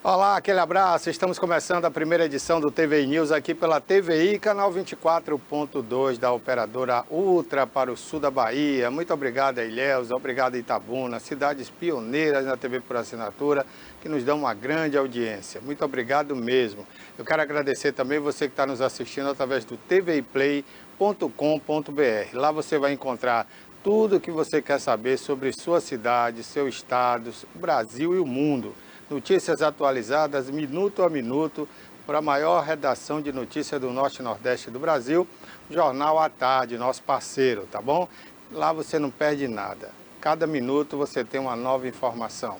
Olá, aquele abraço. Estamos começando a primeira edição do TVI News aqui pela TVI, canal 24.2 da operadora Ultra para o sul da Bahia. Muito obrigado a Ilhéus, obrigado a Itabuna, cidades pioneiras na TV por assinatura, que nos dão uma grande audiência. Muito obrigado mesmo. Eu quero agradecer também você que está nos assistindo através do tviplay.com.br. Lá você vai encontrar tudo o que você quer saber sobre sua cidade, seu estado, o Brasil e o mundo. Notícias atualizadas minuto a minuto para a maior redação de notícias do Norte e Nordeste do Brasil, Jornal à Tarde, nosso parceiro, tá bom? Lá você não perde nada. Cada minuto você tem uma nova informação.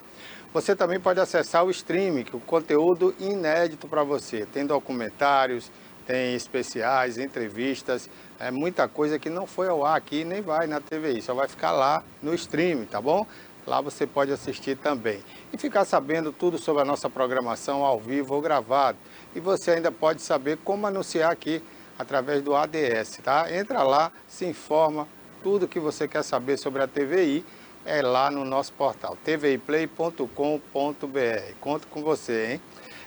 Você também pode acessar o streaming, que é um conteúdo inédito para você. Tem documentários, tem especiais, entrevistas, muita coisa que não foi ao ar aqui, nem vai na TVI, só vai ficar lá no streaming, tá bom? Lá você pode assistir também. E ficar sabendo tudo sobre a nossa programação ao vivo ou gravado. E você ainda pode saber como anunciar aqui através do ADS, tá? Entra lá, se informa, tudo que você quer saber sobre a TVI é lá no nosso portal, tviplay.com.br. Conto com você, hein?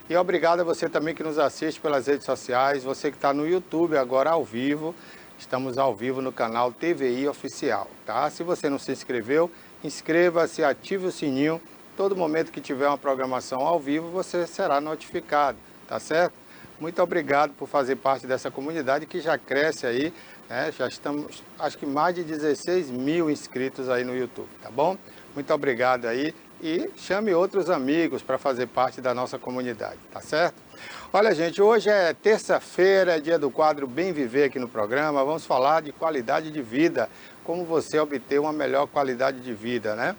E obrigado a você também que nos assiste pelas redes sociais, você que está no YouTube agora ao vivo. Estamos ao vivo no canal TVI Oficial, tá? Se você não se inscreveu, inscreva-se, ative o sininho. Todo momento que tiver uma programação ao vivo, você será notificado, tá certo? Muito obrigado por fazer parte dessa comunidade que já cresce aí, né? Já estamos, acho que mais de 16 mil inscritos aí no YouTube, tá bom? Muito obrigado aí e chame outros amigos para fazer parte da nossa comunidade, tá certo? Olha, gente, hoje é terça-feira, é dia do quadro Bem Viver aqui no programa. Vamos falar de qualidade de vida, como você obter uma melhor qualidade de vida, né?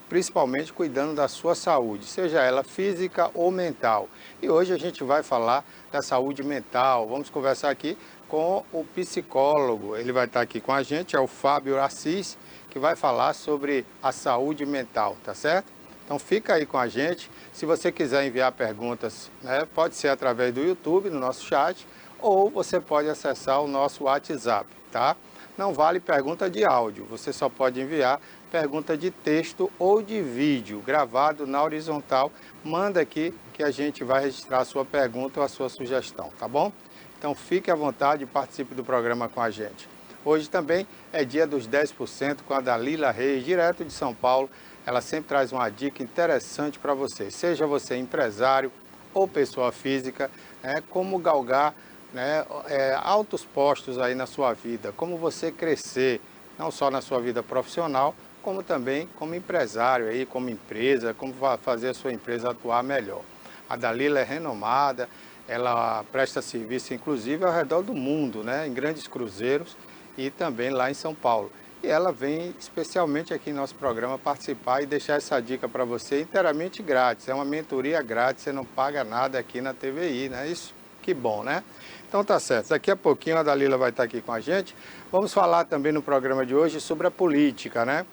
Principalmente cuidando da sua saúde, seja ela física ou mental. E hoje a gente vai falar da saúde mental. Vamos conversar aqui com o psicólogo. Ele vai estar aqui com a gente, é o Fábio Assis, que vai falar sobre a saúde mental, tá certo? Então fica aí com a gente. Se você quiser enviar perguntas, né, pode ser através do YouTube, no nosso chat, ou você pode acessar o nosso WhatsApp, tá? Não vale pergunta de áudio, você só pode enviar pergunta de texto ou de vídeo, gravado na horizontal. Manda aqui que a gente vai registrar a sua pergunta ou a sua sugestão, tá bom? Então fique à vontade e participe do programa com a gente. Hoje também é dia dos 10% com a Dalila Reis, direto de São Paulo. Ela sempre traz uma dica interessante para você, seja você empresário ou pessoa física, como galgar, altos postos aí na sua vida, como você crescer, não só na sua vida profissional, como também como empresário, aí, como empresa, como fazer a sua empresa atuar melhor. A Dalila é renomada, ela presta serviço inclusive ao redor do mundo, né, em grandes cruzeiros e também lá em São Paulo. E ela vem especialmente aqui em nosso programa participar e deixar essa dica para você inteiramente grátis. É uma mentoria grátis, você não paga nada aqui na TVI, né? Isso, que bom, né? Então tá certo, daqui a pouquinho a Dalila vai estar aqui com a gente. Vamos falar também no programa de hoje sobre a política, né?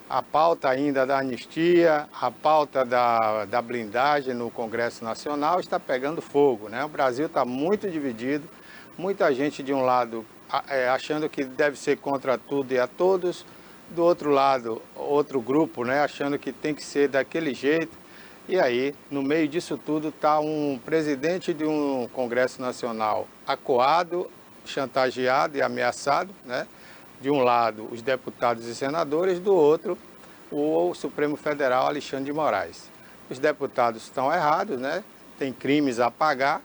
A pauta ainda da anistia, a pauta da blindagem no Congresso Nacional está pegando fogo, né? O Brasil está muito dividido, muita gente de um lado achando que deve ser contra tudo e a todos, do outro lado, outro grupo, né, achando que tem que ser daquele jeito. E aí, no meio disso tudo, está um presidente de um Congresso Nacional acuado, chantageado e ameaçado, né? De um lado, os deputados e senadores, do outro, o Supremo Federal, Alexandre de Moraes. Os deputados estão errados, né? Tem crimes a pagar,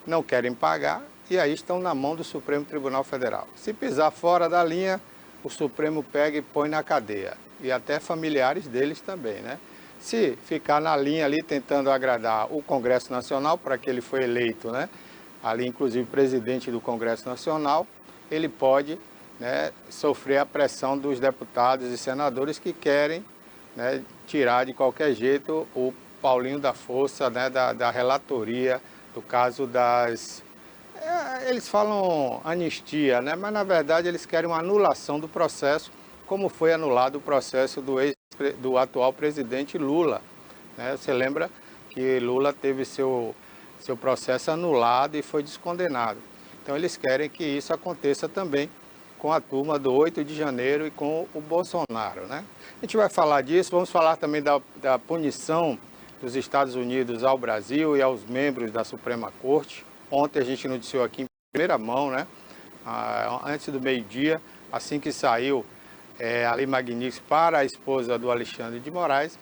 não querem pagar, e aí estão na mão do Supremo Tribunal Federal. Se pisar fora da linha, o Supremo pega e põe na cadeia. E até familiares deles também, né? Se ficar na linha ali tentando agradar o Congresso Nacional, para que ele foi eleito, né? Ali, inclusive, presidente do Congresso Nacional, ele pode, né, sofrer a pressão dos deputados e senadores que querem, né, tirar de qualquer jeito o Paulinho da Força, né, da relatoria, do caso das... eles falam anistia, né? Mas na verdade eles querem uma anulação do processo, como foi anulado o processo do atual presidente Lula, né? Você lembra que Lula teve seu processo anulado e foi descondenado. Então eles querem que isso aconteça também com a turma do 8 de janeiro e com o Bolsonaro, né? A gente vai falar disso, vamos falar também da punição dos Estados Unidos ao Brasil e aos membros da Suprema Corte. Ontem a gente noticiou aqui em primeira mão, né? Antes do meio-dia, assim que saiu a Lei Magnífica para a esposa do Alexandre de Moraes.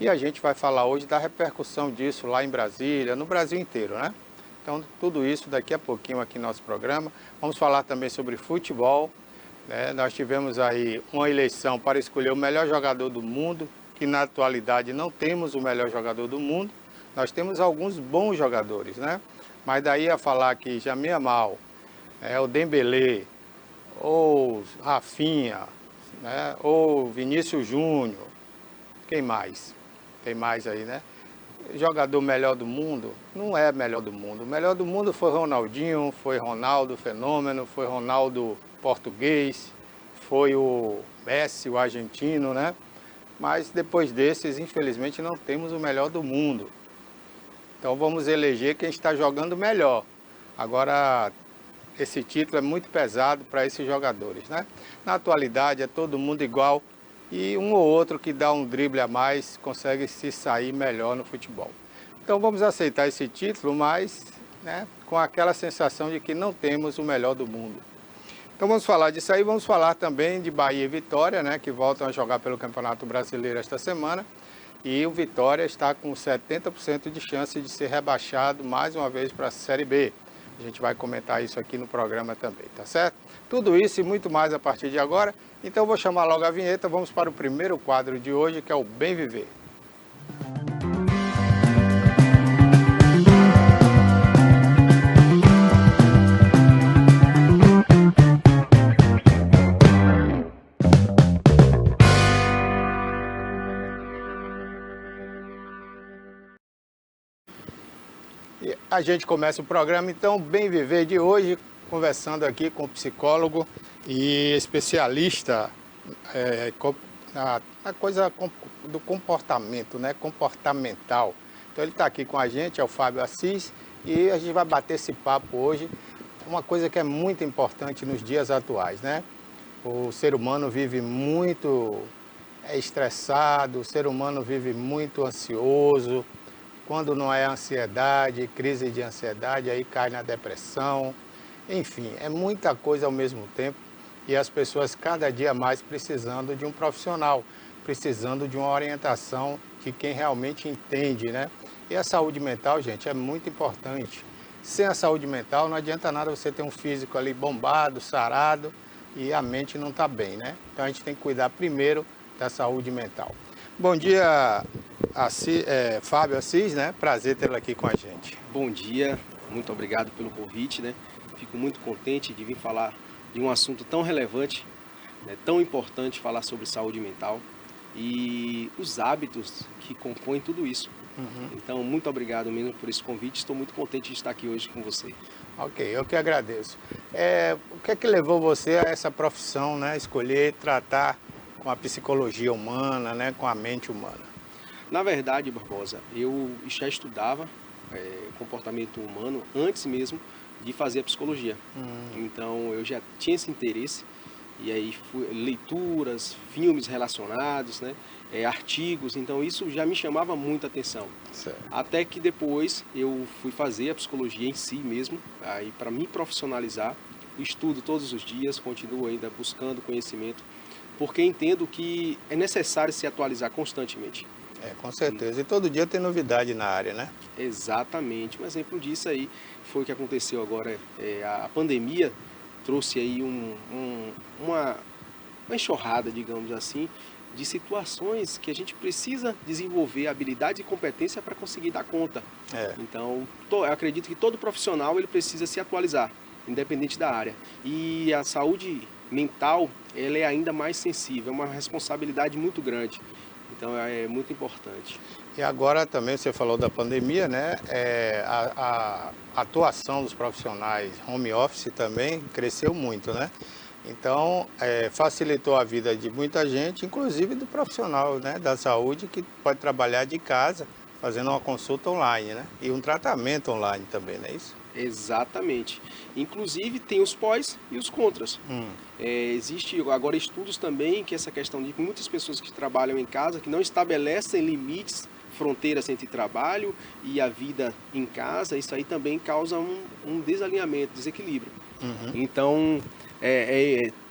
E a gente vai falar hoje da repercussão disso lá em Brasília, no Brasil inteiro, né? Então, tudo isso daqui a pouquinho aqui no nosso programa. Vamos falar também sobre futebol, né? Nós tivemos aí uma eleição para escolher o melhor jogador do mundo, que na atualidade não temos o melhor jogador do mundo. Nós temos alguns bons jogadores, né? Mas daí a falar que Lamine Yamal, o Dembélé, ou Rafinha, né? Ou Vinícius Júnior, quem mais? Tem mais aí, né? Jogador melhor do mundo? Não é melhor do mundo. O melhor do mundo foi Ronaldinho, foi Ronaldo Fenômeno, foi Ronaldo Português, foi o Messi, o argentino, né? Mas depois desses, infelizmente, não temos o melhor do mundo. Então vamos eleger quem está jogando melhor. Agora, esse título é muito pesado para esses jogadores, né? Na atualidade é todo mundo igual. E um ou outro que dá um drible a mais consegue se sair melhor no futebol. Então vamos aceitar esse título, mas né, com aquela sensação de que não temos o melhor do mundo. Então vamos falar disso aí, vamos falar também de Bahia e Vitória, né, que voltam a jogar pelo Campeonato Brasileiro esta semana. E o Vitória está com 70% de chance de ser rebaixado mais uma vez para a Série B. A gente vai comentar isso aqui no programa também, tá certo? Tudo isso e muito mais a partir de agora. Então eu vou chamar logo a vinheta, vamos para o primeiro quadro de hoje, que é o Bem Viver. E a gente começa o programa, então, Bem Viver de hoje, conversando aqui com o psicólogo e especialista na coisa do comportamento, né? Comportamental. Então ele está aqui com a gente, é o Fábio Assis, e a gente vai bater esse papo hoje, uma coisa que é muito importante nos dias atuais, né? O ser humano vive muito estressado, o ser humano vive muito ansioso. Quando não é ansiedade, crise de ansiedade, aí cai na depressão. Enfim, é muita coisa ao mesmo tempo e as pessoas cada dia mais precisando de um profissional, precisando de uma orientação de quem realmente entende, né? E a saúde mental, gente, é muito importante. Sem a saúde mental não adianta nada você ter um físico ali bombado, sarado e a mente não está bem, né? Então a gente tem que cuidar primeiro da saúde mental. Bom dia, Fábio Assis, né? Prazer tê-lo aqui com a gente. Bom dia, muito obrigado pelo convite, né? Fico muito contente de vir falar de um assunto tão relevante, né? Tão importante, falar sobre saúde mental e os hábitos que compõem tudo isso. Então, muito obrigado mesmo por esse convite, estou muito contente de estar aqui hoje com você. Ok, eu que agradeço. O que é que levou você a essa profissão, né? Escolher tratar com a psicologia humana, né? Com a mente humana? Na verdade, Barbosa, eu já estudava comportamento humano antes mesmo de fazer a psicologia. Então, eu já tinha esse interesse, e aí leituras, filmes relacionados, né? Artigos, então isso já me chamava muita atenção. Certo. Até que depois eu fui fazer a psicologia em si mesmo, aí para me profissionalizar, estudo todos os dias, continuo ainda buscando conhecimento, porque entendo que é necessário se atualizar constantemente. Com certeza. E todo dia tem novidade na área, né? Exatamente. Um exemplo disso aí foi o que aconteceu agora. A pandemia trouxe aí uma enxurrada, digamos assim, de situações que a gente precisa desenvolver habilidade e competência para conseguir dar conta. Então, eu acredito que todo profissional ele precisa se atualizar, independente da área. E a saúde mental, ela é ainda mais sensível, é uma responsabilidade muito grande. Então, é muito importante. E agora também você falou da pandemia, né? A atuação dos profissionais home office também cresceu muito, né? Então, facilitou a vida de muita gente, inclusive do profissional, né, da saúde, que pode trabalhar de casa, fazendo uma consulta online, né? E um tratamento online também, não é isso? Exatamente. Inclusive, tem os pós e os contras. Existe agora estudos também que essa questão de muitas pessoas que trabalham em casa, que não estabelecem limites fronteiras entre trabalho e a vida em casa, isso aí também causa um desalinhamento, desequilíbrio. Então,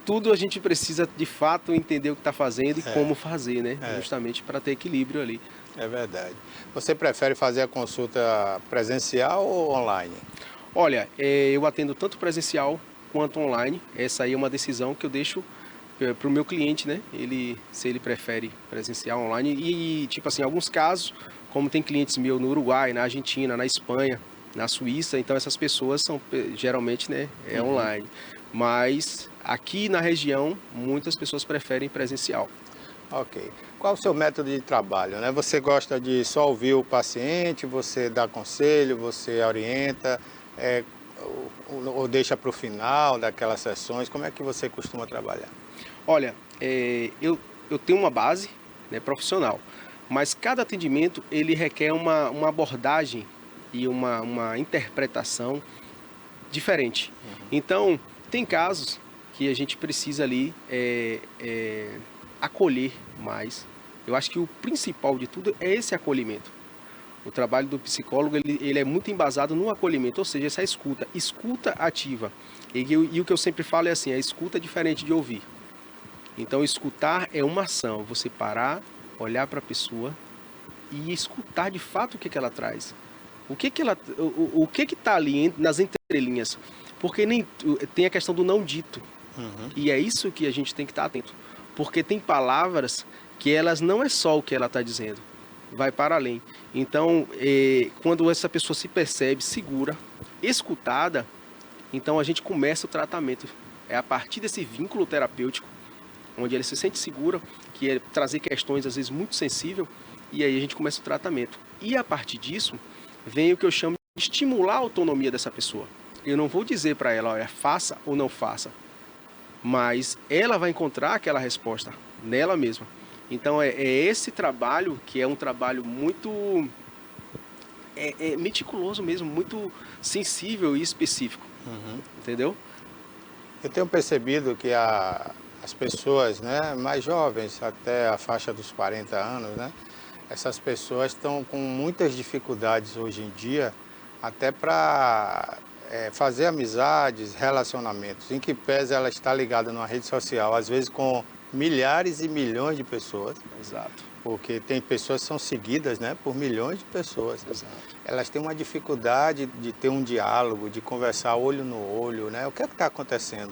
tudo a gente precisa de fato entender o que está fazendo e como fazer, né? Justamente para ter equilíbrio ali. É verdade. Você prefere fazer a consulta presencial ou online? Olha, eu atendo tanto presencial quanto online. Essa aí é uma decisão que eu deixo para o meu cliente, né? Se ele prefere presencial, online. E, tipo assim, em alguns casos, como tem clientes meus no Uruguai, na Argentina, na Espanha, na Suíça, então essas pessoas são geralmente, né, online. Mas aqui na região, muitas pessoas preferem presencial. Ok. Qual o seu método de trabalho, né? Você gosta de só ouvir o paciente, você dá conselho, você orienta, ou deixa para o final daquelas sessões? Como é que você costuma trabalhar? Olha, eu tenho uma base, né, profissional, mas cada atendimento ele requer uma abordagem e uma interpretação diferente. Então, tem casos que a gente precisa ali acolher mais. Eu acho que o principal de tudo é esse acolhimento. O trabalho do psicólogo ele é muito embasado no acolhimento, ou seja, essa escuta ativa. E o que eu sempre falo é assim, a escuta é diferente de ouvir. Então, escutar é uma ação, você parar, olhar para a pessoa e escutar de fato o que ela traz. O que está ali nas entrelinhas? Porque tem a questão do não dito. E é isso que a gente tem que estar atento. Porque tem palavras que elas não é só o que ela está dizendo, vai para além. Então, quando essa pessoa se percebe segura, escutada, então a gente começa o tratamento. É a partir desse vínculo terapêutico, onde ela se sente segura, que é trazer questões às vezes muito sensíveis, e aí a gente começa o tratamento. E a partir disso, vem o que eu chamo de estimular a autonomia dessa pessoa. Eu não vou dizer para ela, olha, faça ou não faça, mas ela vai encontrar aquela resposta nela mesma. Então é esse trabalho que é um trabalho muito meticuloso mesmo, muito sensível e específico, entendeu? Eu tenho percebido que as pessoas, né, mais jovens, até a faixa dos 40 anos, né, essas pessoas estão com muitas dificuldades hoje em dia, até para fazer amizades, relacionamentos, em que pese ela está ligada numa rede social, às vezes com milhares e milhões de pessoas. Exato. Porque tem pessoas que são seguidas, né, por milhões de pessoas. Exato. Elas têm uma dificuldade de ter um diálogo, de conversar olho no olho, né? O que é que está acontecendo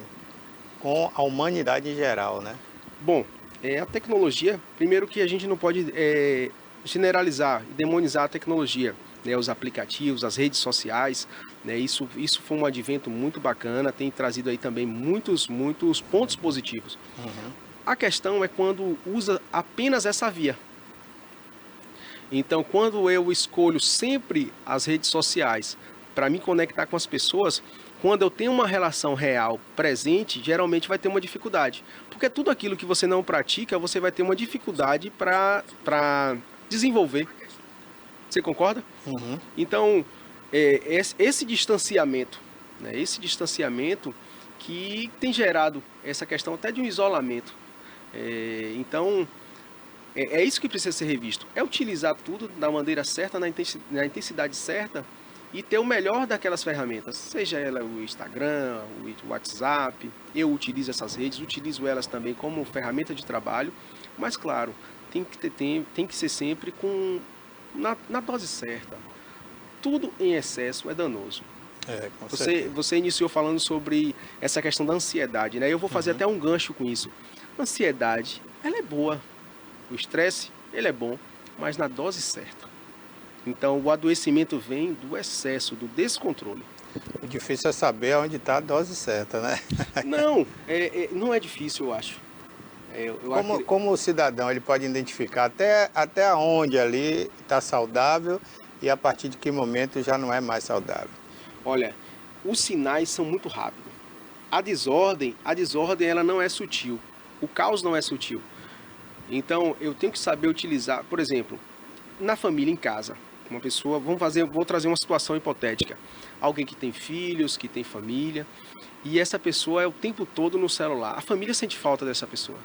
com a humanidade em geral, né? Bom, a tecnologia, primeiro que a gente não pode generalizar e demonizar a tecnologia, né, os aplicativos, as redes sociais, né, isso foi um advento muito bacana, tem trazido aí também muitos pontos positivos. A questão é quando usa apenas essa via. Então, quando eu escolho sempre as redes sociais para me conectar com as pessoas, quando eu tenho uma relação real presente, geralmente vai ter uma dificuldade. Porque tudo aquilo que você não pratica, você vai ter uma dificuldade para desenvolver. Você concorda? Então, esse distanciamento, né, que tem gerado essa questão até de um isolamento. Então, é isso que precisa ser revisto. É utilizar tudo da maneira certa, na intensidade certa e ter o melhor daquelas ferramentas. Seja ela o Instagram, o WhatsApp, eu utilizo essas redes, utilizo elas também como ferramenta de trabalho, mas claro, tem que ser sempre na dose certa. Tudo em excesso é danoso. Você iniciou falando sobre essa questão da ansiedade, né? Eu vou fazer até um gancho com isso. A ansiedade, ela é boa. O estresse, ele é bom, mas na dose certa. Então, o adoecimento vem do excesso, do descontrole. O difícil é saber onde está a dose certa, né? Não, não é difícil, eu acho. Como o cidadão ele pode identificar até onde ali está saudável e a partir de que momento já não é mais saudável? Olha, os sinais são muito rápidos. A desordem ela não é sutil. O caos não é sutil. Então, eu tenho que saber utilizar, por exemplo, na família, em casa. Uma pessoa, vou trazer uma situação hipotética. Alguém que tem filhos, que tem família, e essa pessoa é o tempo todo no celular. A família sente falta dessa pessoa.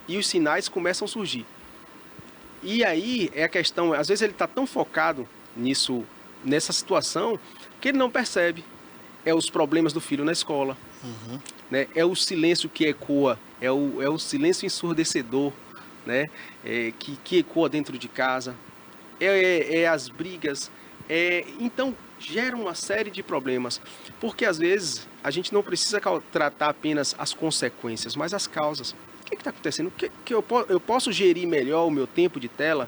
E os sinais começam a surgir. E aí é a questão, às vezes ele está tão focado nessa situação, que ele não percebe. É os problemas do filho na escola, né? É o silêncio que ecoa, é o silêncio ensurdecedor, né? Que ecoa dentro de casa, as brigas. Então gera uma série de problemas, porque às vezes a gente não precisa tratar apenas as consequências, mas as causas. O que está acontecendo? Eu posso gerir melhor o meu tempo de tela?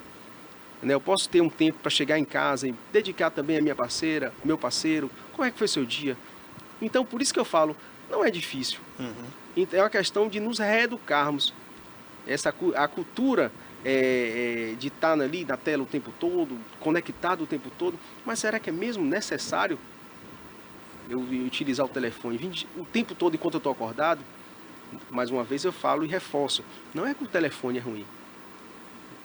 Né? Eu posso ter um tempo para chegar em casa e dedicar também a minha parceira, meu parceiro. Como é que foi seu dia? Então, por isso que eu falo, não é difícil. Então, é uma questão de nos reeducarmos. A cultura de estar ali na tela o tempo todo, conectado o tempo todo, mas será que é mesmo necessário eu utilizar o telefone o tempo todo enquanto eu estou acordado? Mais uma vez eu falo e reforço, não é que o telefone é ruim.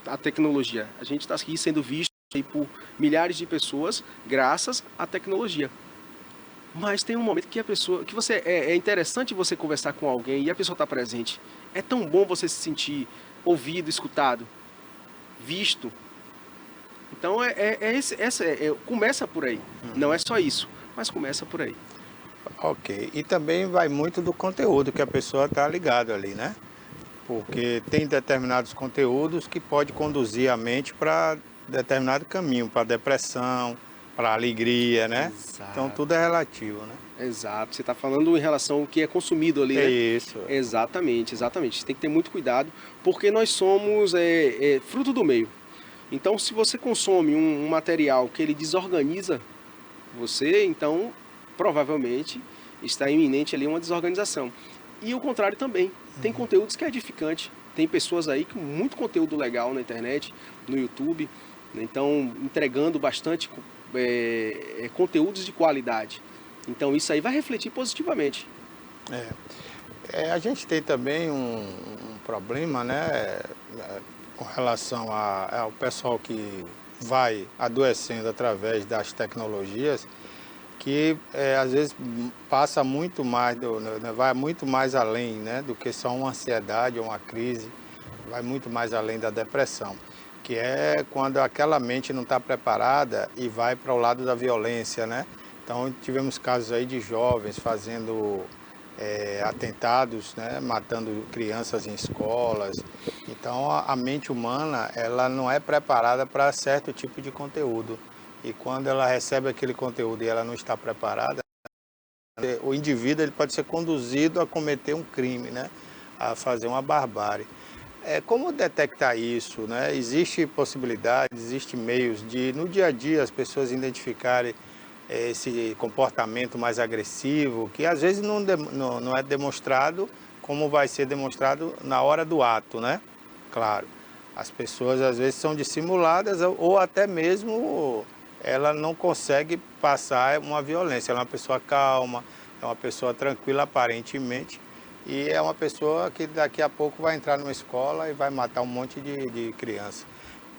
A tecnologia, a gente está aqui sendo visto aí por milhares de pessoas graças à tecnologia. Mas tem um momento que é interessante você conversar com alguém e a pessoa está presente. É tão bom você se sentir ouvido, escutado, visto. Então começa por aí. Não é só isso, mas começa por aí. Ok. E também vai muito do conteúdo que a pessoa está ligado ali, né? Porque tem determinados conteúdos que pode conduzir a mente para determinado caminho, para depressão, para alegria, né? Exato. Então tudo é relativo, né? Exato. Você está falando em relação ao que é consumido ali, né? Isso. Exatamente, exatamente. Você tem que ter muito cuidado, porque nós somos fruto do meio. Então, se você consome um material que ele desorganiza você, então provavelmente está iminente ali uma desorganização. E o contrário também. Tem conteúdos que é edificante. Tem pessoas aí com muito conteúdo legal na internet, no YouTube, né? Então entregando bastante conteúdos de qualidade. Então isso aí vai refletir positivamente. A gente tem também um problema, né, com relação ao pessoal que vai adoecendo através das tecnologias, que às vezes passa muito mais, vai muito mais além, né, do que só uma ansiedade ou uma crise, vai muito mais além da depressão, que é quando aquela mente não está preparada e vai para o lado da violência, né? Então tivemos casos aí de jovens fazendo atentados, né, matando crianças em escolas. Então a mente humana ela não é preparada para certo tipo de conteúdo. E quando ela recebe aquele conteúdo e ela não está preparada, o indivíduo ele pode ser conduzido a cometer um crime, né? A fazer uma barbárie. Como detectar isso, né? Existe possibilidade, existe meios de, no dia a dia, as pessoas identificarem esse comportamento mais agressivo, que às vezes não é demonstrado como vai ser demonstrado na hora do ato, né? Claro, as pessoas às vezes são dissimuladas ou até mesmo ela não consegue passar uma violência. Ela é uma pessoa calma, é uma pessoa tranquila aparentemente, e é uma pessoa que daqui a pouco vai entrar numa escola e vai matar um monte de criança.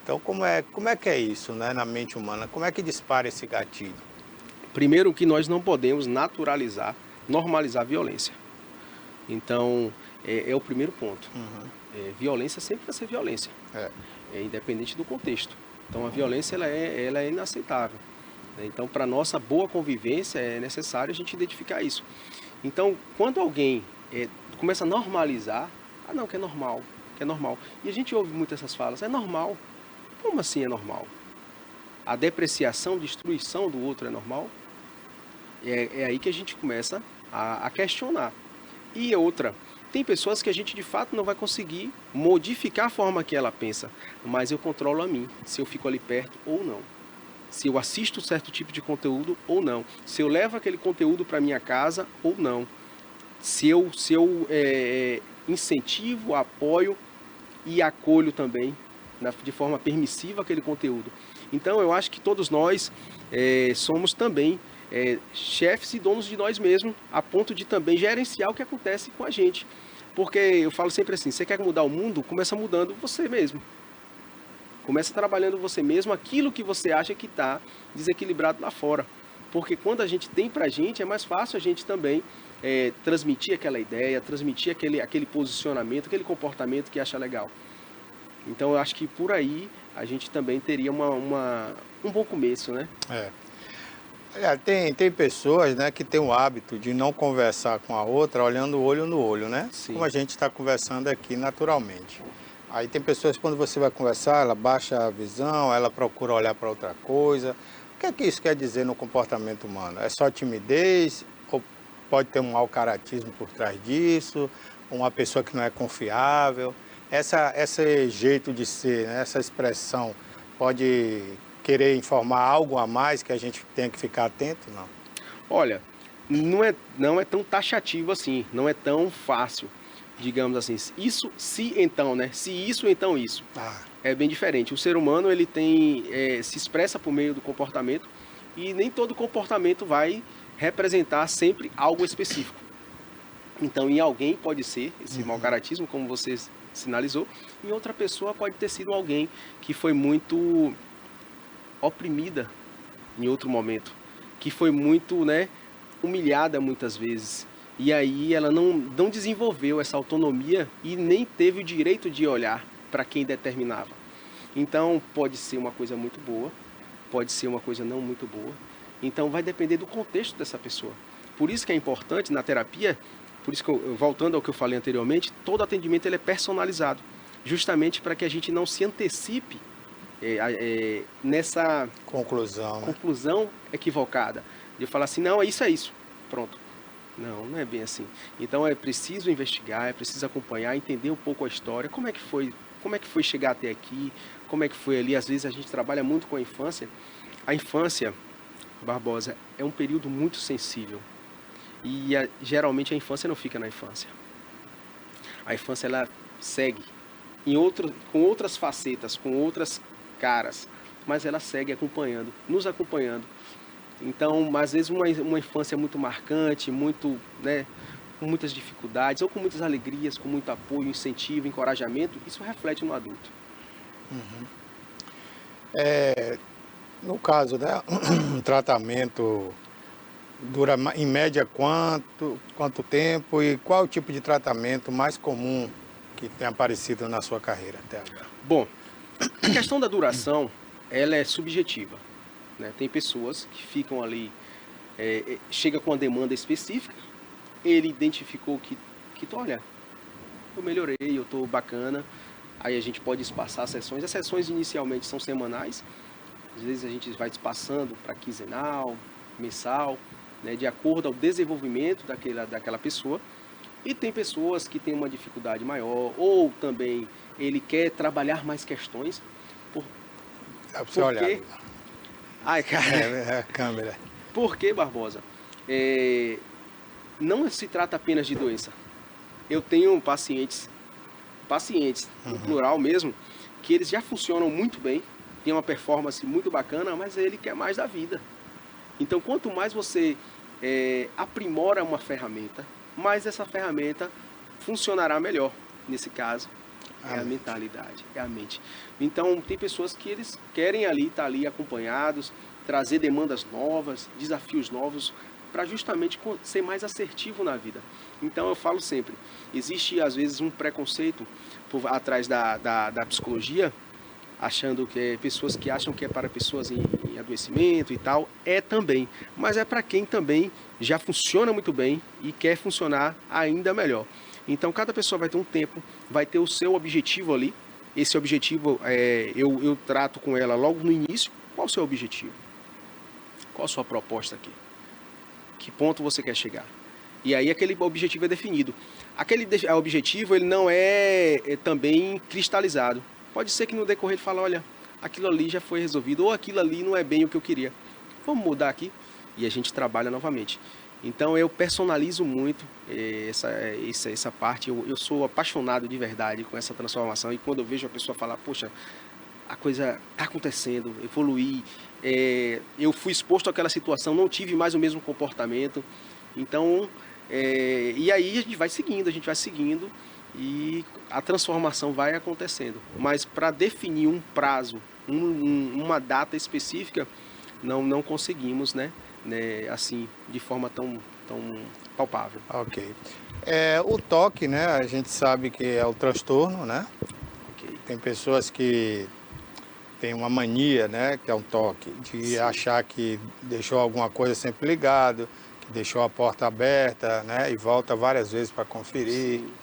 Então como é que é isso, né, na mente humana? Como é que dispara esse gatilho? Primeiro que nós não podemos normalizar a violência. Então, é o primeiro ponto. Violência sempre vai ser violência, independente do contexto. Então, a violência ela é inaceitável. Então, para nossa boa convivência, é necessário a gente identificar isso. Então, quando alguém começa a normalizar, não, que é normal. E a gente ouve muito essas falas, é normal. Como assim é normal? A depreciação, destruição do outro é normal? É aí que a gente começa a questionar. E outra, tem pessoas que a gente de fato não vai conseguir modificar a forma que ela pensa, mas eu controlo a mim, se eu fico ali perto ou não. Se eu assisto certo tipo de conteúdo ou não. Se eu levo aquele conteúdo para minha casa ou não. Se eu incentivo, apoio e acolho também de forma permissiva aquele conteúdo. Então eu acho que todos nós somos também chefes e donos de nós mesmos, a ponto de também gerenciar o que acontece com a gente. Porque eu falo sempre assim, você quer mudar o mundo? Começa mudando você mesmo. Começa trabalhando você mesmo aquilo que você acha que está desequilibrado lá fora. Porque quando a gente tem pra gente, é mais fácil a gente também transmitir aquela ideia, transmitir aquele posicionamento, aquele comportamento que acha legal. Então eu acho que por aí a gente também teria um bom começo, né? É. Olha, tem pessoas, né, que têm o hábito de não conversar com a outra olhando o olho no olho, né? Sim. Como a gente está conversando aqui naturalmente. Aí tem pessoas que quando você vai conversar, ela baixa a visão, ela procura olhar para outra coisa. O que é que isso quer dizer no comportamento humano? É só timidez ou pode ter um mau caratismo por trás disso? Uma pessoa que não é confiável? Esse jeito de ser, né, essa expressão pode querer informar algo a mais que a gente tem que ficar atento? Não. Olha, não é tão taxativo assim, não é tão fácil, digamos assim. Isso, se então, né? Se isso, então isso. Ah, É bem diferente. O ser humano, ele se expressa por meio do comportamento e nem todo comportamento vai representar sempre algo específico. Então, em alguém pode ser esse mau caratismo, como você sinalizou, em outra pessoa pode ter sido alguém que foi muito oprimida em outro momento, que foi muito, né, humilhada muitas vezes. E aí ela não desenvolveu essa autonomia e nem teve o direito de olhar para quem determinava. Então pode ser uma coisa muito boa, pode ser uma coisa não muito boa. Então vai depender do contexto dessa pessoa. Por isso que é importante na terapia, por isso que voltando ao que eu falei anteriormente, todo atendimento ele é personalizado, justamente para que a gente não se antecipe nessa conclusão, né? conclusão equivocada. De falar assim, não, é isso, pronto. Não, não é bem assim. Então é preciso investigar, é preciso acompanhar, entender um pouco a história, como é que foi chegar até aqui, como é que foi ali. Às vezes a gente trabalha muito com a infância. A infância, Barbosa, é um período muito sensível. E geralmente a infância não fica na infância. A infância ela segue com outras facetas, com outras caras, mas ela segue acompanhando, nos acompanhando. Então, às vezes uma infância muito marcante, muito, né, com muitas dificuldades, ou com muitas alegrias, com muito apoio, incentivo, encorajamento, isso reflete no adulto. No caso, né, um tratamento dura em média quanto tempo e qual o tipo de tratamento mais comum que tem aparecido na sua carreira até agora? Bom, a questão da duração, ela é subjetiva, né? Tem pessoas que ficam ali, chega com uma demanda específica, ele identificou que olha, eu melhorei, eu estou bacana, aí a gente pode espaçar sessões. As sessões inicialmente são semanais, às vezes a gente vai espaçando para quinzenal, mensal, né, de acordo ao desenvolvimento daquela pessoa. E tem pessoas que têm uma dificuldade maior, ou também ele quer trabalhar mais questões. Dá para você olhar. Porque... Ai, cara. É a câmera. Por que, Barbosa? Não se trata apenas de doença. Eu tenho pacientes, no plural mesmo, que eles já funcionam muito bem, têm uma performance muito bacana, mas ele quer mais da vida. Então, quanto mais você aprimora uma ferramenta, mais essa ferramenta funcionará melhor. Nesse caso, é a mentalidade, é a mente. Então, tem pessoas que eles querem estar ali acompanhados, trazer demandas novas, desafios novos, para justamente ser mais assertivo na vida. Então, eu falo sempre, existe às vezes um preconceito atrás da psicologia, achando que pessoas que acham que é para pessoas em adoecimento e tal, é também, mas é para quem também já funciona muito bem e quer funcionar ainda melhor. Então cada pessoa vai ter um tempo, vai ter o seu objetivo ali. Esse objetivo eu trato com ela logo no início. Qual o seu objetivo? Qual a sua proposta aqui? Que ponto você quer chegar? E aí aquele objetivo é definido. Aquele objetivo ele não é também cristalizado. Pode ser que no decorrer ele fale, olha, aquilo ali já foi resolvido, ou aquilo ali não é bem o que eu queria. Vamos mudar aqui? E a gente trabalha novamente. Então eu personalizo muito essa parte, eu sou apaixonado de verdade com essa transformação. E quando eu vejo a pessoa falar, poxa, a coisa está acontecendo, evoluí, eu fui exposto àquela situação, não tive mais o mesmo comportamento. Então, e aí a gente vai seguindo, e a transformação vai acontecendo. Mas para definir um prazo, uma data específica, não conseguimos, né, assim, de forma tão palpável. Ok. O toque, né, a gente sabe que é o transtorno, né? Okay. Tem pessoas que tem uma mania, né, que é um toque, de Sim. achar que deixou alguma coisa sempre ligado, que deixou a porta aberta, né, e volta várias vezes para conferir. Sim.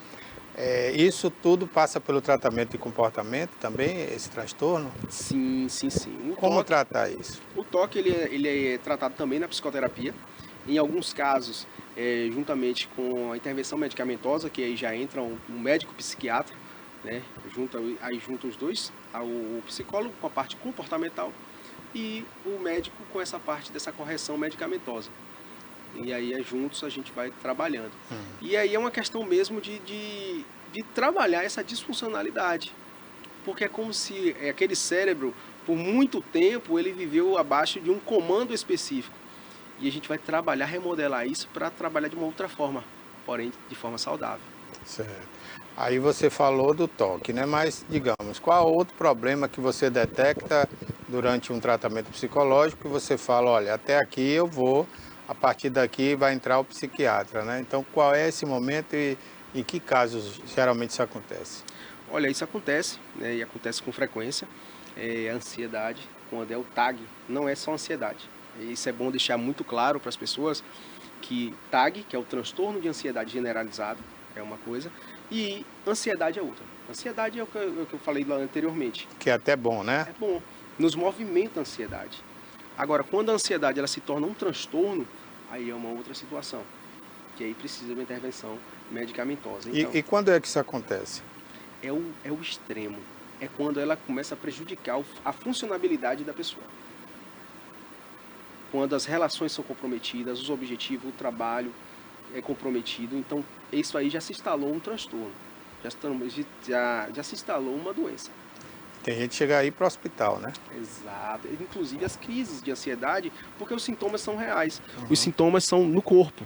Isso tudo passa pelo tratamento de comportamento também, esse transtorno? Sim, sim, sim. Como tratar isso? O toque ele é tratado também na psicoterapia. Em alguns casos, juntamente com a intervenção medicamentosa, que aí já entra um médico psiquiatra, né? Aí junta os dois, o psicólogo com a parte comportamental e o médico com essa parte dessa correção medicamentosa. E aí juntos a gente vai trabalhando. E aí é uma questão mesmo de trabalhar essa disfuncionalidade. Porque é como se aquele cérebro, por muito tempo, ele viveu abaixo de um comando específico. E a gente vai trabalhar, remodelar isso para trabalhar de uma outra forma, porém de forma saudável. Certo. Aí você falou do toque, né? Mas, digamos, qual outro problema que você detecta durante um tratamento psicológico que você fala, olha, até aqui eu vou, a partir daqui vai entrar o psiquiatra, né? Então, qual é esse momento e em que casos geralmente isso acontece? Olha, isso acontece, né, e acontece com frequência. A ansiedade, quando é o TAG, não é só ansiedade. Isso é bom deixar muito claro para as pessoas que TAG, que é o transtorno de ansiedade generalizado, é uma coisa, e ansiedade é outra. Ansiedade é o que eu falei lá anteriormente. Que é até bom, né? É bom, nos movimenta a ansiedade. Agora, quando a ansiedade ela se torna um transtorno, aí é uma outra situação, que aí precisa de uma intervenção medicamentosa. Então, E quando é que isso acontece? é o extremo. É quando ela começa a prejudicar a funcionabilidade da pessoa. Quando as relações são comprometidas, os objetivos, o trabalho é comprometido. Então, isso aí já se instalou um transtorno. Já se instalou uma doença. Tem gente que chega aí para o hospital, né? Exato. Inclusive as crises de ansiedade, porque os sintomas são reais. Os sintomas são no corpo.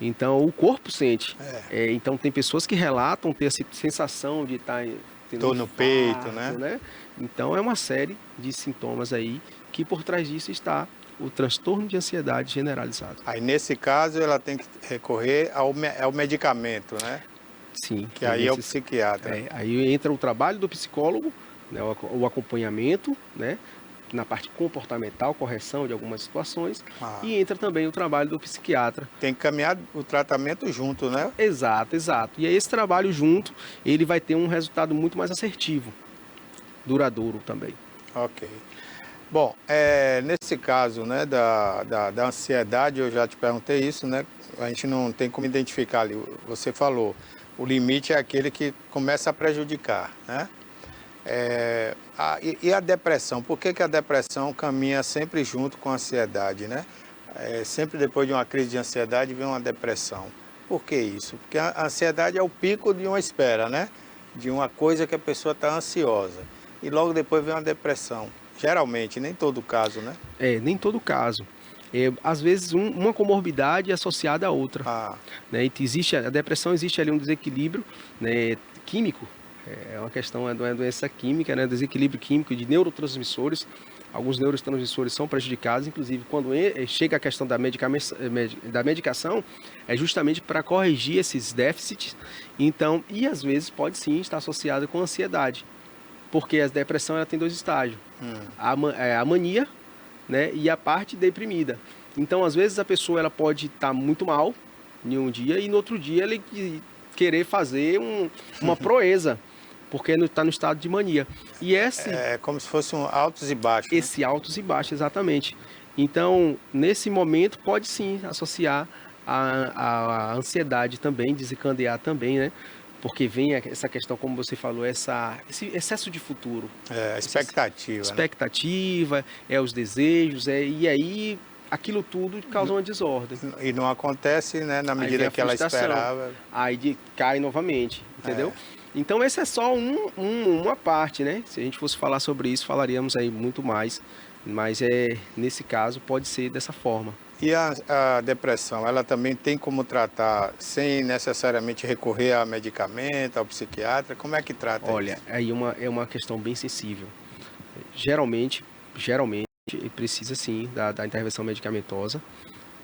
Então, o corpo sente. Então, tem pessoas que relatam ter essa sensação de estar tendo Dor no peito, né? Então, é uma série de sintomas aí que por trás disso está o transtorno de ansiedade generalizado. Aí, nesse caso, ela tem que recorrer ao medicamento, né? Sim. Que aí é o psiquiatra. Aí entra o trabalho do psicólogo, né, o acompanhamento, né, na parte comportamental, correção de algumas situações, e entra também o trabalho do psiquiatra. Tem que caminhar o tratamento junto, né? Exato, exato. E aí esse trabalho junto, ele vai ter um resultado muito mais assertivo, duradouro também. Ok. Bom, nesse caso, né, da ansiedade, eu já te perguntei isso, né? A gente não tem como identificar ali. Você falou, o limite é aquele que começa a prejudicar, né? E a depressão? Por que a depressão caminha sempre junto com a ansiedade, né? Sempre depois de uma crise de ansiedade vem uma depressão. Por que isso? Porque a ansiedade é o pico de uma espera, né? De uma coisa que a pessoa está ansiosa. E logo depois vem uma depressão. Geralmente, nem todo caso, né? Nem todo caso. Às vezes uma comorbidade é associada a outra. Né? A depressão existe ali um desequilíbrio, né, químico. É uma questão, é uma doença química, né, desequilíbrio químico de neurotransmissores. Alguns neurotransmissores são prejudicados, inclusive quando chega a questão da medicação, é justamente para corrigir esses déficits. Então, e às vezes pode sim estar associada com ansiedade, porque a depressão ela tem dois estágios, a mania, né, e a parte deprimida. Então, às vezes a pessoa ela pode estar muito mal em um dia e no outro dia ela querer fazer uma proeza, porque está no estado de mania. E É como se fosse um altos e baixos. Esse altos e baixos, exatamente. Então, nesse momento, pode sim associar a ansiedade também, desencadear também, né? Porque vem essa questão, como você falou, esse excesso de futuro. Expectativa. Expectativa, os desejos, e aí aquilo tudo causa uma desordem. E não acontece, né, na medida que ela esperava. Aí cai novamente, entendeu? Então, essa é só uma parte, né? Se a gente fosse falar sobre isso, falaríamos aí muito mais. Mas nesse caso, pode ser dessa forma. E a depressão, ela também tem como tratar sem necessariamente recorrer a medicamento, ao psiquiatra? Como é que trata isso? Olha, aí é uma questão bem sensível. Geralmente, precisa sim da intervenção medicamentosa.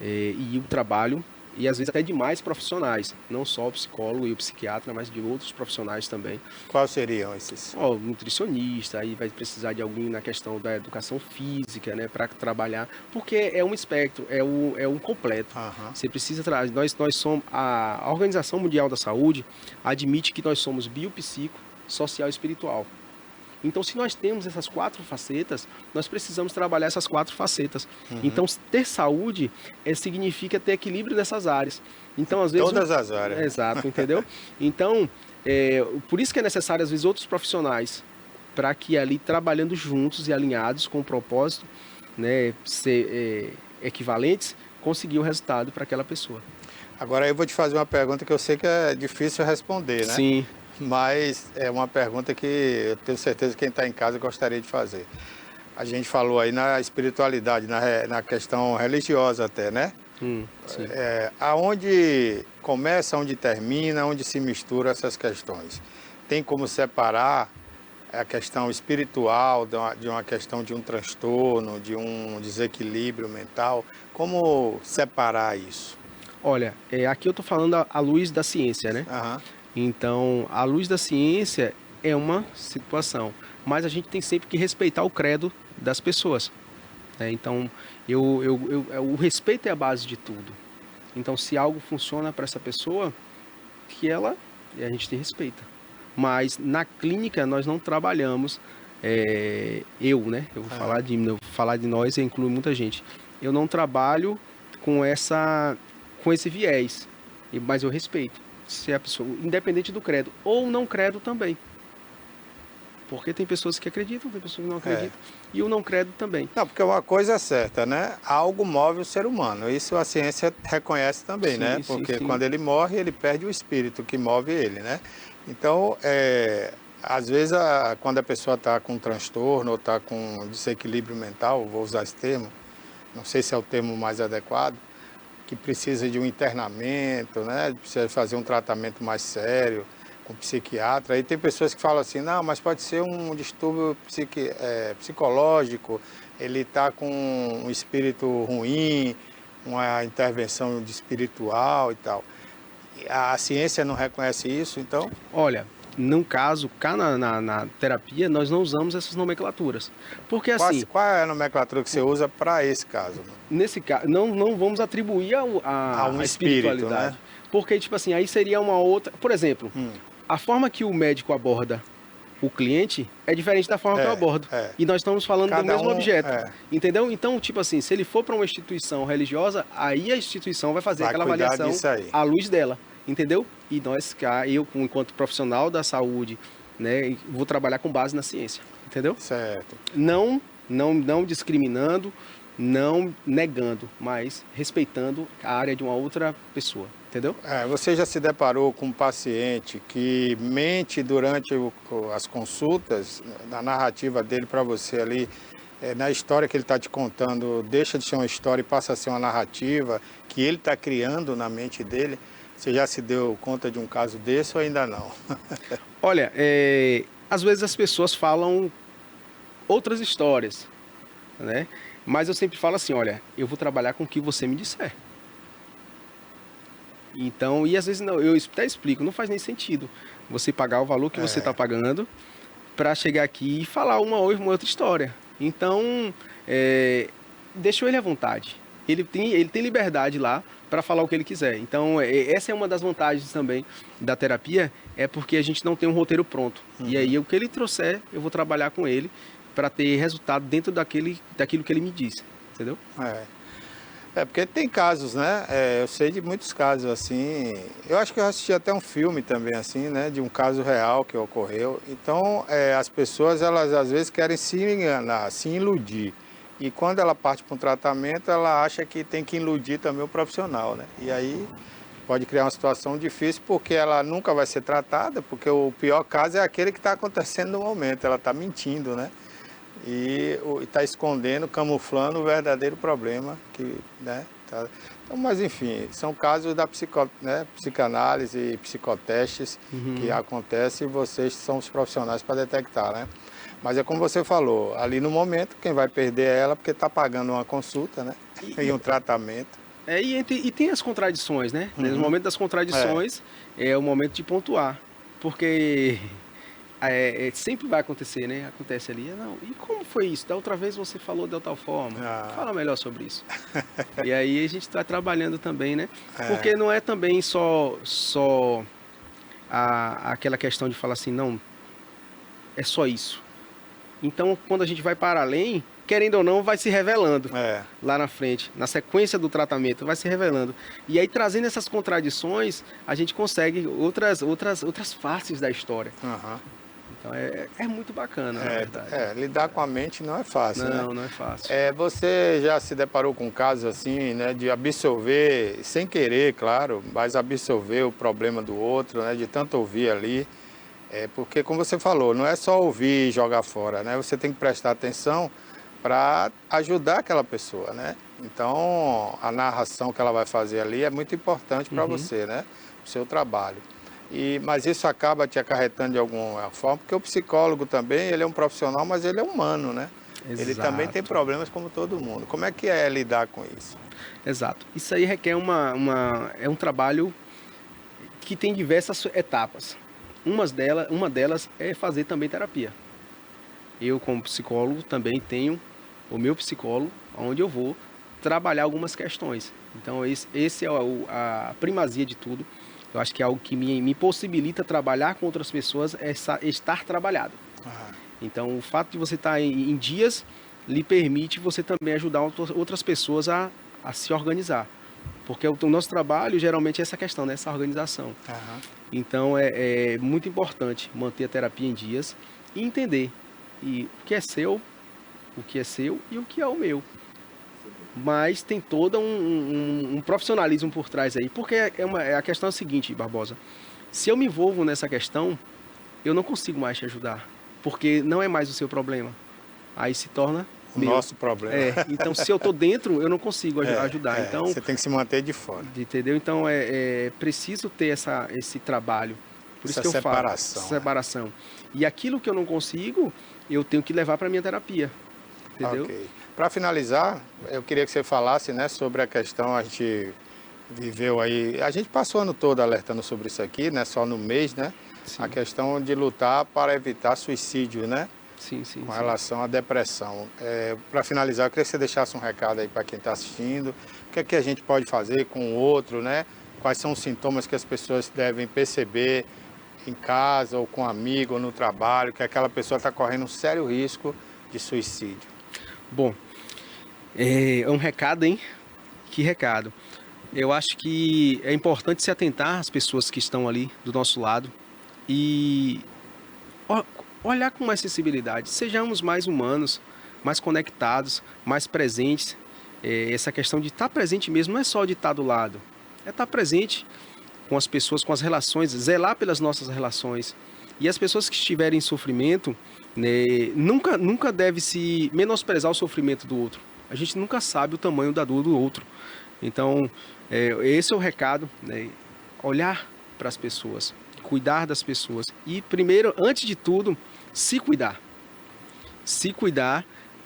E o trabalho e às vezes até de mais profissionais, não só o psicólogo e o psiquiatra, mas de outros profissionais também. Quais seriam esses? Nutricionista, aí vai precisar de alguém na questão da educação física, né, para trabalhar, porque é um espectro, é um completo. Você precisa trazer, nós somos, a Organização Mundial da Saúde admite que nós somos biopsico, social e espiritual. Então, se nós temos essas 4 facetas, nós precisamos trabalhar essas 4 facetas. Então, ter saúde significa ter equilíbrio nessas áreas. Então, às vezes... Todas as áreas. Exato, entendeu? Então, por isso que é necessário, às vezes, outros profissionais, para que ali, trabalhando juntos e alinhados com o propósito, né, ser equivalentes, conseguir o resultado para aquela pessoa. Agora, eu vou te fazer uma pergunta que eu sei que é difícil responder, né? Sim. Mas é uma pergunta que eu tenho certeza que quem está em casa gostaria de fazer. A gente falou aí na espiritualidade, na questão religiosa até, né? Sim. Aonde começa, onde termina, onde se mistura essas questões. Tem como separar a questão espiritual de uma questão de um transtorno, de um desequilíbrio mental? Como separar isso? Olha, aqui eu estou falando à luz da ciência, né? Então, a luz da ciência é uma situação, mas a gente tem sempre que respeitar o credo das pessoas. Então, o respeito é a base de tudo. Então, se algo funciona para essa pessoa, a gente tem respeito. Mas na clínica nós não trabalhamos, eu vou falar de nós, inclui muita gente. Eu não trabalho com esse viés, mas eu respeito. Se a pessoa, independente do credo, ou não credo também. Porque tem pessoas que acreditam, tem pessoas que não acreditam, e o não credo também. Não, porque uma coisa é certa, né? Algo move o ser humano, isso a ciência reconhece também, sim, né? Porque quando ele morre, ele perde o espírito que move ele, né? Então, às vezes, quando a pessoa está com transtorno ou está com desequilíbrio mental, vou usar esse termo, não sei se é o termo mais adequado, que precisa de um internamento, né? Precisa fazer um tratamento mais sério com psiquiatra. Aí tem pessoas que falam assim, não, mas pode ser um distúrbio psicológico, ele está com um espírito ruim, uma intervenção de espiritual e tal. A ciência não reconhece isso, então? Olha, num caso, cá na terapia, nós não usamos essas nomenclaturas. Porque assim... Qual é a nomenclatura que você usa para esse caso? Nesse caso, não vamos atribuir a um espiritualidade. Espírito, né? Porque, tipo assim, aí seria uma outra... Por exemplo, a forma que o médico aborda o cliente é diferente da forma que eu abordo. E nós estamos falando do mesmo objeto. Entendeu? Então, tipo assim, se ele for para uma instituição religiosa, aí a instituição vai fazer aquela avaliação à luz dela. Entendeu? E eu, enquanto profissional da saúde, né, vou trabalhar com base na ciência. Entendeu? Certo. Não discriminando, não negando, mas respeitando a área de uma outra pessoa. Entendeu? Você já se deparou com um paciente que mente durante as consultas, na narrativa dele para você ali, na história que ele está te contando, deixa de ser uma história e passa a ser uma narrativa que ele está criando na mente dele? Você já se deu conta de um caso desse ou ainda não? Olha, às vezes as pessoas falam outras histórias, né? Mas eu sempre falo assim, olha, eu vou trabalhar com o que você me disser. Então, e às vezes não, eu até explico, não faz nem sentido você pagar o valor que você está pagando para chegar aqui e falar uma outra história. Então, deixa ele à vontade. Ele tem liberdade lá para falar o que ele quiser. Então, essa é uma das vantagens também da terapia, é porque a gente não tem um roteiro pronto. E aí, o que ele trouxer, eu vou trabalhar com ele para ter resultado dentro daquilo que ele me disse, entendeu? Porque tem casos, né? Eu sei de muitos casos assim. Eu acho que eu assisti até um filme também assim, né? De um caso real que ocorreu. Então, as pessoas, elas às vezes querem se enganar, se iludir. E quando ela parte para um tratamento, ela acha que tem que iludir também o profissional, né? E aí pode criar uma situação difícil porque ela nunca vai ser tratada, porque o pior caso é aquele que está acontecendo no momento. Ela está mentindo, né? E está escondendo, camuflando o verdadeiro problema né? Então, mas enfim, são casos da psicanálise e psicotestes que acontecem e vocês são os profissionais para detectar, né? Mas é como você falou, ali no momento quem vai perder é ela porque está pagando uma consulta, né? E um tratamento. E tem as contradições, né? No momento das contradições é o momento de pontuar. Porque sempre vai acontecer, né? Acontece ali. Não, e como foi isso? Da outra vez você falou de tal forma. Fala melhor sobre isso. E aí a gente está trabalhando também, né? Porque não é também só aquela questão de falar assim, não, é só isso. Então, quando a gente vai para além, querendo ou não, vai se revelando lá na frente, na sequência do tratamento, vai se revelando. E aí, trazendo essas contradições, a gente consegue outras faces da história. Então, é muito bacana, na verdade. Lidar com a mente não é fácil, né? Não é fácil. Você já se deparou com casos assim, né, de absorver, sem querer, claro, mas absorver o problema do outro, né, de tanto ouvir ali. Porque, como você falou, não é só ouvir e jogar fora, né? Você tem que prestar atenção para ajudar aquela pessoa, né? Então, a narração que ela vai fazer ali é muito importante para você, né? O seu trabalho. Mas isso acaba te acarretando de alguma forma, porque o psicólogo também, ele é um profissional, mas ele é humano, né? Exato. Ele também tem problemas como todo mundo. Como é que é lidar com isso? Exato. Isso aí requer é um trabalho que tem diversas etapas. Uma delas é fazer também terapia. Eu, como psicólogo, também tenho o meu psicólogo, onde eu vou trabalhar algumas questões. Então, esse é a primazia de tudo. Eu acho que é algo que me possibilita trabalhar com outras pessoas é estar trabalhado. Então, o fato de você estar em dias lhe permite você também ajudar outras pessoas a se organizar. Porque o nosso trabalho, geralmente, é essa questão, né? Essa organização. Então, é muito importante manter a terapia em dias e entender o que é seu e o que é o meu. Mas tem todo um profissionalismo por trás aí. Porque a questão é a seguinte, Barbosa. Se eu me envolvo nessa questão, eu não consigo mais te ajudar. Porque não é mais o seu problema. Aí se torna nosso problema. Então, se eu estou dentro, eu não consigo ajudar. Então, você tem que se manter de fora. Entendeu? Então, é preciso ter esse trabalho. Por isso que eu falo. Separação. E aquilo que eu não consigo, eu tenho que levar para a minha terapia. Entendeu? Ok. Para finalizar, eu queria que você falasse, né, sobre a questão, a gente viveu aí, a gente passou o ano todo alertando sobre isso aqui, né, só no mês, né? Sim. A questão de lutar para evitar suicídio, né? Sim. Com relação à depressão. Para finalizar, eu queria que você deixasse um recado aí para quem está assistindo. O que é que a gente pode fazer com o outro, né? Quais são os sintomas que as pessoas devem perceber em casa, ou com um amigo, ou no trabalho, que aquela pessoa está correndo um sério risco de suicídio. Bom, é um recado, hein? Que recado. Eu acho que é importante se atentar às pessoas que estão ali do nosso lado e olhar com mais sensibilidade. Sejamos mais humanos, mais conectados, mais presentes. Essa questão de estar presente mesmo não é só de estar do lado. É estar presente com as pessoas, com as relações, zelar pelas nossas relações. E as pessoas que estiverem em sofrimento, né, nunca deve se menosprezar o sofrimento do outro. A gente nunca sabe o tamanho da dor do outro. Então, esse é o recado, né? Olhar para as pessoas, cuidar das pessoas. E primeiro, antes de tudo, se cuidar. Se cuidar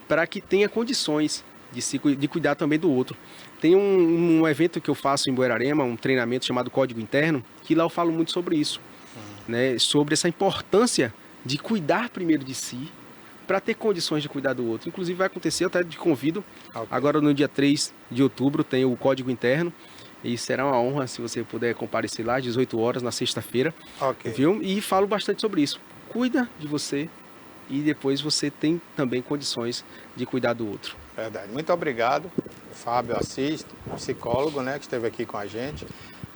para que tenha condições de cuidar também do outro. Tem um evento que eu faço em Buerarema, um treinamento chamado Código Interno, que lá eu falo muito sobre isso. Né? Sobre essa importância de cuidar primeiro de si, para ter condições de cuidar do outro. Inclusive vai acontecer, eu até te convido, agora no dia 3 de outubro tem o Código Interno, e será uma honra se você puder comparecer lá às 18 horas na sexta-feira. Viu? E falo bastante sobre isso. Cuida de você e depois você tem também condições de cuidar do outro. Verdade. Muito obrigado, Fábio Assis, psicólogo, né, que esteve aqui com a gente.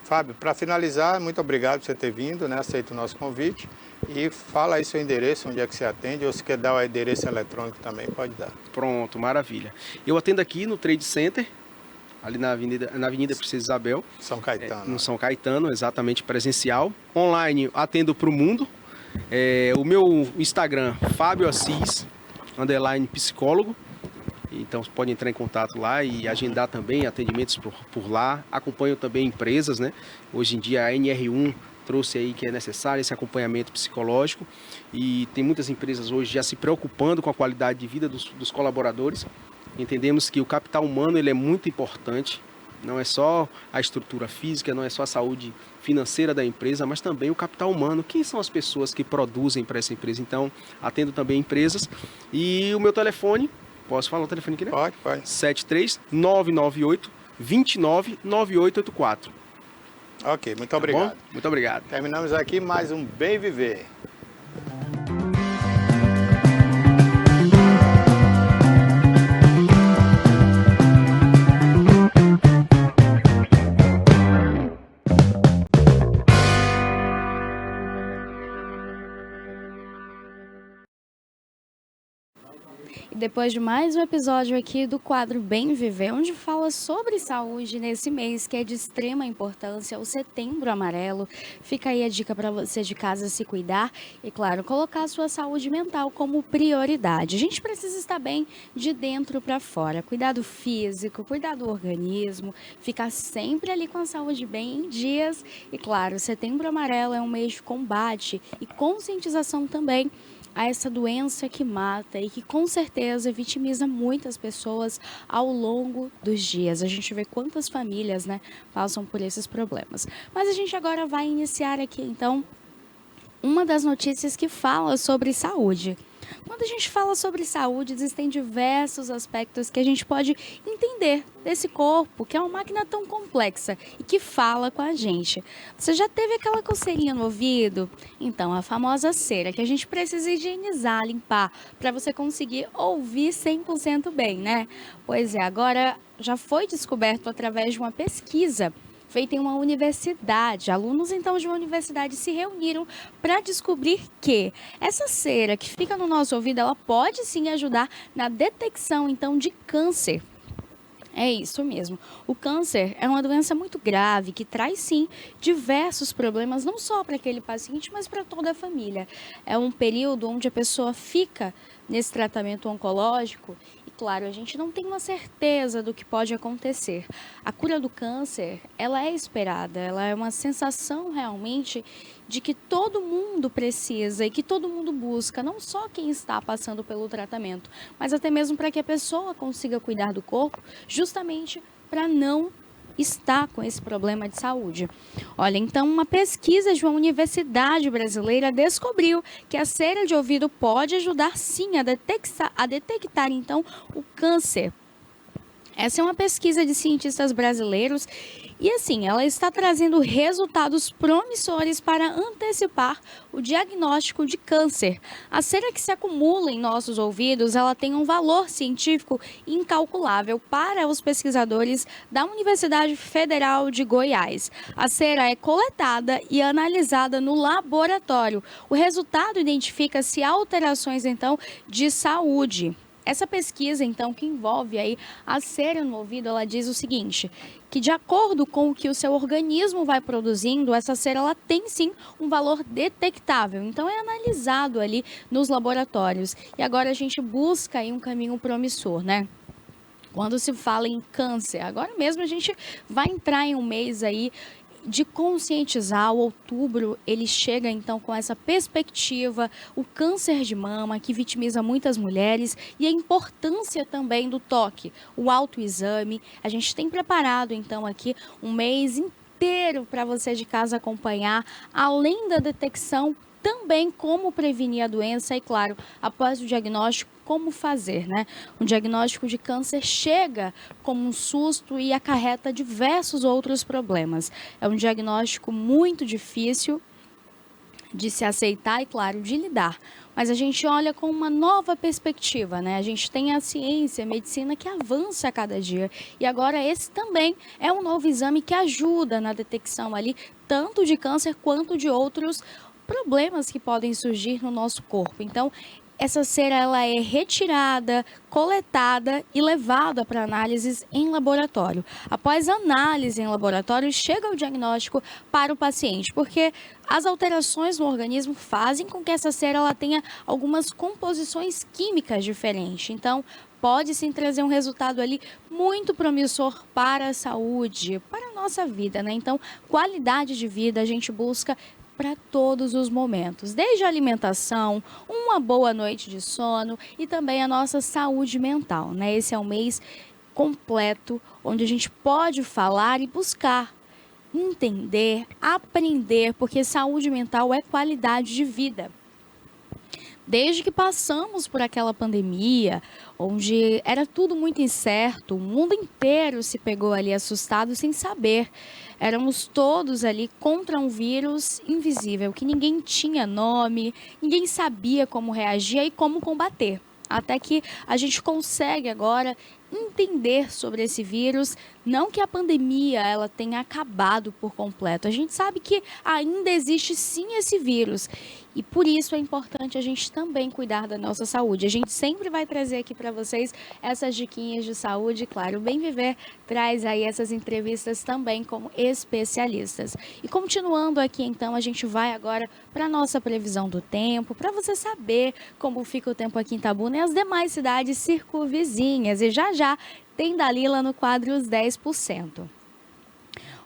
Fábio, para finalizar, muito obrigado por você ter vindo, né, aceita o nosso convite. E fala aí seu endereço, onde é que você atende, ou se quer dar o endereço eletrônico também, pode dar. Pronto, maravilha. Eu atendo aqui no Trade Center, ali na Avenida Princesa Isabel. São Caetano. No São Caetano, exatamente, presencial. Online, atendo para o mundo. O meu Instagram, Fábio Assis, _psicólogo. Então, você pode entrar em contato lá e agendar também atendimentos por lá. Acompanho também empresas, né? Hoje em dia, a NR1 trouxe aí que é necessário esse acompanhamento psicológico. E tem muitas empresas hoje já se preocupando com a qualidade de vida dos colaboradores. Entendemos que o capital humano ele é muito importante Não é só a estrutura física, não é só a saúde financeira da empresa, mas também o capital humano. Quem são as pessoas que produzem para essa empresa? Então, atendo também empresas. E o meu telefone, posso falar o telefone aqui, né? Pode. 73998 299884. Ok, muito obrigado. Bom? Muito obrigado. Terminamos aqui mais um Bem Viver. E depois de mais um episódio aqui do quadro Bem Viver, onde fala sobre saúde nesse mês que é de extrema importância, o Setembro Amarelo, fica aí a dica para você de casa se cuidar e, claro, colocar a sua saúde mental como prioridade. A gente precisa estar bem de dentro para fora, cuidado físico, cuidar do organismo, ficar sempre ali com a saúde bem em dias. E, claro, o Setembro Amarelo é um mês de combate e conscientização também a essa doença que mata e que com certeza vitimiza muitas pessoas ao longo dos dias. A gente vê quantas famílias, né, passam por esses problemas. Mas a gente agora vai iniciar aqui, então, uma das notícias que fala sobre saúde. Quando a gente fala sobre saúde, existem diversos aspectos que a gente pode entender desse corpo, que é uma máquina tão complexa e que fala com a gente. Você já teve aquela coceirinha no ouvido? Então, a famosa cera, que a gente precisa higienizar, limpar, para você conseguir ouvir 100% bem, né? Pois é, agora já foi descoberto através de uma pesquisa feita em uma universidade. Alunos, então, de uma universidade se reuniram para descobrir que essa cera que fica no nosso ouvido, ela pode sim ajudar na detecção, então, de câncer. É isso mesmo. O câncer é uma doença muito grave que traz, sim, diversos problemas, não só para aquele paciente, mas para toda a família. É um período onde a pessoa fica nesse tratamento oncológico e, claro, a gente não tem uma certeza do que pode acontecer. A cura do câncer, ela é esperada, ela é uma sensação realmente de que todo mundo precisa e que todo mundo busca, não só quem está passando pelo tratamento, mas até mesmo para que a pessoa consiga cuidar do corpo, justamente para não estar com esse problema de saúde. Olha, então uma pesquisa de uma universidade brasileira descobriu que a cera de ouvido pode ajudar sim a detectar então o câncer. Essa é uma pesquisa de cientistas brasileiros e, assim, ela está trazendo resultados promissores para antecipar o diagnóstico de câncer. A cera que se acumula em nossos ouvidos, ela tem um valor científico incalculável para os pesquisadores da Universidade Federal de Goiás. A cera é coletada e analisada no laboratório. O resultado identifica se há alterações, então, de saúde. Essa pesquisa, então, que envolve aí a cera no ouvido, ela diz o seguinte, que de acordo com o que o seu organismo vai produzindo, essa cera ela tem sim um valor detectável. Então, é analisado ali nos laboratórios. E agora a gente busca aí um caminho promissor, né? Quando se fala em câncer, agora mesmo a gente vai entrar em um mês aí de conscientizar. O outubro, ele chega então com essa perspectiva, o câncer de mama que vitimiza muitas mulheres e a importância também do toque, o autoexame. A gente tem preparado então aqui um mês inteiro para você de casa acompanhar, além da detecção, também como prevenir a doença e, claro, após o diagnóstico, como fazer, né? Um diagnóstico de câncer chega como um susto e acarreta diversos outros problemas. É um diagnóstico muito difícil de se aceitar e, claro, de lidar. Mas a gente olha com uma nova perspectiva, né? A gente tem a ciência, a medicina que avança a cada dia. E agora esse também é um novo exame que ajuda na detecção ali, tanto de câncer quanto de outros problemas que podem surgir no nosso corpo. Então, essa cera ela é retirada, coletada e levada para análises em laboratório. Após análise em laboratório, chega o diagnóstico para o paciente, porque as alterações no organismo fazem com que essa cera ela tenha algumas composições químicas diferentes. Então, pode sim trazer um resultado ali muito promissor para a saúde, para a nossa vida, né? Então, qualidade de vida a gente busca para todos os momentos, desde a alimentação, uma boa noite de sono e também a nossa saúde mental, né? Esse é um mês completo, onde a gente pode falar e buscar entender, aprender, porque saúde mental é qualidade de vida. Desde que passamos por aquela pandemia, onde era tudo muito incerto, o mundo inteiro se pegou ali assustado sem saber. Éramos todos ali contra um vírus invisível, que ninguém tinha nome, ninguém sabia como reagir e como combater. Até que a gente consegue agora entender sobre esse vírus, não que a pandemia ela tenha acabado por completo. A gente sabe que ainda existe sim esse vírus e por isso é importante a gente também cuidar da nossa saúde. A gente sempre vai trazer aqui para vocês essas diquinhas de saúde, claro. O Bem Viver traz aí essas entrevistas também como especialistas. E continuando aqui então, a gente vai agora para a nossa previsão do tempo, para você saber como fica o tempo aqui em Itabuna e as demais cidades circunvizinhas. E já tem Dalila no quadro Os 10%.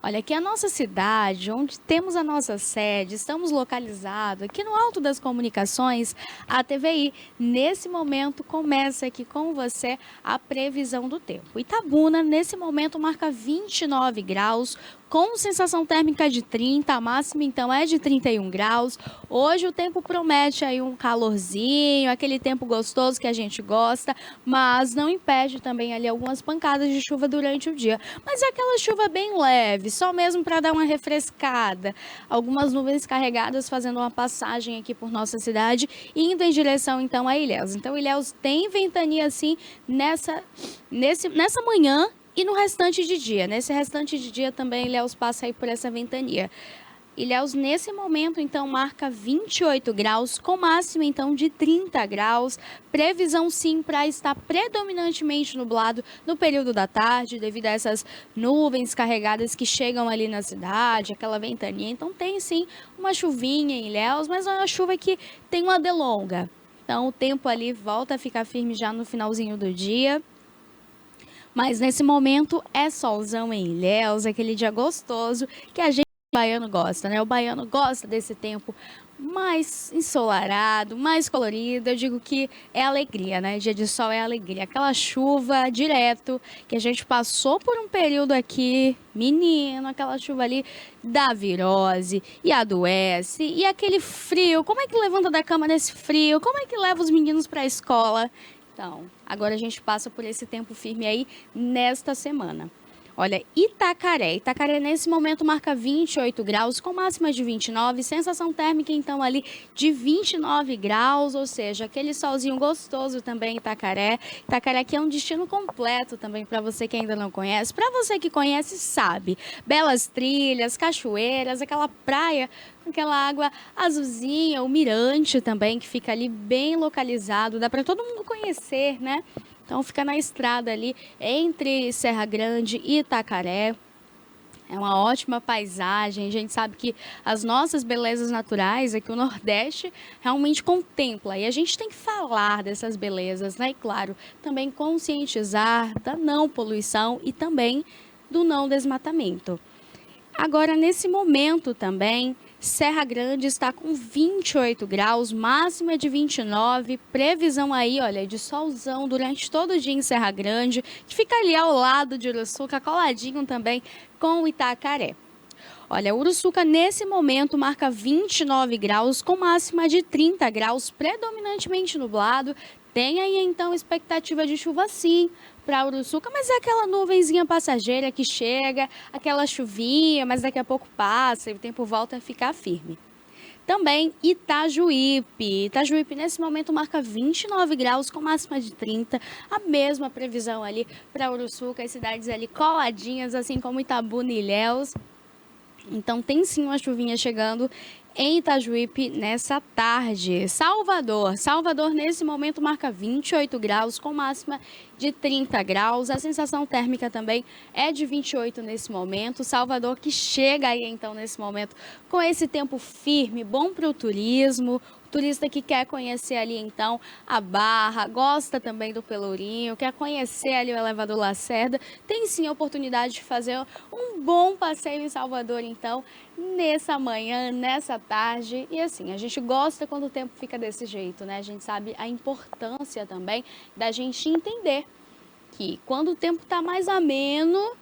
Olha, aqui a nossa cidade, onde temos a nossa sede, estamos localizados aqui no Alto das Comunicações, a TVI, nesse momento, começa aqui com você a previsão do tempo. Itabuna, nesse momento, marca 29 graus, com sensação térmica de 30, a máxima então é de 31 graus. Hoje o tempo promete aí um calorzinho, aquele tempo gostoso que a gente gosta, mas não impede também ali algumas pancadas de chuva durante o dia. Mas é aquela chuva bem leve, só mesmo para dar uma refrescada. Algumas nuvens carregadas fazendo uma passagem aqui por nossa cidade, indo em direção então a Ilhéus. Então Ilhéus tem ventania assim nessa manhã, e no restante de dia, nesse restante de dia também Ilhéus passa aí por essa ventania. Ilhéus nesse momento então marca 28 graus, com máxima então de 30 graus. Previsão sim para estar predominantemente nublado no período da tarde, devido a essas nuvens carregadas que chegam ali na cidade, aquela ventania. Então tem sim uma chuvinha em Ilhéus, mas é uma chuva que tem uma delonga. Então o tempo ali volta a ficar firme já no finalzinho do dia. Mas nesse momento é solzão em Ilhéus, aquele dia gostoso que a gente, o baiano, gosta, né? O baiano gosta desse tempo mais ensolarado, mais colorido. Eu digo que é alegria, né? Dia de sol é alegria. Aquela chuva direto que a gente passou por um período aqui, menino, aquela chuva ali dá virose e adoece. E aquele frio, como é que levanta da cama nesse frio? Como é que leva os meninos para a escola? Então, agora a gente passa por esse tempo firme aí nesta semana. Olha, Itacaré nesse momento marca 28 graus, com máxima de 29, sensação térmica então ali de 29 graus, ou seja, aquele solzinho gostoso também em Itacaré. Itacaré que é um destino completo também para você que ainda não conhece. Para você que conhece, sabe. Belas trilhas, cachoeiras, aquela praia com aquela água azulzinha, o mirante também, que fica ali bem localizado, dá para todo mundo conhecer, né? Então fica na estrada ali entre Serra Grande e Itacaré. É uma ótima paisagem. A gente sabe que as nossas belezas naturais aqui, o Nordeste realmente contempla. E a gente tem que falar dessas belezas, né? E claro, também conscientizar da não poluição e também do não desmatamento. Agora, nesse momento também, Serra Grande está com 28 graus, máxima de 29, previsão aí, olha, de solzão durante todo o dia em Serra Grande, que fica ali ao lado de Uruçuca, coladinho também com Itacaré. Olha, Uruçuca nesse momento marca 29 graus, com máxima de 30 graus, predominantemente nublado. Tem aí então expectativa de chuva sim para Uruçuca, mas é aquela nuvenzinha passageira que chega, aquela chuvinha, mas daqui a pouco passa e o tempo volta a ficar firme. Também Itajuípe. Itajuípe nesse momento marca 29 graus com máxima de 30. A mesma previsão ali para Uruçuca, as cidades ali coladinhas, assim como Itabuna e Ilhéus. Então tem sim uma chuvinha chegando em Itajuípe nessa tarde. Salvador nesse momento marca 28 graus com máxima de 30 graus. A sensação térmica também é de 28 nesse momento. Salvador que chega aí então nesse momento com esse tempo firme, bom para o turismo. Turista que quer conhecer ali então a Barra, gosta também do Pelourinho, quer conhecer ali o Elevador Lacerda, tem sim a oportunidade de fazer um bom passeio em Salvador então, nessa manhã, nessa tarde. E assim, a gente gosta quando o tempo fica desse jeito, né? A gente sabe a importância também da gente entender que quando o tempo está mais ameno,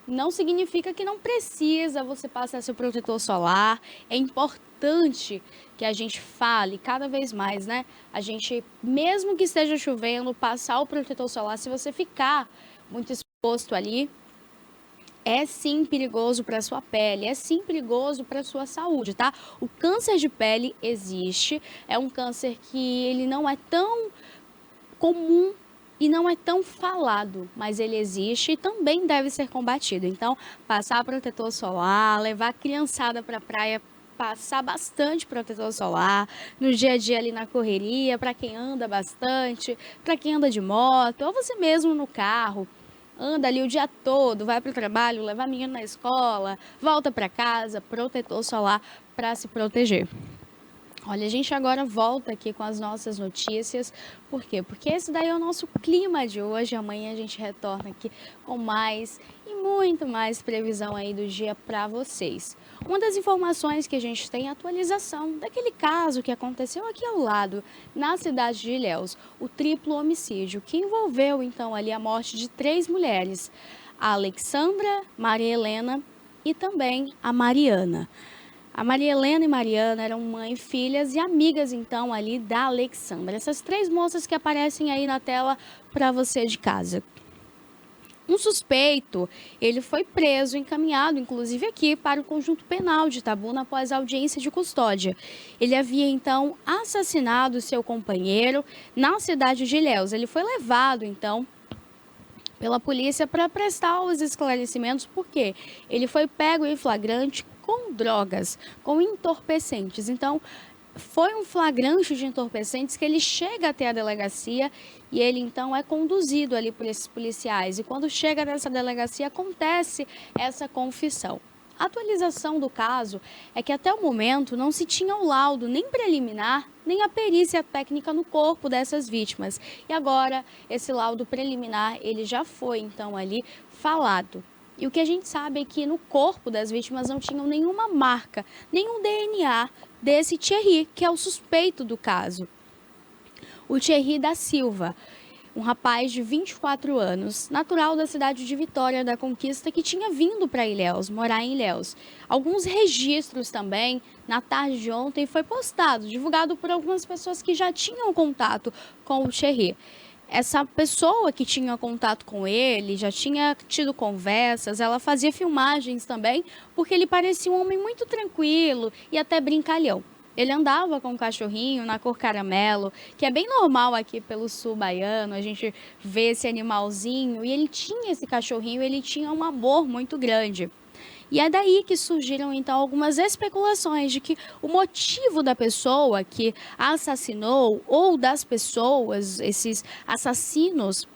não significa que não precisa você passar seu protetor solar. É importante que a gente fale cada vez mais, né? A gente, mesmo que esteja chovendo, passar o protetor solar. Se você ficar muito exposto ali, é sim perigoso para a sua pele, é sim perigoso para a sua saúde, tá? O câncer de pele existe, é um câncer que ele não é tão comum e não é tão falado, mas ele existe e também deve ser combatido. Então, passar protetor solar, levar a criançada para a praia, passar bastante protetor solar no dia a dia ali na correria, para quem anda bastante, para quem anda de moto, ou você mesmo no carro. Anda ali o dia todo, vai para o trabalho, leva a menina na escola, volta para casa, protetor solar para se proteger. Olha, a gente agora volta aqui com as nossas notícias. Por quê? Porque esse daí é o nosso clima de hoje. Amanhã a gente retorna aqui com mais e muito mais previsão aí do dia para vocês. Uma das informações que a gente tem é a atualização daquele caso que aconteceu aqui ao lado, na cidade de Ilhéus, o triplo homicídio, que envolveu então ali a morte de 3 mulheres, a Alexandra, Maria Helena e também a Mariana. A Maria Helena e Mariana eram mãe, filhas e amigas, então, ali da Alexandra. Essas 3 moças que aparecem aí na tela para você de casa. Um suspeito, ele foi preso, encaminhado, inclusive aqui, para o Conjunto Penal de Itabuna após audiência de custódia. Ele havia, então, assassinado seu companheiro na cidade de Ilhéus. Ele foi levado, então, pela polícia para prestar os esclarecimentos, porque ele foi pego em flagrante com drogas, com entorpecentes. Então, foi um flagrante de entorpecentes que ele chega até a delegacia e ele, então, é conduzido ali por esses policiais. E quando chega nessa delegacia, acontece essa confissão. A atualização do caso é que até o momento não se tinha o laudo nem preliminar, nem a perícia técnica no corpo dessas vítimas. E agora, esse laudo preliminar, ele já foi, então, ali falado. E o que a gente sabe é que no corpo das vítimas não tinham nenhuma marca, nenhum DNA desse Thierry, que é o suspeito do caso. O Thierry da Silva, um rapaz de 24 anos, natural da cidade de Vitória da Conquista, que tinha vindo para Ilhéus, morar em Ilhéus. Alguns registros também, na tarde de ontem, foi postado, divulgado por algumas pessoas que já tinham contato com o Thierry. Essa pessoa que tinha contato com ele, já tinha tido conversas, ela fazia filmagens também, porque ele parecia um homem muito tranquilo e até brincalhão. Ele andava com um cachorrinho na cor caramelo, que é bem normal aqui pelo sul baiano, a gente vê esse animalzinho, e ele tinha esse cachorrinho, ele tinha um amor muito grande. E é daí que surgiram, então, algumas especulações de que o motivo da pessoa que assassinou ou das pessoas, esses assassinos,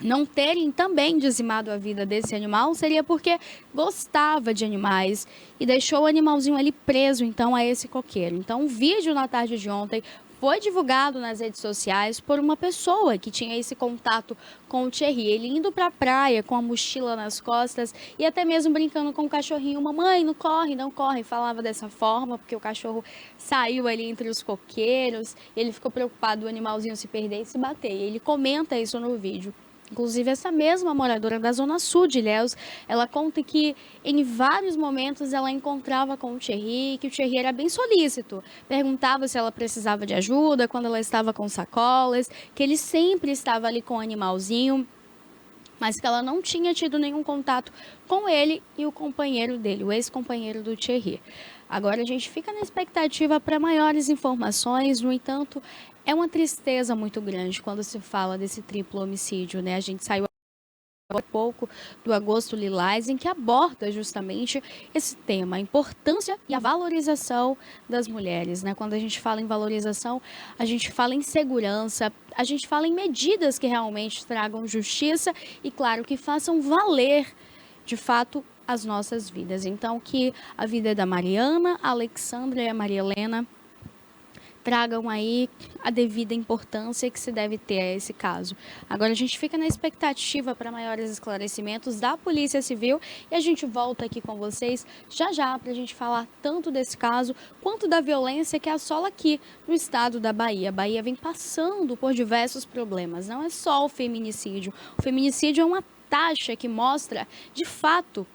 não terem também dizimado a vida desse animal seria porque gostava de animais e deixou o animalzinho ali preso, então, a esse coqueiro. Então, um vídeo na tarde de ontem foi divulgado nas redes sociais por uma pessoa que tinha esse contato com o Thierry. Ele indo para a praia com a mochila nas costas e até mesmo brincando com o cachorrinho. Mamãe, não corre, não corre. Falava dessa forma porque o cachorro saiu ali entre os coqueiros. Ele ficou preocupado do animalzinho se perder e se bater. E ele comenta isso no vídeo. Inclusive, essa mesma moradora da Zona Sul de Ilhéus, ela conta que em vários momentos ela encontrava com o Thierry, que o Thierry era bem solícito. Perguntava se ela precisava de ajuda, quando ela estava com sacolas, que ele sempre estava ali com o animalzinho, mas que ela não tinha tido nenhum contato com ele e o companheiro dele, o ex-companheiro do Thierry. Agora a gente fica na expectativa para maiores informações, no entanto, é uma tristeza muito grande quando se fala desse triplo homicídio, né? A gente saiu há pouco do Agosto Lilás, em que aborda justamente esse tema, a importância e a valorização das mulheres, né? Quando a gente fala em valorização, a gente fala em segurança, a gente fala em medidas que realmente tragam justiça e, claro, que façam valer, de fato, as nossas vidas. Então, que a vida da Mariana, a Alexandra e a Maria Helena tragam aí a devida importância que se deve ter a esse caso. Agora a gente fica na expectativa para maiores esclarecimentos da Polícia Civil e a gente volta aqui com vocês já para a gente falar tanto desse caso quanto da violência que assola aqui no estado da Bahia. A Bahia vem passando por diversos problemas, não é só o feminicídio. O feminicídio é uma taxa que mostra, de fato,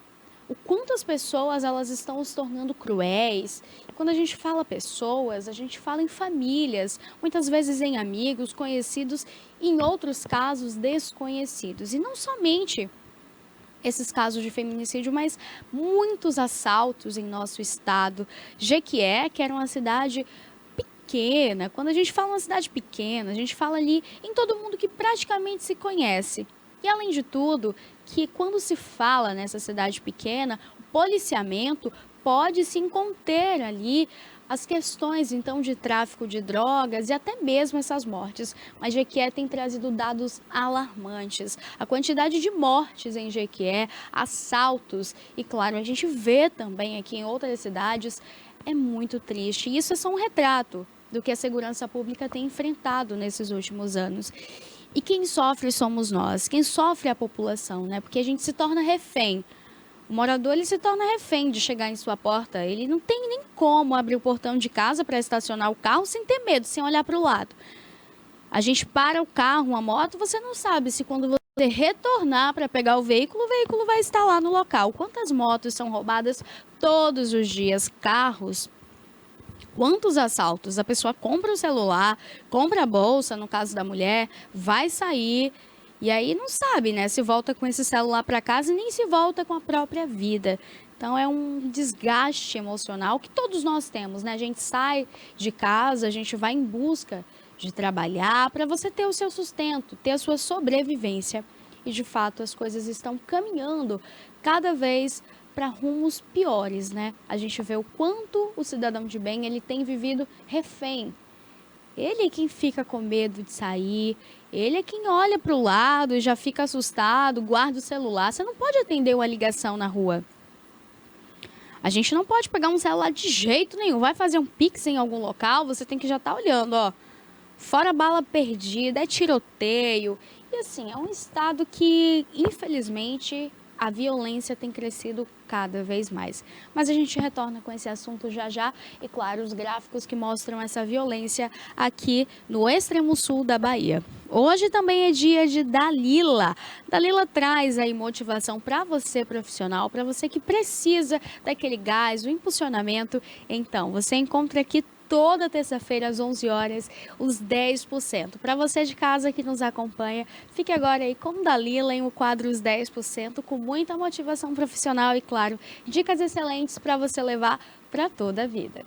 o quanto as pessoas elas estão se tornando cruéis. Quando a gente fala pessoas, a gente fala em famílias, muitas vezes em amigos, conhecidos, e em outros casos desconhecidos. E não somente esses casos de feminicídio, mas muitos assaltos em nosso estado. Jequié, que era uma cidade pequena, quando a gente fala uma cidade pequena, a gente fala ali em todo mundo que praticamente se conhece. E além de tudo, que quando se fala nessa cidade pequena, o policiamento pode se conter ali as questões, então, de tráfico de drogas e até mesmo essas mortes. Mas Jequié tem trazido dados alarmantes. A quantidade de mortes em Jequié, assaltos e, claro, a gente vê também aqui em outras cidades, é muito triste. E isso é só um retrato do que a segurança pública tem enfrentado nesses últimos anos. E quem sofre somos nós, quem sofre é a população, né? Porque a gente se torna refém. O morador ele se torna refém de chegar em sua porta. Ele não tem nem como abrir o portão de casa para estacionar o carro sem ter medo, sem olhar para o lado. A gente para o carro, uma moto, você não sabe se quando você retornar para pegar o veículo vai estar lá no local. Quantas motos são roubadas todos os dias? Carros. Quantos assaltos? A pessoa compra o celular, compra a bolsa, no caso da mulher, vai sair e aí não sabe, né, se volta com esse celular para casa e nem se volta com a própria vida. Então é um desgaste emocional que todos nós temos, né? A gente sai de casa, a gente vai em busca de trabalhar para você ter o seu sustento, ter a sua sobrevivência. E de fato as coisas estão caminhando cada vez para rumos piores, né? A gente vê o quanto o cidadão de bem ele tem vivido refém. Ele é quem fica com medo de sair, ele é quem olha para o lado e já fica assustado, guarda o celular. Você não pode atender uma ligação na rua. A gente não pode pegar um celular de jeito nenhum. Vai fazer um pix em algum local, você tem que já estar olhando, ó. Fora bala perdida, é tiroteio. E assim, é um estado que, infelizmente, a violência tem crescido cada vez mais. Mas a gente retorna com esse assunto já. E, claro, os gráficos que mostram essa violência aqui no extremo sul da Bahia. Hoje também é dia de Dalila. Dalila traz aí motivação para você profissional, para você que precisa daquele gás, o impulsionamento. Então, você encontra aqui toda terça-feira às 11 horas, os 10%. Para você de casa que nos acompanha, fique agora aí com Dalila em o quadro Os 10%, com muita motivação profissional e, claro, dicas excelentes para você levar para toda a vida.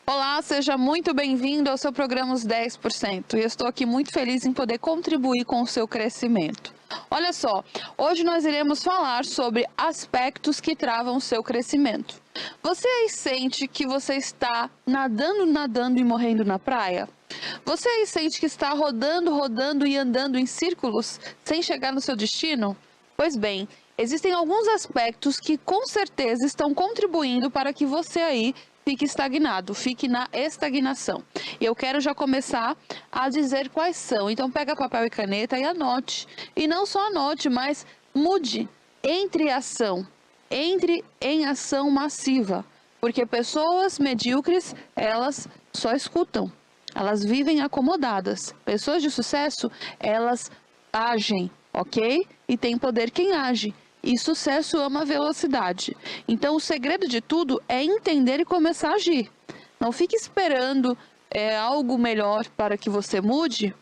Olá, seja muito bem-vindo ao seu programa Os 10%. E eu estou aqui muito feliz em poder contribuir com o seu crescimento. Olha só, hoje nós iremos falar sobre aspectos que travam o seu crescimento. Você aí sente que você está nadando e morrendo na praia? Você aí sente que está rodando e andando em círculos sem chegar no seu destino? Pois bem, existem alguns aspectos que com certeza estão contribuindo para que você aí fique estagnado, fique na estagnação. E eu quero já começar a dizer quais são. Então pega papel e caneta e anote. E não só anote, mas mude. Entre em ação massiva. Porque pessoas medíocres, elas só escutam. Elas vivem acomodadas. Pessoas de sucesso, elas agem, ok? E tem poder quem age. E sucesso ama velocidade. Então, o segredo de tudo é entender e começar a agir. Não fique esperando algo melhor para que você mude,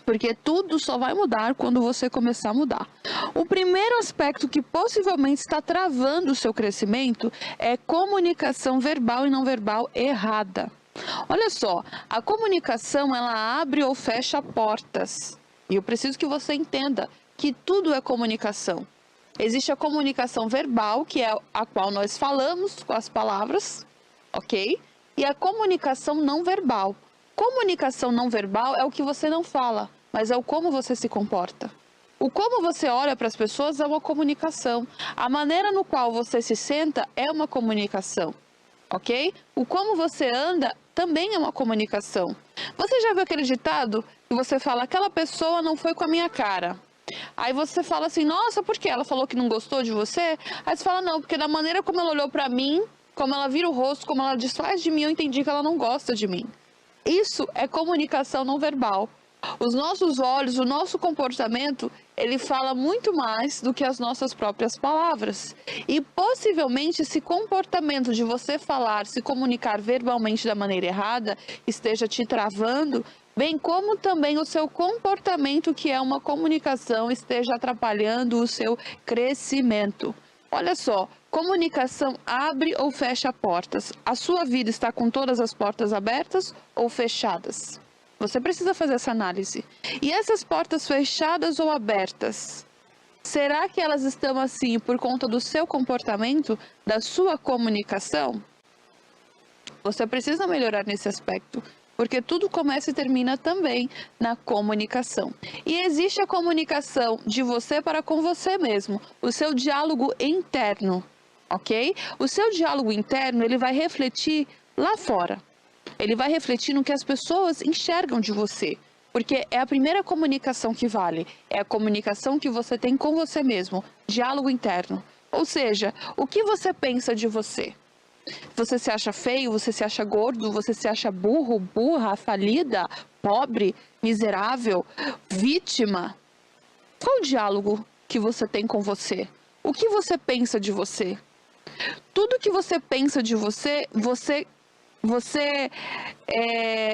porque tudo só vai mudar quando você começar a mudar. O primeiro aspecto que possivelmente está travando o seu crescimento é comunicação verbal e não verbal errada. Olha só, a comunicação ela abre ou fecha portas. E eu preciso que você entenda que tudo é comunicação. Existe a comunicação verbal, que é a qual nós falamos com as palavras, ok? E a comunicação não verbal. Comunicação não verbal é o que você não fala, mas é o como você se comporta. O como você olha para as pessoas é uma comunicação. A maneira no qual você se senta é uma comunicação, ok? O como você anda também é uma comunicação. Você já viu aquele ditado que você fala, aquela pessoa não foi com a minha cara? Aí você fala assim, nossa, por quê? Ela falou que não gostou de você? Aí você fala, não, porque da maneira como ela olhou para mim, como ela vira o rosto, como ela desfaz de mim, eu entendi que ela não gosta de mim. Isso é comunicação não verbal. Os nossos olhos, o nosso comportamento, ele fala muito mais do que as nossas próprias palavras. E possivelmente esse comportamento de você falar, se comunicar verbalmente da maneira errada, esteja te travando, bem como também o seu comportamento, que é uma comunicação, esteja atrapalhando o seu crescimento. Olha só, comunicação abre ou fecha portas. A sua vida está com todas as portas abertas ou fechadas? Você precisa fazer essa análise. E essas portas fechadas ou abertas, será que elas estão assim por conta do seu comportamento, da sua comunicação? Você precisa melhorar nesse aspecto, porque tudo começa e termina também na comunicação. E existe a comunicação de você para com você mesmo, o seu diálogo interno, ok? O seu diálogo interno, ele vai refletir lá fora. Ele vai refletir no que as pessoas enxergam de você, porque é a primeira comunicação que vale, é a comunicação que você tem com você mesmo, diálogo interno. Ou seja, o que você pensa de você? Você se acha feio, você se acha gordo, você se acha burro, burra, falida, pobre, miserável, vítima? Qual o diálogo que você tem com você? O que você pensa de você? Tudo que você pensa de você, você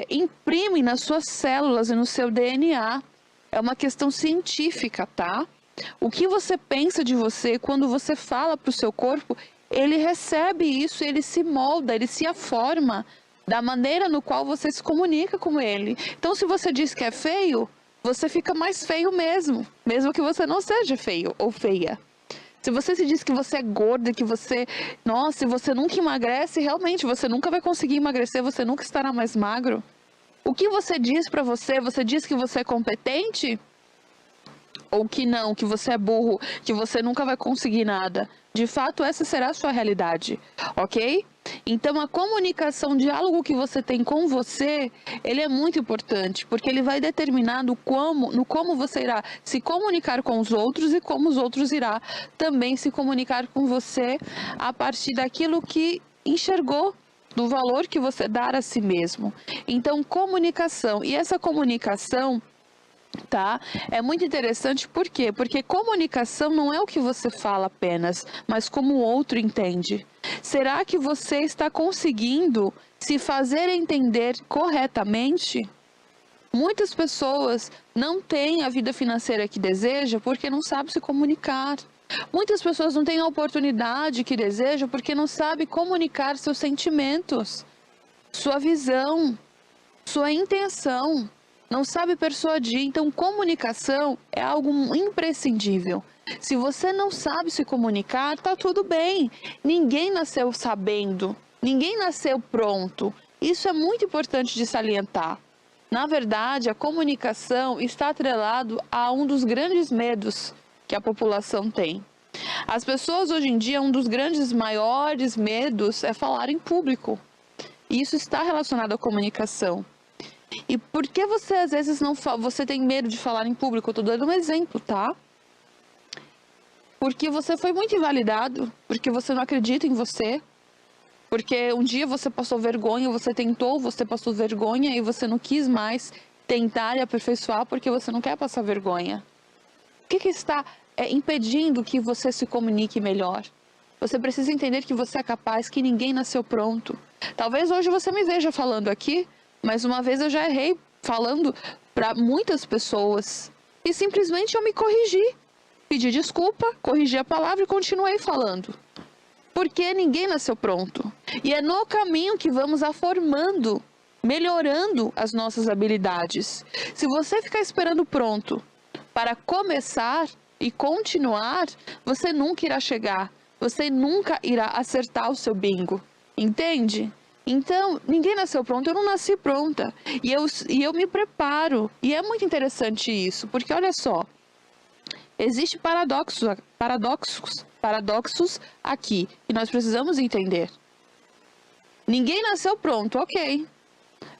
imprime nas suas células e no seu DNA. É uma questão científica, tá? O que você pensa de você, quando você fala para o seu corpo, ele recebe isso, ele se molda, ele se aforma da maneira no qual você se comunica com ele. Então, se você diz que é feio, você fica mais feio mesmo que você não seja feio ou feia. Se você se diz que você é gorda, que você... Nossa, se você nunca emagrece, realmente, você nunca vai conseguir emagrecer, você nunca estará mais magro. O que você diz pra você? Você diz que você é competente? Ou que não, que você é burro, que você nunca vai conseguir nada? De fato, essa será a sua realidade, ok? Então, a comunicação, o diálogo que você tem com você, ele é muito importante, porque ele vai determinar no como você irá se comunicar com os outros e como os outros irá também se comunicar com você a partir daquilo que enxergou, do valor que você dá a si mesmo. Então, comunicação. E essa comunicação, tá? É muito interessante, por quê? Porque comunicação não é o que você fala apenas, mas como o outro entende. Será que você está conseguindo se fazer entender corretamente? Muitas pessoas não têm a vida financeira que deseja porque não sabem se comunicar. Muitas pessoas não têm a oportunidade que desejam porque não sabem comunicar seus sentimentos, sua visão, sua intenção. Não sabe persuadir, então comunicação é algo imprescindível. Se você não sabe se comunicar, tá tudo bem. Ninguém nasceu sabendo, ninguém nasceu pronto. Isso é muito importante de salientar. Na verdade, a comunicação está atrelado a um dos grandes medos que a população tem. As pessoas hoje em dia, um dos grandes, maiores medos é falar em público. E isso está relacionado à comunicação. E por que você às vezes você tem medo de falar em público? Eu estou dando um exemplo, tá? Porque você foi muito invalidado, porque você não acredita em você, porque um dia você passou vergonha, você tentou, você passou vergonha e você não quis mais tentar e aperfeiçoar porque você não quer passar vergonha. O que está impedindo que você se comunique melhor? Você precisa entender que você é capaz, que ninguém nasceu pronto. Talvez hoje você me veja falando aqui, mas uma vez eu já errei falando para muitas pessoas e simplesmente eu me corrigi. Pedi desculpa, corrigi a palavra e continuei falando. Porque ninguém nasceu pronto. E é no caminho que vamos aformando, melhorando as nossas habilidades. Se você ficar esperando pronto para começar e continuar, você nunca irá chegar. Você nunca irá acertar o seu bingo. Entende? Então, ninguém nasceu pronto, eu não nasci pronta. E eu me preparo. E é muito interessante isso, porque olha só, existem paradoxos aqui, que nós precisamos entender. Ninguém nasceu pronto, ok.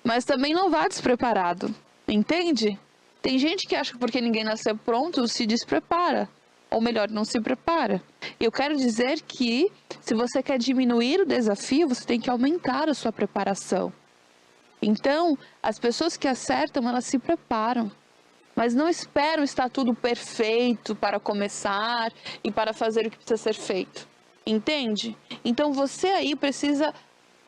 Mas também não vá despreparado, entende? Tem gente que acha que porque ninguém nasceu pronto, se desprepara. Ou melhor, não se prepara. Eu quero dizer que, se você quer diminuir o desafio, você tem que aumentar a sua preparação. Então, as pessoas que acertam, elas se preparam. Mas não esperam estar tudo perfeito para começar e para fazer o que precisa ser feito. Entende? Então, você aí precisa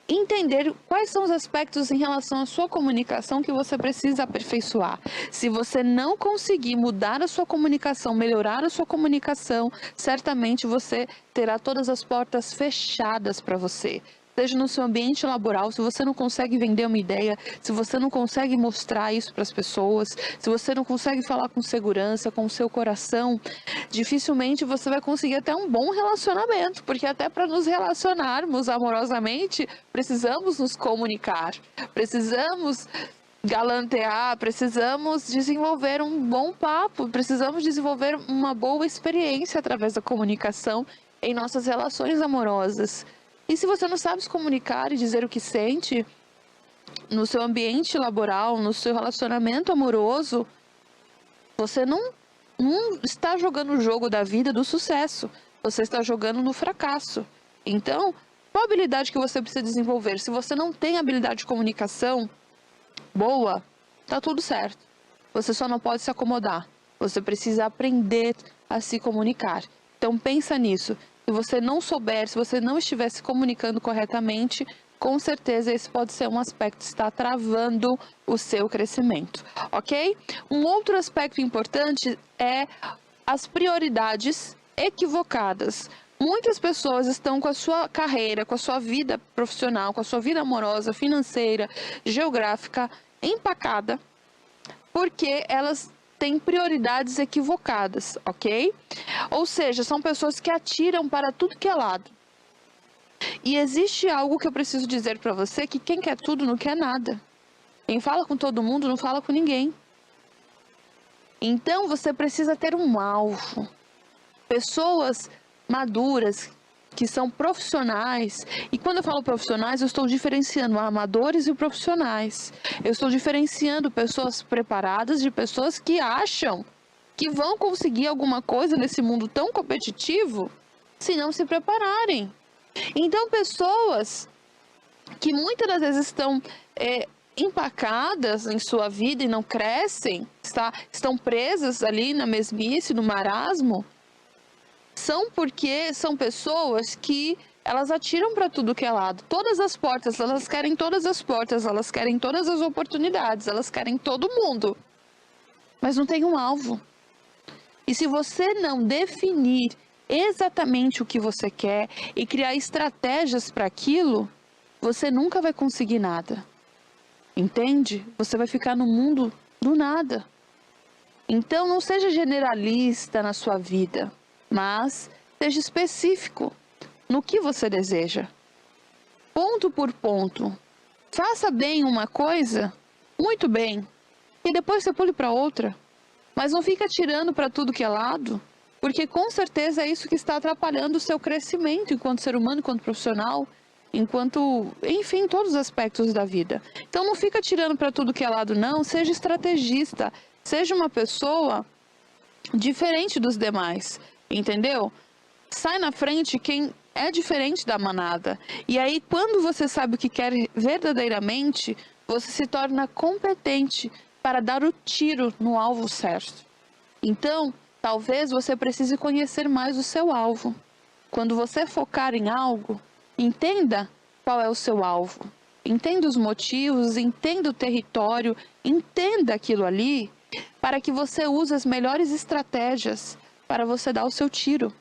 entender quais são os aspectos em relação à sua comunicação que você precisa aperfeiçoar. Se você não conseguir mudar a sua comunicação, melhorar a sua comunicação, certamente você terá todas as portas fechadas para você. Seja no seu ambiente laboral, se você não consegue vender uma ideia, se você não consegue mostrar isso para as pessoas, se você não consegue falar com segurança, com o seu coração, dificilmente você vai conseguir até um bom relacionamento, porque até para nos relacionarmos amorosamente, precisamos nos comunicar, precisamos galantear, precisamos desenvolver um bom papo, precisamos desenvolver uma boa experiência através da comunicação em nossas relações amorosas. E se você não sabe se comunicar e dizer o que sente no seu ambiente laboral, no seu relacionamento amoroso, você não está jogando o jogo da vida do sucesso, você está jogando no fracasso. Então, qual a habilidade que você precisa desenvolver? Se você não tem habilidade de comunicação boa, tá tudo certo. Você só não pode se acomodar. Você precisa aprender a se comunicar. Então, pensa nisso. Se você não souber, se você não estiver se comunicando corretamente, com certeza esse pode ser um aspecto que está travando o seu crescimento, ok? Um outro aspecto importante é as prioridades equivocadas. Muitas pessoas estão com a sua carreira, com a sua vida profissional, com a sua vida amorosa, financeira, geográfica empacada, porque elas têm prioridades equivocadas, ok? Ou seja, são pessoas que atiram para tudo que é lado. E existe algo que eu preciso dizer para você, que quem quer tudo não quer nada. Quem fala com todo mundo não fala com ninguém. Então você precisa ter um alvo. Pessoas maduras, que são profissionais, e quando eu falo profissionais, eu estou diferenciando amadores e profissionais. Eu estou diferenciando pessoas preparadas de pessoas que acham que vão conseguir alguma coisa nesse mundo tão competitivo se não se prepararem. Então, pessoas que muitas das vezes estão empacadas em sua vida e não crescem, estão presas ali na mesmice, no marasmo, são porque são pessoas que elas atiram para tudo que é lado. Todas as portas, elas querem todas as portas, elas querem todas as oportunidades, elas querem todo mundo. Mas não tem um alvo. E se você não definir exatamente o que você quer e criar estratégias para aquilo, você nunca vai conseguir nada. Entende? Você vai ficar no mundo do nada. Então não seja generalista na sua vida, mas seja específico no que você deseja. Ponto por ponto. Faça bem uma coisa, muito bem, e depois você pule para outra. Mas não fica tirando para tudo que é lado, porque com certeza é isso que está atrapalhando o seu crescimento enquanto ser humano, enquanto profissional, enfim, todos os aspectos da vida. Então não fica tirando para tudo que é lado, não. Seja estrategista, seja uma pessoa diferente dos demais. Entendeu? Sai na frente quem é diferente da manada. E aí, quando você sabe o que quer verdadeiramente, você se torna competente para dar o tiro no alvo certo. Então, talvez você precise conhecer mais o seu alvo. Quando você focar em algo, entenda qual é o seu alvo. Entenda os motivos, entenda o território, entenda aquilo ali, para que você use as melhores estratégias para você dar o seu tiro,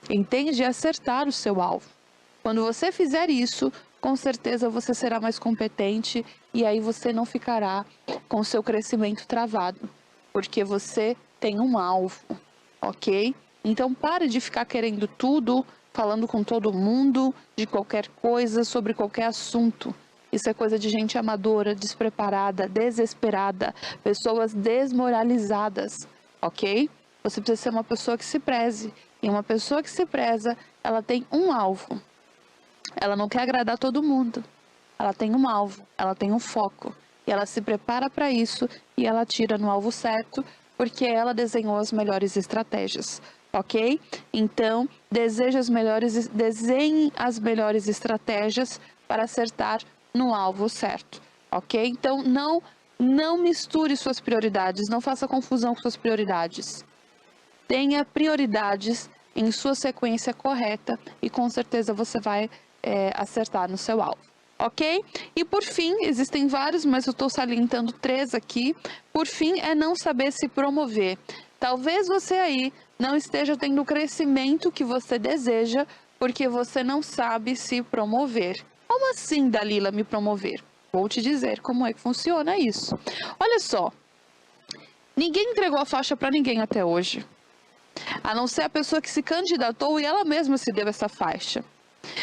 entende? E acertar o seu alvo. Quando você fizer isso, com certeza você será mais competente e aí você não ficará com o seu crescimento travado, porque você tem um alvo, ok? Então pare de ficar querendo tudo, falando com todo mundo, de qualquer coisa, sobre qualquer assunto. Isso é coisa de gente amadora, despreparada, desesperada, pessoas desmoralizadas, ok? Você precisa ser uma pessoa que se preze. E uma pessoa que se preza, ela tem um alvo. Ela não quer agradar todo mundo. Ela tem um alvo, ela tem um foco. E ela se prepara para isso e ela atira no alvo certo, porque ela desenhou as melhores estratégias, ok? Então, desenhe as melhores estratégias para acertar no alvo certo, ok? Então, não misture suas prioridades, não faça confusão com suas prioridades. Tenha prioridades em sua sequência correta e com certeza você vai acertar no seu alvo. Ok? E por fim, existem vários, mas eu estou salientando 3 aqui. Por fim, é não saber se promover. Talvez você aí não esteja tendo o crescimento que você deseja, porque você não sabe se promover. Como assim, Dalila, me promover? Vou te dizer como é que funciona isso. Olha só, ninguém entregou a faixa para ninguém até hoje, a não ser a pessoa que se candidatou e ela mesma se deu essa faixa.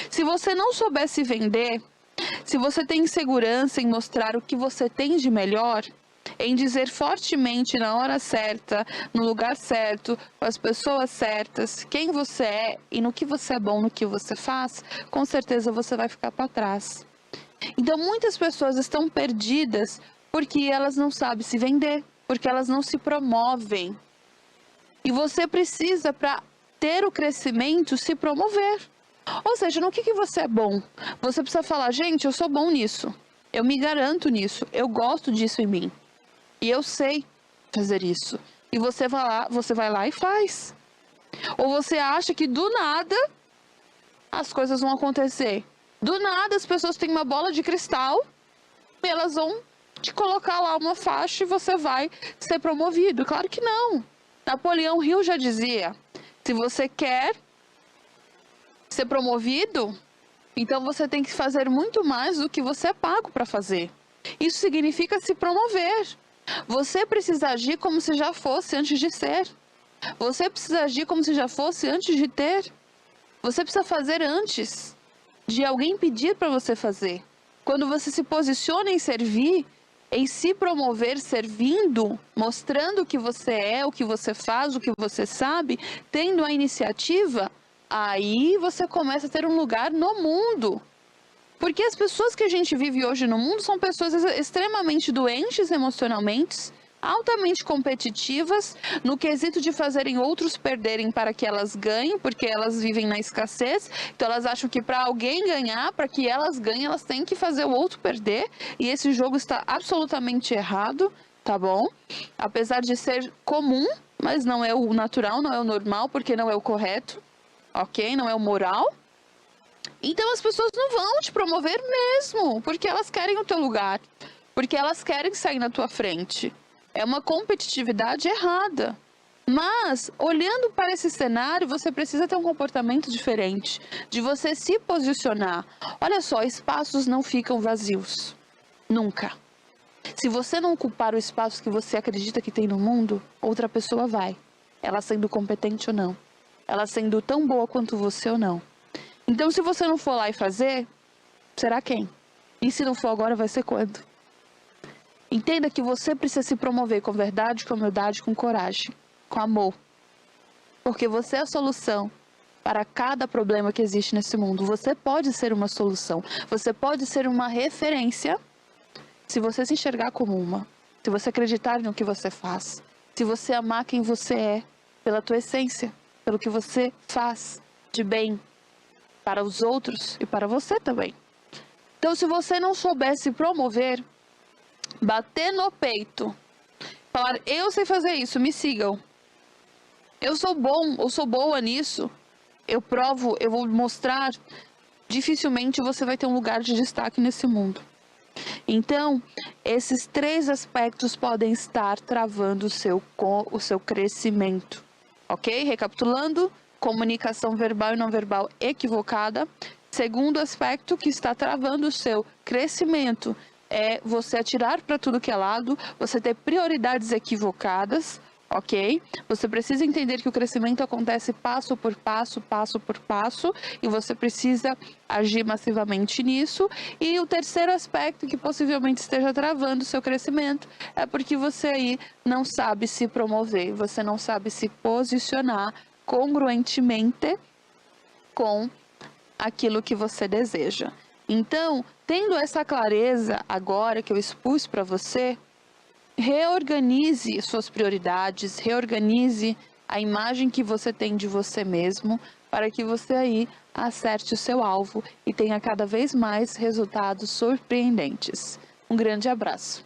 Se você não souber se vender, se você tem insegurança em mostrar o que você tem de melhor, em dizer fortemente na hora certa, no lugar certo, com as pessoas certas, quem você é e no que você é bom, no que você faz, com certeza você vai ficar para trás. Então muitas pessoas estão perdidas porque elas não sabem se vender, porque elas não se promovem. E você precisa, para ter o crescimento, se promover. Ou seja, no que você é bom? Você precisa falar, gente, eu sou bom nisso. Eu me garanto nisso. Eu gosto disso em mim. E eu sei fazer isso. E você vai lá e faz. Ou você acha que do nada as coisas vão acontecer. Do nada as pessoas têm uma bola de cristal e elas vão te colocar lá uma faixa e você vai ser promovido. Claro que não. Napoleão Hill já dizia, se você quer ser promovido, então você tem que fazer muito mais do que você é pago para fazer. Isso significa se promover. Você precisa agir como se já fosse antes de ser. Você precisa agir como se já fosse antes de ter. Você precisa fazer antes de alguém pedir para você fazer. Quando você se posiciona em servir, em se promover servindo, mostrando o que você é, o que você faz, o que você sabe, tendo a iniciativa, aí você começa a ter um lugar no mundo. Porque as pessoas que a gente vive hoje no mundo são pessoas extremamente doentes emocionalmente, altamente competitivas, no quesito de fazerem outros perderem para que elas ganhem, porque elas vivem na escassez. Então elas acham que para alguém ganhar, para que elas ganhem, elas têm que fazer o outro perder. E esse jogo está absolutamente errado, tá bom? Apesar de ser comum, mas não é o natural, não é o normal, porque não é o correto. Ok? Não é o moral. Então as pessoas não vão te promover mesmo, porque elas querem o teu lugar, porque elas querem sair na tua frente. É uma competitividade errada. Mas, olhando para esse cenário, você precisa ter um comportamento diferente, de você se posicionar. Olha só, espaços não ficam vazios. Nunca. Se você não ocupar o espaço que você acredita que tem no mundo, outra pessoa vai. Ela sendo competente ou não. Ela sendo tão boa quanto você ou não. Então, se você não for lá e fazer, será quem? E se não for agora, vai ser quando? Entenda que você precisa se promover com verdade, com humildade, com coragem, com amor. Porque você é a solução para cada problema que existe nesse mundo. Você pode ser uma solução. Você pode ser uma referência se você se enxergar como uma. Se você acreditar no que você faz. Se você amar quem você é, pela tua essência, pelo que você faz de bem para os outros e para você também. Então, se você não souber se promover, bater no peito, falar, eu sei fazer isso, me sigam. Eu sou bom, eu sou boa nisso, eu provo, eu vou mostrar, dificilmente você vai ter um lugar de destaque nesse mundo. Então, esses 3 aspectos podem estar travando o seu crescimento. Ok? Recapitulando, comunicação verbal e não verbal equivocada. Segundo aspecto que está travando o seu crescimento é você atirar para tudo que é lado, você ter prioridades equivocadas, ok? Você precisa entender que o crescimento acontece passo por passo, passo por passo, e você precisa agir massivamente nisso. E o terceiro aspecto que possivelmente esteja travando o seu crescimento é porque você aí não sabe se promover, você não sabe se posicionar congruentemente com aquilo que você deseja. Então, tendo essa clareza agora que eu expus para você, reorganize suas prioridades, reorganize a imagem que você tem de você mesmo, para que você aí acerte o seu alvo e tenha cada vez mais resultados surpreendentes. Um grande abraço.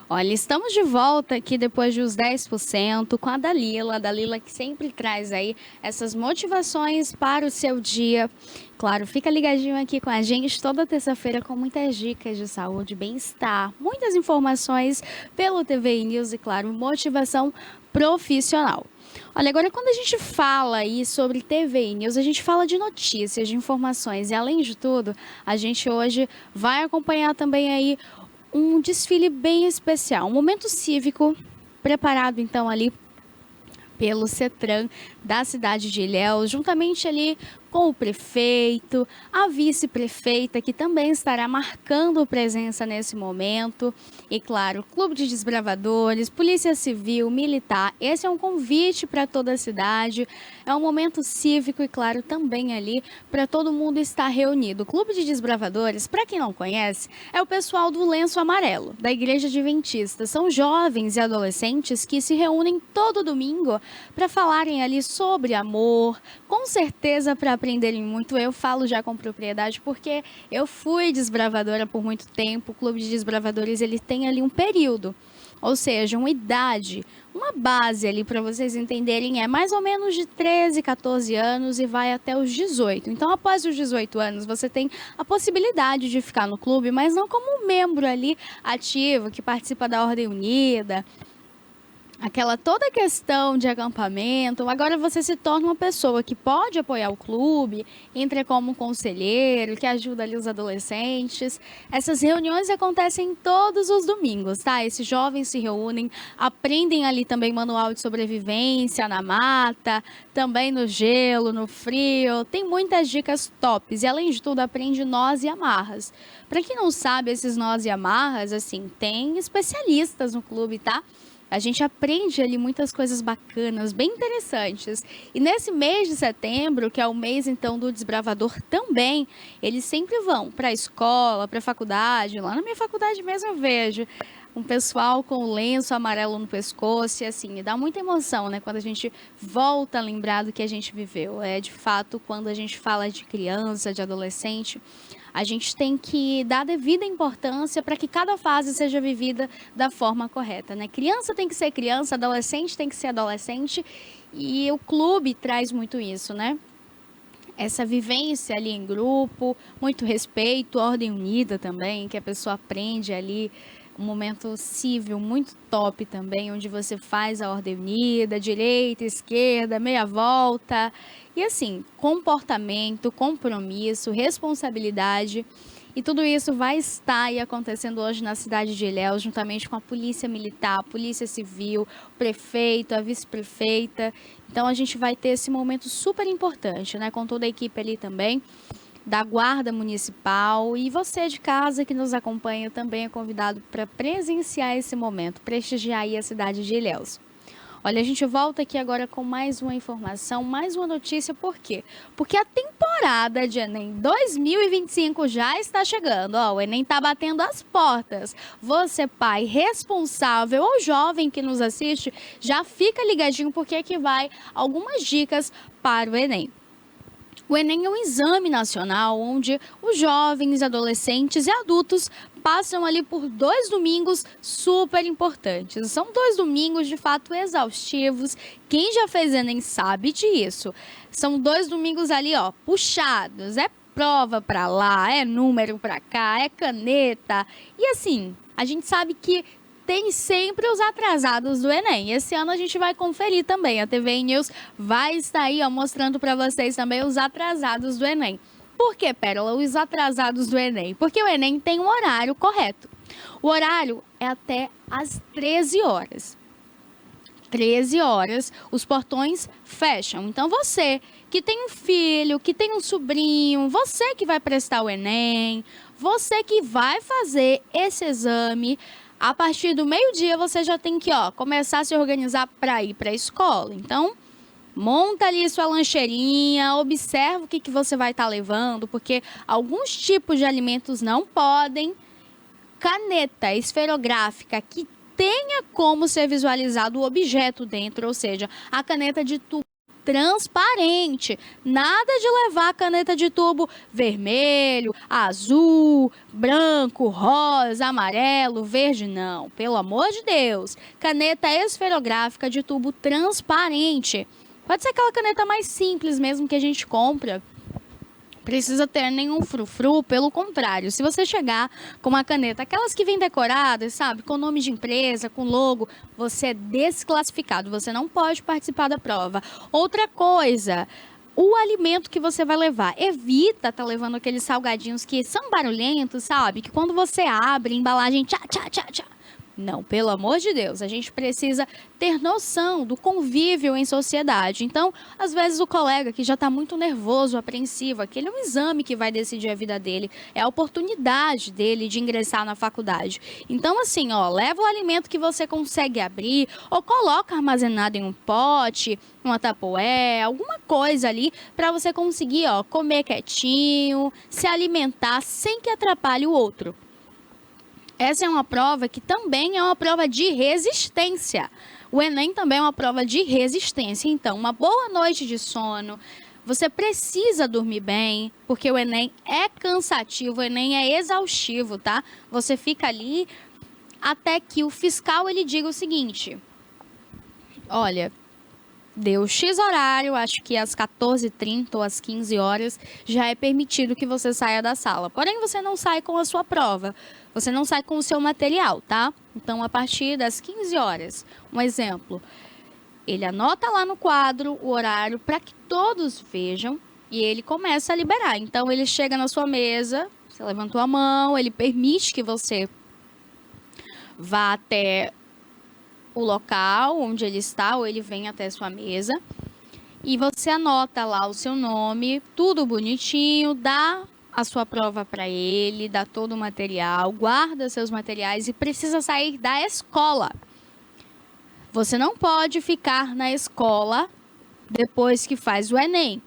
Olha, estamos de volta aqui depois dos 10% com a Dalila que sempre traz aí essas motivações para o seu dia. Claro, fica ligadinho aqui com a gente toda terça-feira com muitas dicas de saúde, bem-estar, muitas informações pelo TVI News e, claro, motivação profissional. Olha, agora quando a gente fala aí sobre TVI News, a gente fala de notícias, de informações e, além de tudo, a gente hoje vai acompanhar também aí um desfile bem especial, um momento cívico preparado então ali pelo CETRAN da cidade de Ilhéus, juntamente ali com o prefeito, a vice-prefeita, que também estará marcando presença nesse momento. E, claro, Clube de Desbravadores, Polícia Civil, Militar. Esse é um convite para toda a cidade. É um momento cívico e, claro, também ali para todo mundo estar reunido. O Clube de Desbravadores, para quem não conhece, é o pessoal do Lenço Amarelo, da Igreja Adventista. São jovens e adolescentes que se reúnem todo domingo para falarem ali sobre amor, com certeza para aprenderem muito. Eu falo já com propriedade porque eu fui desbravadora por muito tempo. O Clube de Desbravadores, ele tem ali um período, ou seja, uma idade, uma base ali para vocês entenderem, é mais ou menos de 13, 14 anos e vai até os 18. Então, após os 18 anos, você tem a possibilidade de ficar no clube, mas não como um membro ali ativo, que participa da Ordem Unida, aquela toda questão de acampamento. Agora você se torna uma pessoa que pode apoiar o clube, entra como conselheiro, que ajuda ali os adolescentes. Essas reuniões acontecem todos os domingos, tá? Esses jovens se reúnem, aprendem ali também manual de sobrevivência na mata, também no gelo, no frio. Tem muitas dicas tops e, além de tudo, aprende nós e amarras. Para quem não sabe, esses nós e amarras, assim, tem especialistas no clube, tá? A gente aprende ali muitas coisas bacanas, bem interessantes. E nesse mês de setembro, que é o mês então do desbravador também, eles sempre vão para a escola, para a faculdade. Lá na minha faculdade mesmo eu vejo um pessoal com o lenço amarelo no pescoço e assim, dá muita emoção, né? Quando a gente volta a lembrar do que a gente viveu. É de fato, quando a gente fala de criança, de adolescente, a gente tem que dar devida importância para que cada fase seja vivida da forma correta, né? Criança tem que ser criança, adolescente tem que ser adolescente, e o clube traz muito isso, né? Essa vivência ali em grupo, muito respeito, ordem unida também, que a pessoa aprende ali, um momento cível muito top também, onde você faz a ordem unida, direita, esquerda, meia volta. E assim, comportamento, compromisso, responsabilidade. E tudo isso vai estar aí acontecendo hoje na cidade de Ilhéus, juntamente com a Polícia Militar, a Polícia Civil, o prefeito, a vice-prefeita. Então a gente vai ter esse momento super importante, né? Com toda a equipe ali também da Guarda Municipal, e você de casa que nos acompanha também é convidado para presenciar esse momento, prestigiar aí a cidade de Ilhéus. Olha, a gente volta aqui agora com mais uma informação, mais uma notícia, por quê? Porque a temporada de Enem 2025 já está chegando, ó, o Enem está batendo as portas. Você, pai responsável ou jovem que nos assiste, já fica ligadinho porque aqui vai algumas dicas para o Enem. O Enem é um exame nacional onde os jovens, adolescentes e adultos passam ali por 2 domingos super importantes. São 2 domingos de fato exaustivos. Quem já fez Enem sabe disso. São 2 domingos ali, ó, puxados. É prova para lá, é número para cá, é caneta. E assim, a gente sabe que tem sempre os atrasados do Enem. Esse ano a gente vai conferir também. A TVI News vai estar aí, ó, mostrando para vocês também os atrasados do Enem. Por que, Pérola, os atrasados do Enem? Porque o Enem tem um horário correto. O horário é até às 13 horas. 13 horas, os portões fecham. Então, você que tem um filho, que tem um sobrinho, você que vai prestar o Enem, você que vai fazer esse exame, a partir do meio-dia você já tem que, ó, começar a se organizar para ir para a escola. Então, monta ali sua lancheirinha, observa o que você vai estar levando, porque alguns tipos de alimentos não podem. Caneta esferográfica que tenha como ser visualizado o objeto dentro, ou seja, a caneta de tubo transparente. Nada de levar a caneta de tubo vermelho, azul, branco, rosa, amarelo, verde, não. Pelo amor de Deus. Caneta esferográfica de tubo transparente. Pode ser aquela caneta mais simples mesmo que a gente compra. Precisa ter nenhum frufru, pelo contrário, se você chegar com uma caneta, aquelas que vêm decoradas, sabe, com nome de empresa, com logo, você é desclassificado, você não pode participar da prova. Outra coisa, o alimento que você vai levar, evita estar levando aqueles salgadinhos que são barulhentos, sabe, que quando você abre, a embalagem tchá, tchá, tchá, tchá. Não, pelo amor de Deus, a gente precisa ter noção do convívio em sociedade. Então, às vezes o colega que já está muito nervoso, apreensivo, aquele é um exame que vai decidir a vida dele, é a oportunidade dele de ingressar na faculdade. Então, assim, ó, leva o alimento que você consegue abrir, ou coloca armazenado em um pote, uma tapoé, alguma coisa ali, para você conseguir, ó, comer quietinho, se alimentar sem que atrapalhe o outro. Essa é uma prova que também é uma prova de resistência. O Enem também é uma prova de resistência. Então, uma boa noite de sono. Você precisa dormir bem, porque o Enem é cansativo, o Enem é exaustivo, tá? Você fica ali até que o fiscal ele diga o seguinte: olha, deu X horário, acho que às 14h30 ou às 15 horas, já é permitido que você saia da sala. Porém, você não sai com a sua prova, você não sai com o seu material, tá? Então, a partir das 15 horas, um exemplo, ele anota lá no quadro o horário para que todos vejam e ele começa a liberar. Então, ele chega na sua mesa, você levantou a mão, ele permite que você vá até o local onde ele está, ou ele vem até sua mesa, e você anota lá o seu nome, tudo bonitinho, dá a sua prova para ele, dá todo o material, guarda seus materiais e precisa sair da escola. Você não pode ficar na escola depois que faz o Enem,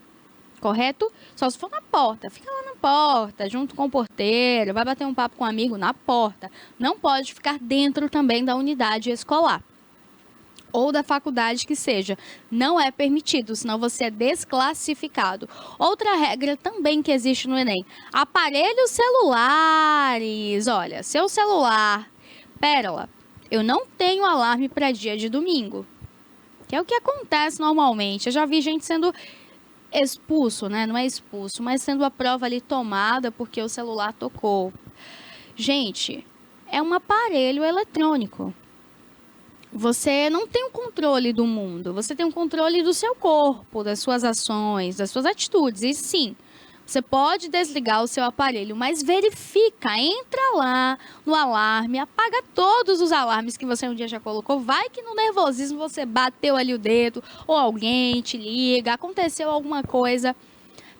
correto? Só se for na porta, fica lá na porta, junto com o porteiro, vai bater um papo com um amigo na porta. Não pode ficar dentro também da unidade escolar ou da faculdade que seja. Não é permitido, senão você é desclassificado. Outra regra também que existe no Enem: aparelhos celulares. Olha, seu celular, Pérola, eu não tenho alarme para dia de domingo, que é o que acontece normalmente. Eu já vi gente sendo expulso, né? Não é expulso, mas sendo a prova ali tomada porque o celular tocou. Gente, é um aparelho eletrônico. Você não tem o controle do mundo, você tem o controle do seu corpo, das suas ações, das suas atitudes. E sim, você pode desligar o seu aparelho, mas verifica, entra lá no alarme, apaga todos os alarmes que você um dia já colocou. Vai que no nervosismo você bateu ali o dedo, ou alguém te liga, aconteceu alguma coisa.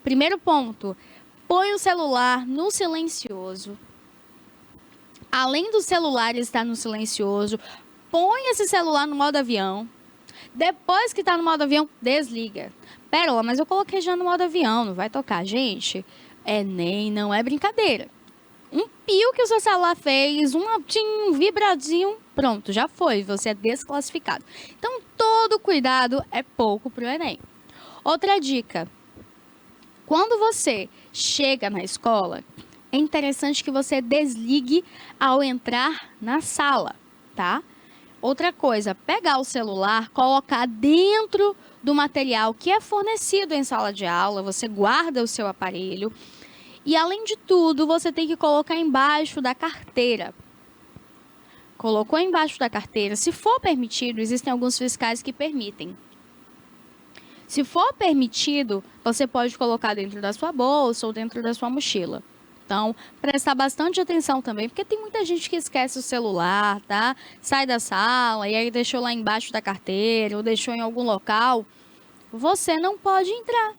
Primeiro ponto, põe o celular no silencioso. Além do celular estar no silencioso, põe esse celular no modo avião. Depois que está no modo avião, desliga. Pérola, mas eu coloquei já no modo avião, não vai tocar. Gente, Enem não é brincadeira. Um pio que o seu celular fez, um vibradinho, pronto, já foi. Você é desclassificado. Então, todo cuidado é pouco para o Enem. Outra dica: quando você chega na escola, é interessante que você desligue ao entrar na sala, tá? Outra coisa, pegar o celular, colocar dentro do material que é fornecido em sala de aula, você guarda o seu aparelho. E, além de tudo, você tem que colocar embaixo da carteira. colocou embaixo da carteira, se for permitido, existem alguns fiscais que permitem. Se for permitido, você pode colocar dentro da sua bolsa ou dentro da sua mochila. Então, prestar bastante atenção também, porque tem muita gente que esquece o celular, tá? Sai da sala e aí deixou lá embaixo da carteira ou deixou em algum local. Você não pode entrar.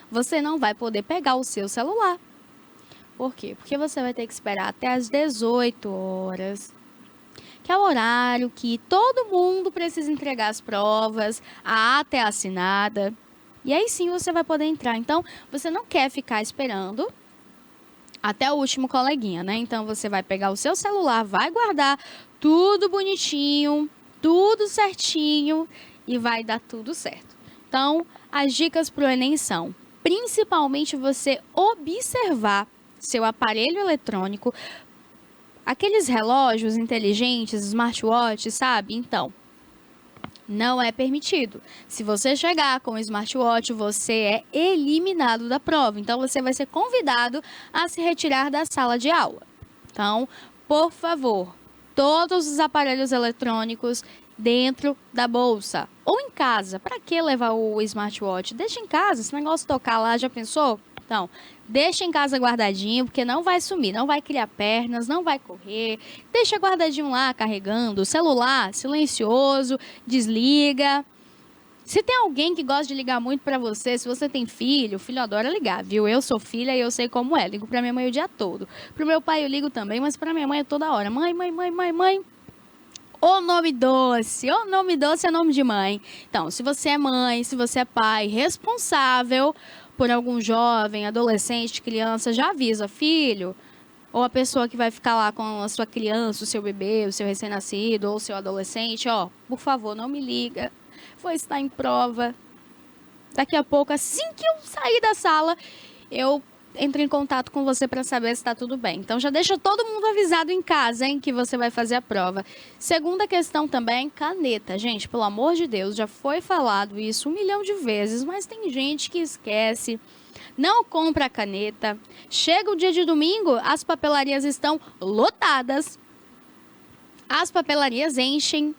Você não vai poder pegar o seu celular. Por quê? Porque você vai ter que esperar até as 18 horas, que é o horário que todo mundo precisa entregar as provas, a ata é assinada, e aí sim você vai poder entrar. Então, você não quer ficar esperando até o último coleguinha, né? Então, você vai pegar o seu celular, vai guardar tudo bonitinho, tudo certinho e vai dar tudo certo. Então, as dicas para o Enem são, principalmente você observar seu aparelho eletrônico, aqueles relógios inteligentes, smartwatch, sabe? Então, não é permitido. Se você chegar com o smartwatch, você é eliminado da prova. Então, você vai ser convidado a se retirar da sala de aula. Então, por favor, todos os aparelhos eletrônicos dentro da bolsa ou em casa. Para que levar o smartwatch? Deixa em casa, esse negócio tocar lá, já pensou? Então, deixa em casa guardadinho, porque não vai sumir, não vai criar pernas, não vai correr. Deixa guardadinho lá, carregando. Celular, silencioso, desliga. Se tem alguém que gosta de ligar muito para você, se você tem filho, o filho adora ligar, viu? Eu sou filha e eu sei como é. Ligo para minha mãe o dia todo. Pro meu pai eu ligo também, mas para minha mãe é toda hora. Mãe, mãe, mãe, mãe, mãe. O nome doce é nome de mãe. Então, se você é mãe, se você é pai responsável por algum jovem, adolescente, criança, já avisa, filho, ou a pessoa que vai ficar lá com a sua criança, o seu bebê, o seu recém-nascido, ou o seu adolescente, ó, por favor, não me liga, vou estar em prova. Daqui a pouco, assim que eu sair da sala, eu entro em contato com você para saber se está tudo bem. Então, já deixa todo mundo avisado em casa, hein, que você vai fazer a prova. Segunda questão também, caneta. Gente, pelo amor de Deus, já foi falado isso 1 milhão de vezes, mas tem gente que esquece, não compra a caneta. Chega o dia de domingo, as papelarias estão lotadas, as papelarias enchem.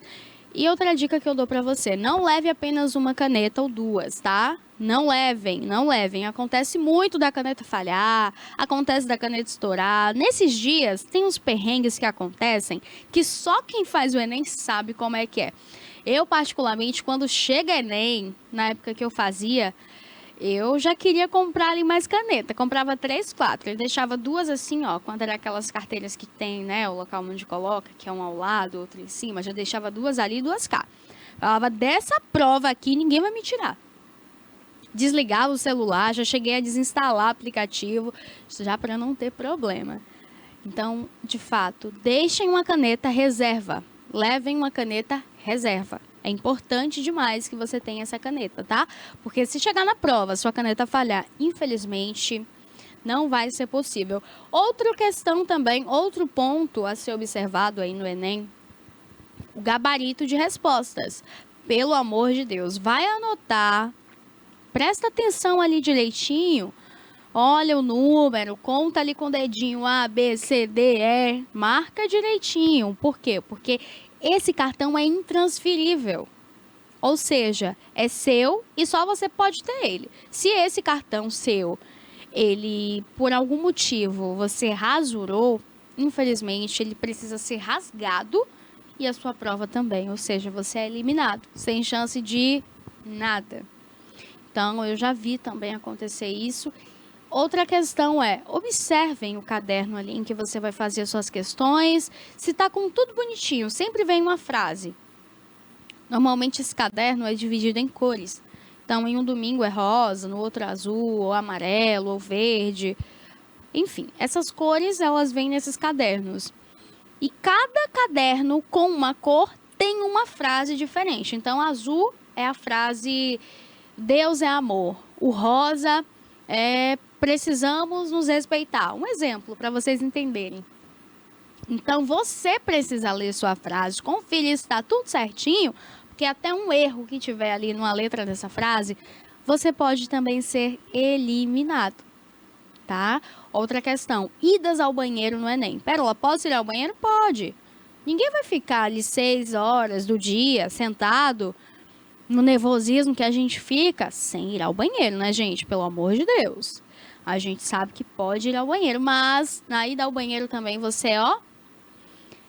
E outra dica que eu dou para você, não leve apenas uma caneta ou duas, tá? Não levem, não levem. Acontece muito da caneta falhar, acontece da caneta estourar. Nesses dias, tem uns perrengues que acontecem que só quem faz o Enem sabe como é que é. Eu, particularmente, quando chega Enem, na época que eu fazia, eu já queria comprar ali mais caneta. Comprava 3, 4. Eu deixava 2 assim, ó, quando era aquelas carteiras que tem, né, o local onde coloca, que é um ao lado, outro em cima. Já deixava 2 ali e 2 cá. Falava, dessa prova aqui, ninguém vai me tirar. Desligava o celular, já cheguei a desinstalar o aplicativo, já para não ter problema. Então, de fato, deixem uma caneta reserva. Levem uma caneta reserva. É importante demais que você tenha essa caneta, tá? Porque se chegar na prova, sua caneta falhar, infelizmente, não vai ser possível. Outra questão também, outro ponto a ser observado aí no Enem, o gabarito de respostas. Pelo amor de Deus, vai anotar, presta atenção ali direitinho, olha o número, conta ali com o dedinho A, B, C, D, E, marca direitinho. Por quê? Porque esse cartão é intransferível, ou seja, é seu e só você pode ter ele. Se esse cartão seu, ele, por algum motivo, você rasurou, infelizmente, ele precisa ser rasgado e a sua prova também, ou seja, você é eliminado, sem chance de nada. Então, eu já vi também acontecer isso. Outra questão é, observem o caderno ali em que você vai fazer as suas questões. Se está com tudo bonitinho, sempre vem uma frase. Normalmente esse caderno é dividido em cores. Então, em um domingo é rosa, no outro azul, ou amarelo, ou verde. Enfim, essas cores, elas vêm nesses cadernos. E cada caderno com uma cor tem uma frase diferente. Então, azul é a frase Deus é amor. O rosa é precisamos nos respeitar. Um exemplo para vocês entenderem. Então, você precisa ler sua frase, conferir se está tudo certinho, porque até um erro que tiver ali numa letra dessa frase, você pode também ser eliminado, tá? Outra questão, idas ao banheiro no Enem. Pérola, posso ir ao banheiro? Pode. Ninguém vai ficar ali 6 horas do dia sentado no nervosismo que a gente fica sem ir ao banheiro, né, gente? Pelo amor de Deus. A gente sabe que pode ir ao banheiro, mas na ida ao banheiro também você, ó,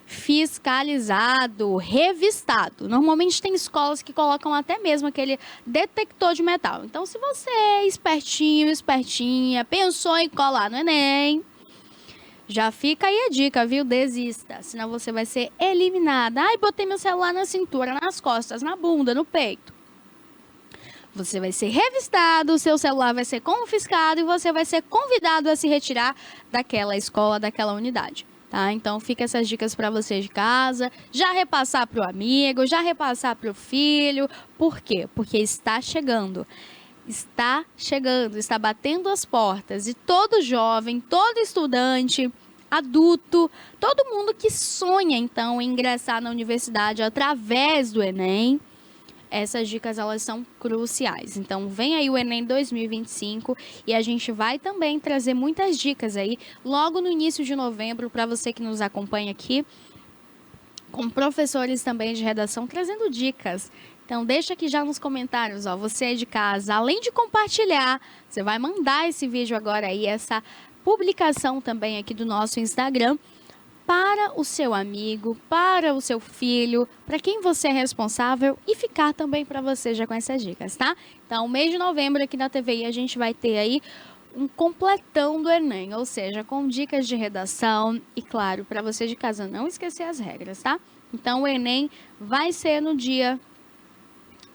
fiscalizado, revistado. Normalmente tem escolas que colocam até mesmo aquele detector de metal. Então, se você é espertinho, espertinha, pensou em colar no Enem, já fica aí a dica, viu? Desista, senão você vai ser eliminada. Ai, botei meu celular na cintura, nas costas, na bunda, no peito. Você vai ser revistado, o seu celular vai ser confiscado e você vai ser convidado a se retirar daquela escola, daquela unidade. Tá? Então, fica essas dicas para você de casa, já repassar para o amigo, já repassar para o filho. Por quê? Porque está chegando, está batendo as portas. E todo jovem, todo estudante, adulto, todo mundo que sonha, então, em ingressar na universidade através do Enem, essas dicas, elas são cruciais. Então, vem aí o Enem 2025 e a gente vai também trazer muitas dicas aí logo no início de novembro para você que nos acompanha aqui, com professores também de redação trazendo dicas. Então, deixa aqui já nos comentários, ó, você é de casa, além de compartilhar, você vai mandar esse vídeo agora aí, essa publicação também aqui do nosso Instagram, para o seu amigo, para o seu filho, para quem você é responsável e ficar também para você já com essas dicas, tá? Então, mês de novembro aqui na TVI a gente vai ter aí um completão do Enem, ou seja, com dicas de redação e, claro, para você de casa não esquecer as regras, tá? Então, o Enem vai ser no dia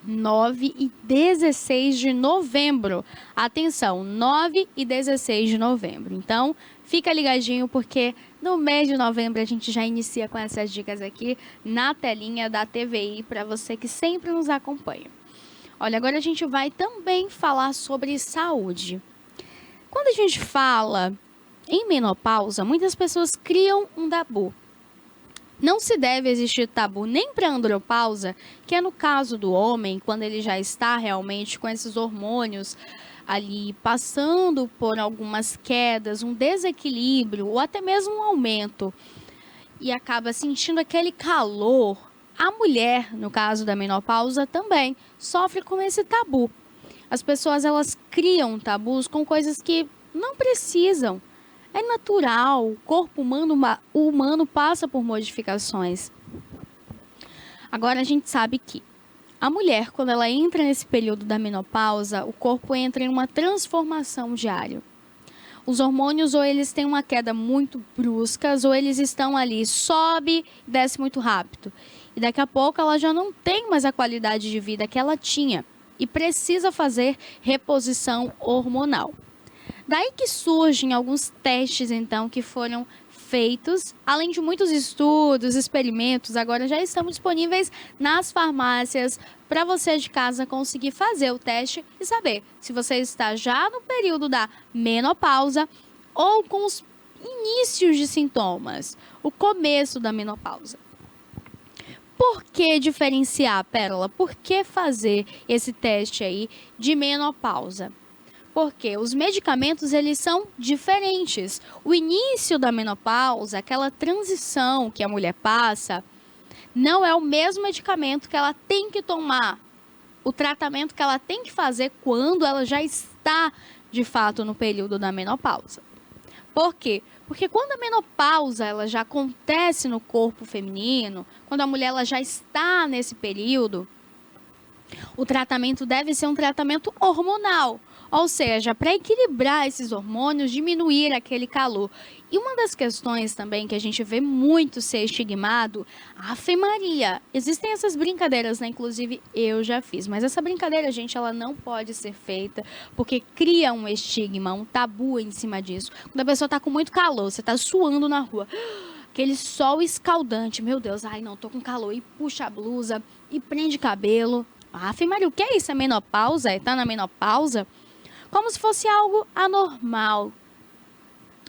9 e 16 de novembro. Atenção, 9 e 16 de novembro. Então, fica ligadinho porque no mês de novembro a gente já inicia com essas dicas aqui na telinha da TVI para você que sempre nos acompanha. Olha, agora a gente vai também falar sobre saúde. Quando a gente fala em menopausa, muitas pessoas criam um tabu. Não se deve existir tabu nem para andropausa, que é no caso do homem, quando ele já está realmente com esses hormônios ali passando por algumas quedas, um desequilíbrio ou até mesmo um aumento e acaba sentindo aquele calor. A mulher, no caso da menopausa, também sofre com esse tabu. As pessoas, elas criam tabus com coisas que não precisam. É natural, o corpo humano passa por modificações. Agora a gente sabe que a mulher, quando ela entra nesse período da menopausa, o corpo entra em uma transformação diária. Os hormônios ou eles têm uma queda muito brusca, ou eles estão ali, sobe e desce muito rápido. E daqui a pouco ela já não tem mais a qualidade de vida que ela tinha e precisa fazer reposição hormonal. Daí que surgem alguns testes, então, que foram feitos, além de muitos estudos, experimentos, agora já estão disponíveis nas farmácias para você de casa conseguir fazer o teste e saber se você está já no período da menopausa ou com os inícios de sintomas, o começo da menopausa. Por que diferenciar, Pérola? Por que fazer esse teste aí de menopausa? Porque os medicamentos, eles são diferentes. O início da menopausa, aquela transição que a mulher passa, não é o mesmo medicamento que ela tem que tomar. O tratamento que ela tem que fazer quando ela já está, de fato, no período da menopausa. Por quê? Porque quando a menopausa ela já acontece no corpo feminino, quando a mulher ela já está nesse período, o tratamento deve ser um tratamento hormonal. Ou seja, para equilibrar esses hormônios, diminuir aquele calor. E uma das questões também que a gente vê muito ser estigmado, Ave Maria, existem essas brincadeiras, né? Inclusive eu já fiz, mas essa brincadeira, gente, ela não pode ser feita porque cria um estigma, um tabu em cima disso. Quando a pessoa está com muito calor, você está suando na rua, aquele sol escaldante, meu Deus, ai não, tô com calor, e puxa a blusa, e prende cabelo. Ave Maria, o que é isso? É menopausa? Está na menopausa? Como se fosse algo anormal.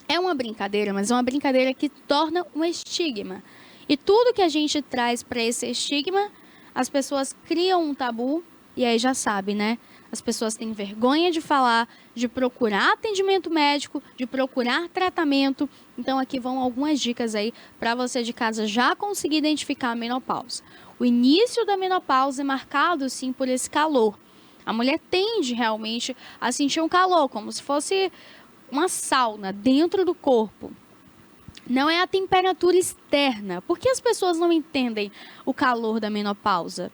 É uma brincadeira, mas é uma brincadeira que torna um estigma. E tudo que a gente traz para esse estigma, as pessoas criam um tabu e aí já sabe, né? As pessoas têm vergonha de falar, de procurar atendimento médico, de procurar tratamento. Então aqui vão algumas dicas aí para você de casa já conseguir identificar a menopausa. O início da menopausa é marcado sim por esse calor. A mulher tende realmente a sentir um calor, como se fosse uma sauna dentro do corpo. Não é a temperatura externa. Por que as pessoas não entendem o calor da menopausa?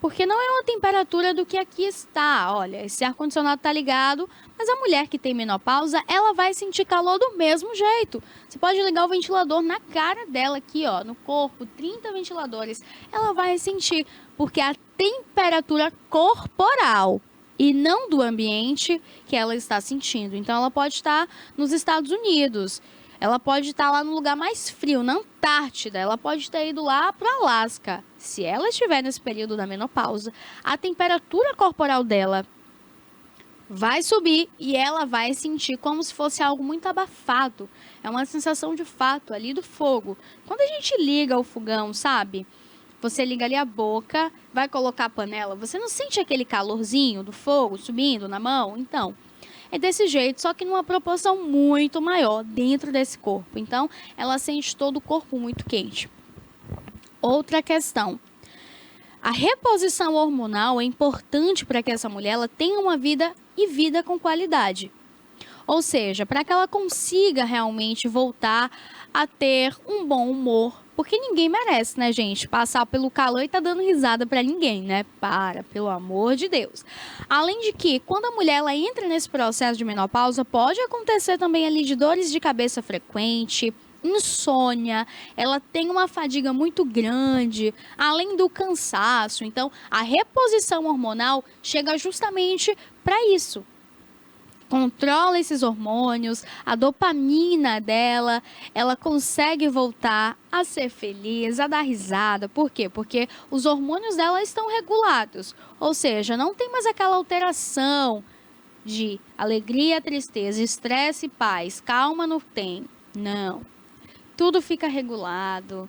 Porque não é uma temperatura do que aqui está. Olha, esse ar-condicionado está ligado, mas a mulher que tem menopausa, ela vai sentir calor do mesmo jeito. Você pode ligar o ventilador na cara dela aqui, ó, no corpo, 30 ventiladores. Ela vai sentir, porque a temperatura corporal e não do ambiente que ela está sentindo. Então, ela pode estar nos Estados Unidos. Ela pode estar lá no lugar mais frio, na Antártida. Ela pode ter ido lá para o Alasca. Se ela estiver nesse período da menopausa, a temperatura corporal dela vai subir e ela vai sentir como se fosse algo muito abafado. É uma sensação de fato ali do fogo. Quando a gente liga o fogão, sabe? Você liga ali a boca, vai colocar a panela. Você não sente aquele calorzinho do fogo subindo na mão? Então, é desse jeito, só que numa proporção muito maior dentro desse corpo. Então, ela sente todo o corpo muito quente. Outra questão. A reposição hormonal é importante para que essa mulher ela tenha uma vida e vida com qualidade. Ou seja, para que ela consiga realmente voltar a ter um bom humor. Porque ninguém merece, né, gente, passar pelo calor e tá dando risada para ninguém, né? Pelo amor de Deus. Além de que, quando a mulher ela entra nesse processo de menopausa, pode acontecer também ali de dores de cabeça frequente, insônia, ela tem uma fadiga muito grande, além do cansaço. Então, a reposição hormonal chega justamente para isso. Controla esses hormônios, a dopamina dela, ela consegue voltar a ser feliz, a dar risada. Por quê? Porque os hormônios dela estão regulados, ou seja, não tem mais aquela alteração de alegria, tristeza, estresse e paz. Calma, não tem. Não. Tudo fica regulado.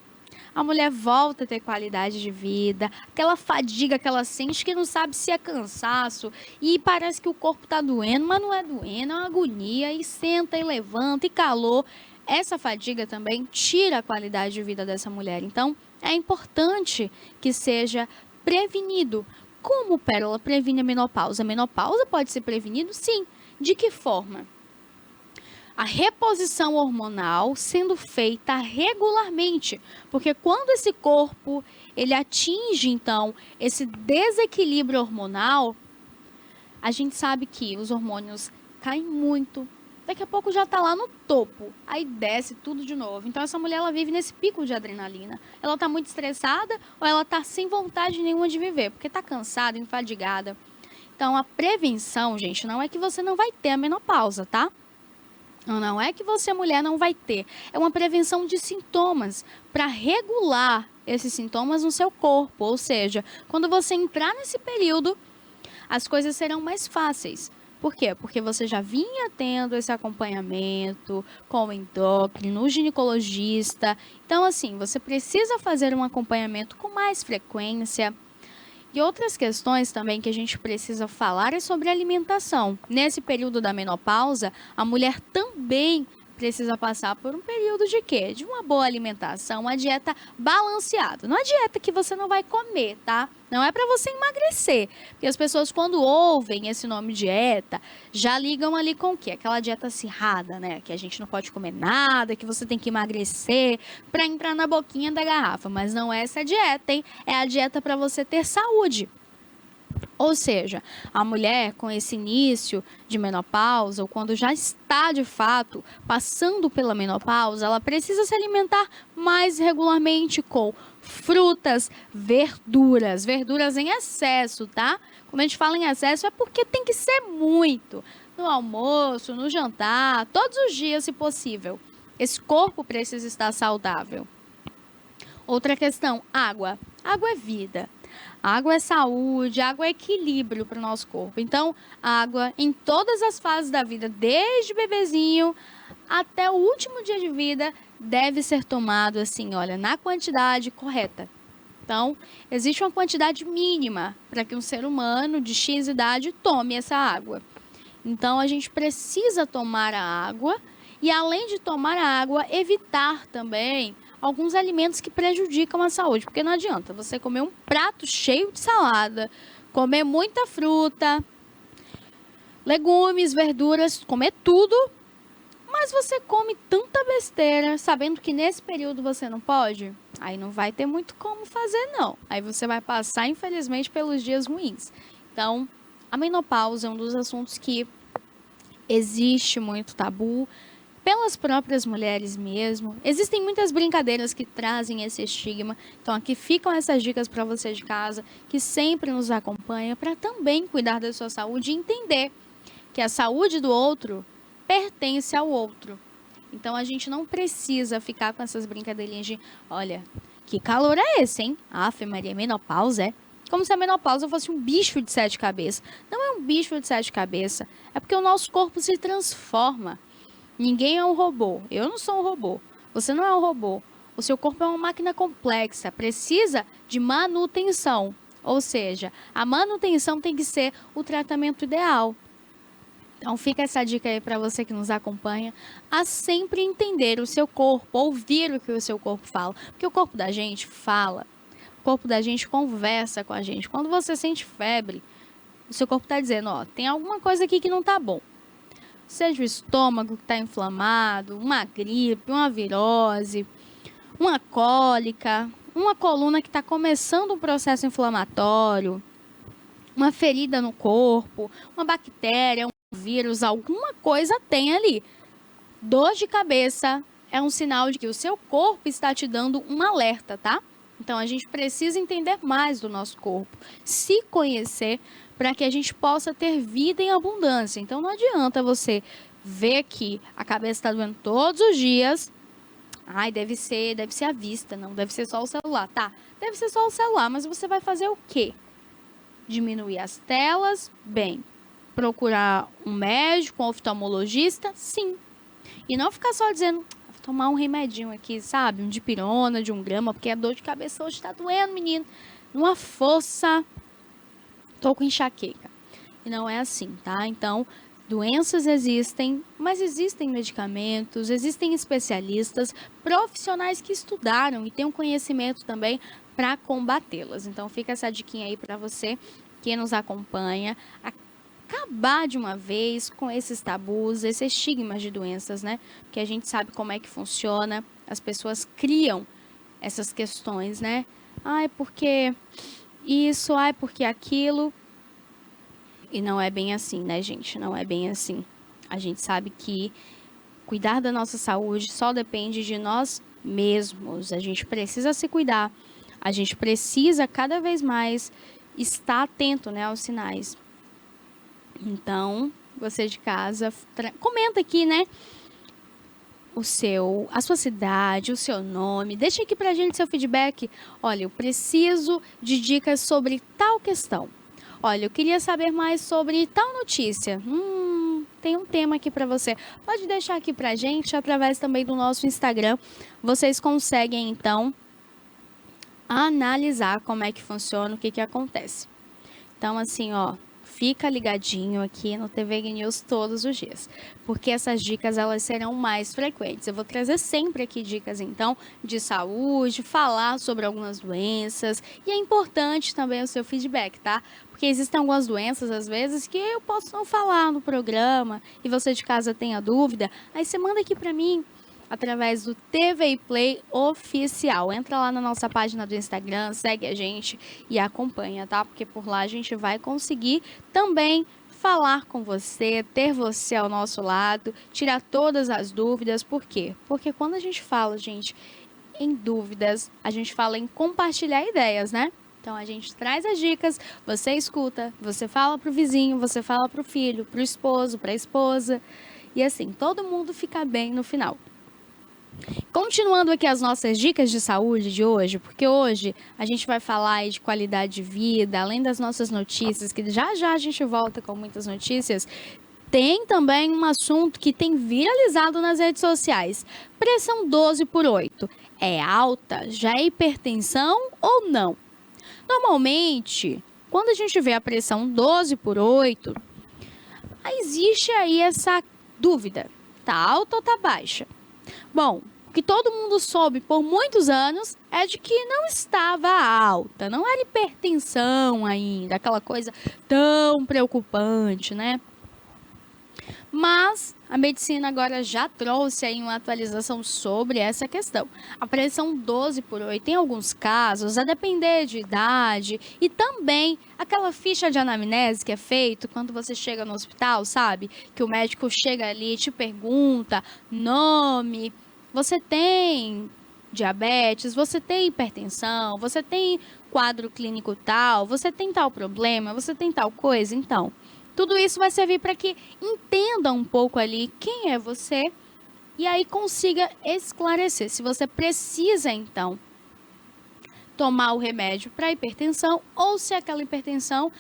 A mulher volta a ter qualidade de vida, aquela fadiga que ela sente que não sabe se é cansaço e parece que o corpo está doendo, mas não é doendo, é uma agonia e senta e levanta e calor. Essa fadiga também tira a qualidade de vida dessa mulher. Então, é importante que seja prevenido. Como, Pérola, previne a menopausa? A menopausa pode ser prevenido? Sim. De que forma? A reposição hormonal sendo feita regularmente, porque quando esse corpo ele atinge então esse desequilíbrio hormonal, a gente sabe que os hormônios caem muito, daqui a pouco já está lá no topo, aí desce tudo de novo. Então essa mulher ela vive nesse pico de adrenalina, ela está muito estressada ou ela está sem vontade nenhuma de viver, porque está cansada, enfadigada. Então a prevenção, gente, não é que você não vai ter a menopausa, tá? Não é que você, mulher, não vai ter. É uma prevenção de sintomas para regular esses sintomas no seu corpo. Ou seja, quando você entrar nesse período, as coisas serão mais fáceis. Por quê? Porque você já vinha tendo esse acompanhamento com o endócrino, o ginecologista. Então, assim, você precisa fazer um acompanhamento com mais frequência. E outras questões também que a gente precisa falar é sobre alimentação. Nesse período da menopausa, a mulher também precisa passar por um período de quê? De uma boa alimentação, uma dieta balanceada. Não é dieta que você não vai comer, tá? Não é para você emagrecer. Porque as pessoas, quando ouvem esse nome dieta, já ligam ali com o quê? Aquela dieta acirrada, né? Que a gente não pode comer nada, que você tem que emagrecer para entrar na boquinha da garrafa. Mas não é essa a dieta, hein? É a dieta para você ter saúde. Ou seja, a mulher com esse início de menopausa, ou quando já está de fato passando pela menopausa, ela precisa se alimentar mais regularmente com frutas, verduras em excesso, tá? Quando a gente fala em excesso é porque tem que ser muito, no almoço, no jantar, todos os dias se possível. Esse corpo precisa estar saudável. Outra questão, água. Água é vida. Água é saúde, água é equilíbrio para o nosso corpo. Então, água em todas as fases da vida, desde bebezinho até o último dia de vida, deve ser tomado assim, olha, na quantidade correta. Então, existe uma quantidade mínima para que um ser humano de X idade tome essa água. Então, a gente precisa tomar a água e, além de tomar a água, evitar também alguns alimentos que prejudicam a saúde. Porque não adianta você comer um prato cheio de salada, comer muita fruta, legumes, verduras, comer tudo, mas você come tanta besteira, sabendo que nesse período você não pode, aí não vai ter muito como fazer, não. Aí você vai passar, infelizmente, pelos dias ruins. Então, a menopausa é um dos assuntos que existe muito tabu, pelas próprias mulheres mesmo. Existem muitas brincadeiras que trazem esse estigma. Então, aqui ficam essas dicas para você de casa, que sempre nos acompanha, para também cuidar da sua saúde e entender que a saúde do outro pertence ao outro. Então, a gente não precisa ficar com essas brincadeirinhas de, olha, que calor é esse, hein? Aff, Maria, menopausa, é? Como se a menopausa fosse um bicho de 7 cabeças. Não é um bicho de 7 cabeças, é porque o nosso corpo se transforma. Ninguém é um robô. Eu não sou um robô. Você não é um robô. O seu corpo é uma máquina complexa, precisa de manutenção. Ou seja, a manutenção tem que ser o tratamento ideal. Então fica essa dica aí para você que nos acompanha, a sempre entender o seu corpo, ouvir o que o seu corpo fala. Porque o corpo da gente fala, o corpo da gente conversa com a gente. Quando você sente febre, o seu corpo está dizendo, ó, tem alguma coisa aqui que não está bom. Seja o estômago que está inflamado, uma gripe, uma virose, uma cólica, uma coluna que está começando um processo inflamatório, uma ferida no corpo, uma bactéria, vírus, alguma coisa tem ali. Dor de cabeça é um sinal de que o seu corpo está te dando um alerta, tá? Então, a gente precisa entender mais do nosso corpo, se conhecer, para que a gente possa ter vida em abundância. Então, não adianta você ver que a cabeça está doendo todos os dias. Ai, deve ser a vista, não, deve ser só o celular. Tá, deve ser só o celular, mas você vai fazer o quê? Diminuir as telas? Bem. Procurar um médico, um oftalmologista? Sim. E não ficar só dizendo, vou tomar um remedinho aqui, sabe? Um dipirona, de 1 grama, porque a dor de cabeça hoje está doendo, menino. Numa força, tô com enxaqueca. E não é assim, tá? Então, doenças existem, mas existem medicamentos, existem especialistas, profissionais que estudaram e têm um conhecimento também para combatê-las. Então, fica essa diquinha aí para você que nos acompanha, acabar de uma vez com esses tabus, esses estigmas de doenças, né? Porque a gente sabe como é que funciona, as pessoas criam essas questões, né? Ai, porque isso, ai, porque aquilo. E não é bem assim, né, gente? Não é bem assim. A gente sabe que cuidar da nossa saúde só depende de nós mesmos. A gente precisa se cuidar. A gente precisa cada vez mais estar atento, né, aos sinais. Então, você de casa, comenta aqui, né, a sua cidade, o seu nome. Deixa aqui pra gente seu feedback. Olha, eu preciso de dicas sobre tal questão. Olha, eu queria saber mais sobre tal notícia. Tem um tema aqui para você. Pode deixar aqui pra gente através também do nosso Instagram. Vocês conseguem, então, analisar como é que funciona, o que acontece. Então, assim, ó, fica ligadinho aqui no TV News todos os dias, porque essas dicas elas serão mais frequentes. Eu vou trazer sempre aqui dicas, então, de saúde, falar sobre algumas doenças, e é importante também o seu feedback, tá? Porque existem algumas doenças, às vezes, que eu posso não falar no programa, e você de casa tenha dúvida, aí você manda aqui pra mim, através do TV Play Oficial. Entra lá na nossa página do Instagram, segue a gente e acompanha, tá? Porque por lá a gente vai conseguir também falar com você, ter você ao nosso lado, tirar todas as dúvidas. Por quê? Porque quando a gente fala, gente, em dúvidas, a gente fala em compartilhar ideias, né? Então a gente traz as dicas, você escuta, você fala pro vizinho, você fala pro filho, pro esposo, pra esposa. E assim, todo mundo fica bem no final. Continuando aqui as nossas dicas de saúde de hoje, porque hoje a gente vai falar aí de qualidade de vida, além das nossas notícias, que já a gente volta com muitas notícias, tem também um assunto que tem viralizado nas redes sociais. Pressão 12/8. é alta, já é hipertensão ou não? Normalmente, quando a gente vê a pressão 12/8, existe aí essa dúvida, tá alta ou tá baixa? Bom, o que todo mundo soube por muitos anos é de que não estava alta, não era hipertensão ainda, aquela coisa tão preocupante, né? Mas a medicina agora já trouxe aí uma atualização sobre essa questão. A pressão 12/8, em alguns casos, a depender de idade e também aquela ficha de anamnese que é feito quando você chega no hospital, sabe? Que o médico chega ali e te pergunta nome, você tem diabetes, você tem hipertensão, você tem quadro clínico tal, você tem tal problema, você tem tal coisa, então... Tudo isso vai servir para que entenda um pouco ali quem é você e aí consiga esclarecer se você precisa, então, tomar o remédio para hipertensão ou se aquela hipertensão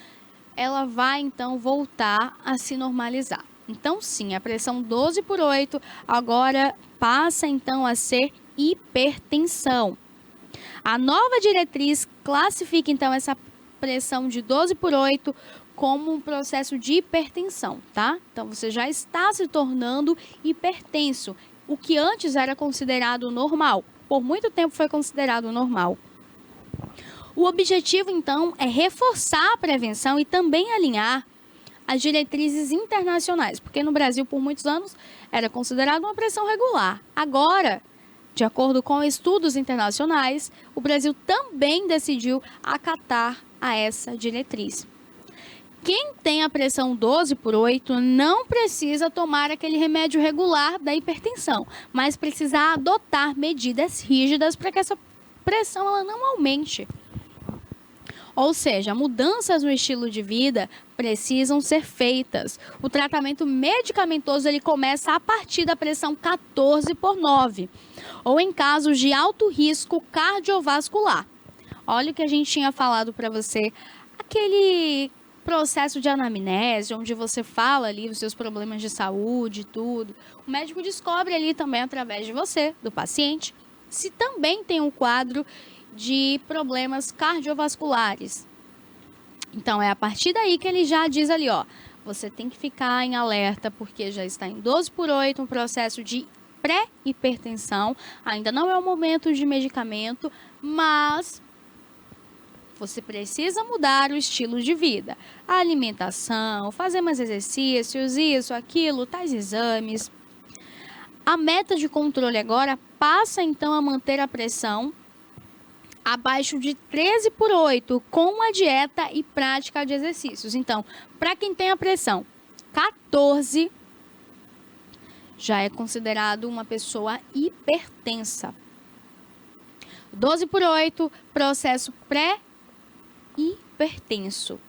ela vai, então, voltar a se normalizar. Então, sim, a pressão 12/8 agora passa, então, a ser hipertensão. A nova diretriz classifica, então, essa pressão de 12/8 como um processo de hipertensão, tá? Então, você já está se tornando hipertenso, o que antes era considerado normal. Por muito tempo foi considerado normal. O objetivo, então, é reforçar a prevenção e também alinhar as diretrizes internacionais, porque no Brasil, por muitos anos, era considerado uma pressão regular. Agora, de acordo com estudos internacionais, o Brasil também decidiu acatar a essa diretriz. Quem tem a pressão 12/8 não precisa tomar aquele remédio regular da hipertensão, mas precisa adotar medidas rígidas para que essa pressão ela não aumente. Ou seja, mudanças no estilo de vida precisam ser feitas. O tratamento medicamentoso ele começa a partir da pressão 14/9, ou em casos de alto risco cardiovascular. Olha o que a gente tinha falado para você, aquele processo de anamnese, onde você fala ali os seus problemas de saúde e tudo. O médico descobre ali também através de você, do paciente, se também tem um quadro de problemas cardiovasculares. Então, é a partir daí que ele já diz ali, ó, você tem que ficar em alerta, porque já está em 12/8, um processo de pré-hipertensão. Ainda não é o momento de medicamento, mas você precisa mudar o estilo de vida, a alimentação, fazer mais exercícios, isso, aquilo, tais exames. A meta de controle agora passa então a manter a pressão abaixo de 13/8 com a dieta e prática de exercícios. Então, para quem tem a pressão 14, já é considerado uma pessoa hipertensa. 12/8, processo pré-hipertenso.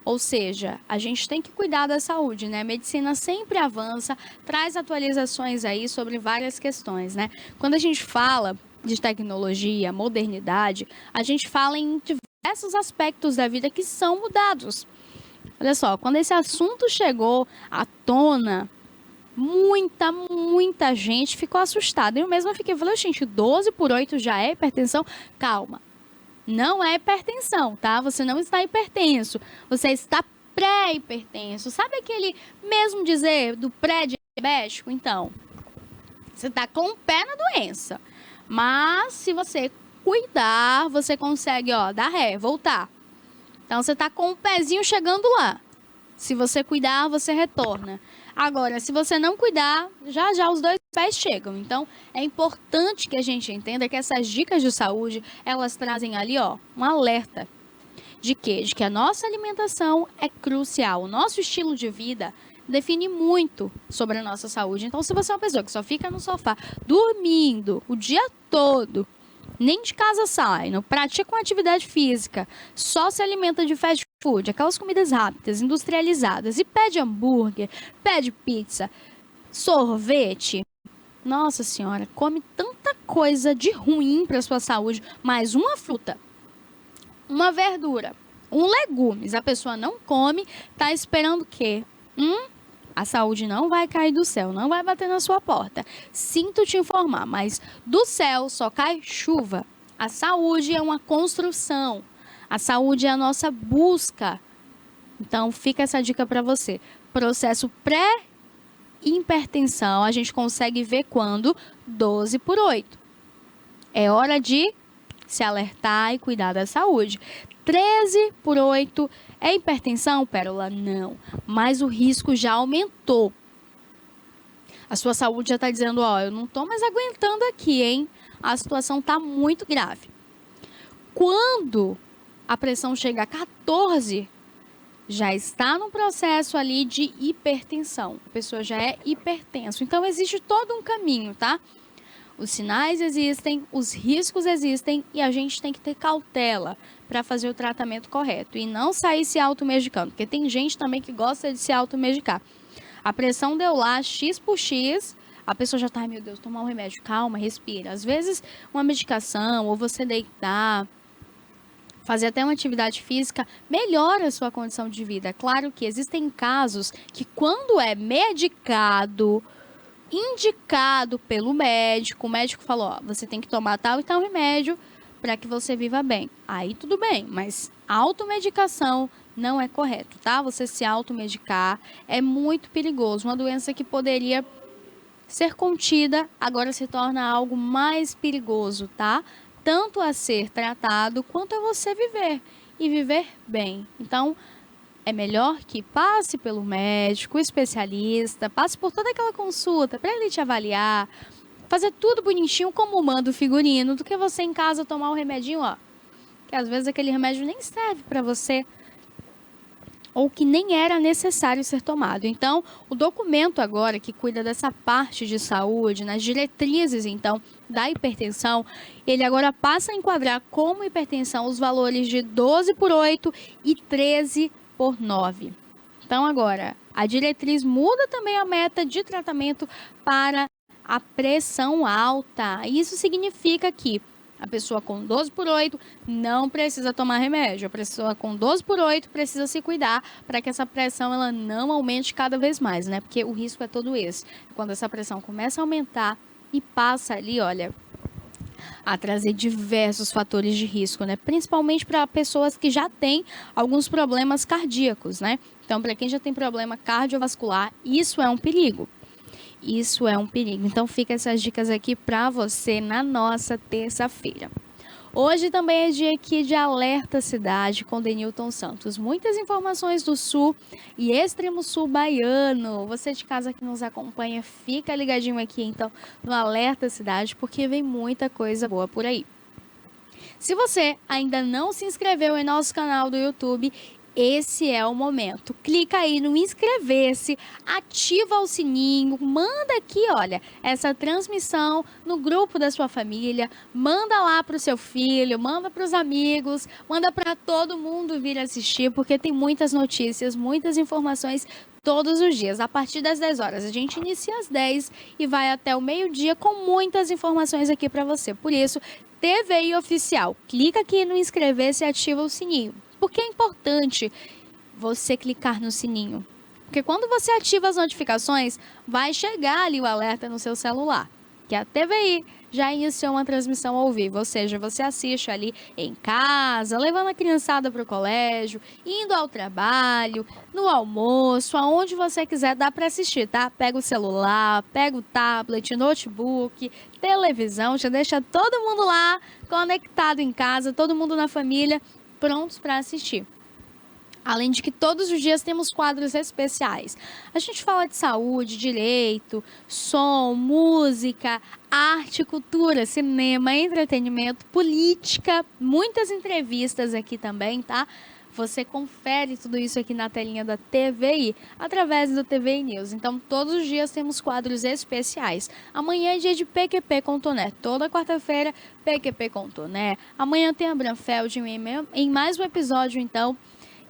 Ou seja, a gente tem que cuidar da saúde, né? A medicina sempre avança, traz atualizações aí sobre várias questões, né? Quando a gente fala de tecnologia, modernidade, a gente fala em diversos aspectos da vida que são mudados. Olha só, quando esse assunto chegou à tona, muita gente ficou assustada. Eu mesma falei, gente, 12/8 já é hipertensão? Calma. Não é hipertensão, tá? Você não está hipertenso, você está pré-hipertenso. Sabe aquele mesmo dizer do pré-diabético? Então, você está com o pé na doença. Mas, se você cuidar, você consegue, ó, dar ré, voltar. Então, você está com o pezinho chegando lá. Se você cuidar, você retorna. Agora, se você não cuidar, já os dois pés chegam. Então, é importante que a gente entenda que essas dicas de saúde, elas trazem ali, ó, um alerta. De quê? De que a nossa alimentação é crucial. O nosso estilo de vida define muito sobre a nossa saúde. Então, se você é uma pessoa que só fica no sofá, dormindo o dia todo, nem de casa sai, não pratica uma atividade física, só se alimenta de fast food, aquelas comidas rápidas, industrializadas, e pede hambúrguer, pede pizza, sorvete. Nossa senhora, come tanta coisa de ruim para a sua saúde, mas uma fruta, uma verdura, um legumes, a pessoa não come, tá esperando o quê? A saúde não vai cair do céu, não vai bater na sua porta. Sinto te informar, mas do céu só cai chuva. A saúde é uma construção. A saúde é a nossa busca. Então, fica essa dica para você. Processo pré-hipertensão, a gente consegue ver quando? 12/8. É hora de se alertar e cuidar da saúde. 13/8 é hipertensão, Pérola? Não. Mas o risco já aumentou. A sua saúde já está dizendo, ó, eu não estou mais aguentando aqui, hein? A situação está muito grave. Quando a pressão chega a 14, já está no processo ali de hipertensão. A pessoa já é hipertenso. Então, existe todo um caminho, tá? Os sinais existem, os riscos existem e a gente tem que ter cautela para fazer o tratamento correto e não sair se automedicando, porque tem gente também que gosta de se automedicar. A pressão deu lá X por X, a pessoa já tá, ai meu Deus, tomar um remédio, calma, respira. Às vezes uma medicação ou você deitar, fazer até uma atividade física, melhora a sua condição de vida. Claro que existem casos que quando é medicado, indicado pelo médico, o médico falou, ó, você tem que tomar tal e tal remédio para que você viva bem. Aí tudo bem, mas automedicação não é correto, tá? Você se automedicar é muito perigoso. Uma doença que poderia ser contida, agora se torna algo mais perigoso, tá? Tanto a ser tratado, quanto a você viver, e viver bem. Então, é melhor que passe pelo médico, especialista, passe por toda aquela consulta para ele te avaliar, fazer tudo bonitinho como manda o figurino, do que você em casa tomar um remedinho, ó, que às vezes aquele remédio nem serve para você, ou que nem era necessário ser tomado. Então, o documento agora que cuida dessa parte de saúde, nas diretrizes, então, da hipertensão, ele agora passa a enquadrar como hipertensão os valores de 12/8 e 13/9. Então, agora, a diretriz muda também a meta de tratamento para a pressão alta. Isso significa que a pessoa com 12/8 não precisa tomar remédio. A pessoa com 12/8 precisa se cuidar para que essa pressão ela não aumente cada vez mais, né? Porque o risco é todo esse. Quando essa pressão começa a aumentar e passa ali, olha, a trazer diversos fatores de risco, né? Principalmente para pessoas que já têm alguns problemas cardíacos, né? Então, para quem já tem problema cardiovascular, isso é um perigo. Isso é um perigo. Então, fica essas dicas aqui para você na nossa terça-feira. Hoje também é dia aqui de Alerta Cidade com Denilton Santos. Muitas informações do sul e extremo sul baiano. Você de casa que nos acompanha, fica ligadinho aqui então no Alerta Cidade, porque vem muita coisa boa por aí. Se você ainda não se inscreveu em nosso canal do YouTube, esse é o momento. Clica aí no inscrever-se, ativa o sininho, manda aqui, olha, essa transmissão no grupo da sua família, manda lá para o seu filho, manda para os amigos, manda para todo mundo vir assistir, porque tem muitas notícias, muitas informações todos os dias. A partir das 10 horas, a gente inicia às 10 e vai até o meio-dia com muitas informações aqui para você. Por isso, TVI Oficial, clica aqui no inscrever-se e ativa o sininho. Por que é importante você clicar no sininho? Porque quando você ativa as notificações, vai chegar ali o alerta no seu celular, que a TVI já iniciou uma transmissão ao vivo, ou seja, você assiste ali em casa, levando a criançada para o colégio, indo ao trabalho, no almoço, aonde você quiser, dá para assistir, tá? Pega o celular, pega o tablet, notebook, televisão, já deixa todo mundo lá conectado em casa, todo mundo na família, prontos para assistir. Além de que todos os dias temos quadros especiais. A gente fala de saúde, direito, som, música, arte, cultura, cinema, entretenimento, política, muitas entrevistas aqui também, tá? Você confere tudo isso aqui na telinha da TVI, através do TVI News. Então, todos os dias temos quadros especiais. Amanhã é dia de PQP com Toné. Toda quarta-feira, PQP com Toné. Amanhã tem a Branfeld em mais um episódio, então,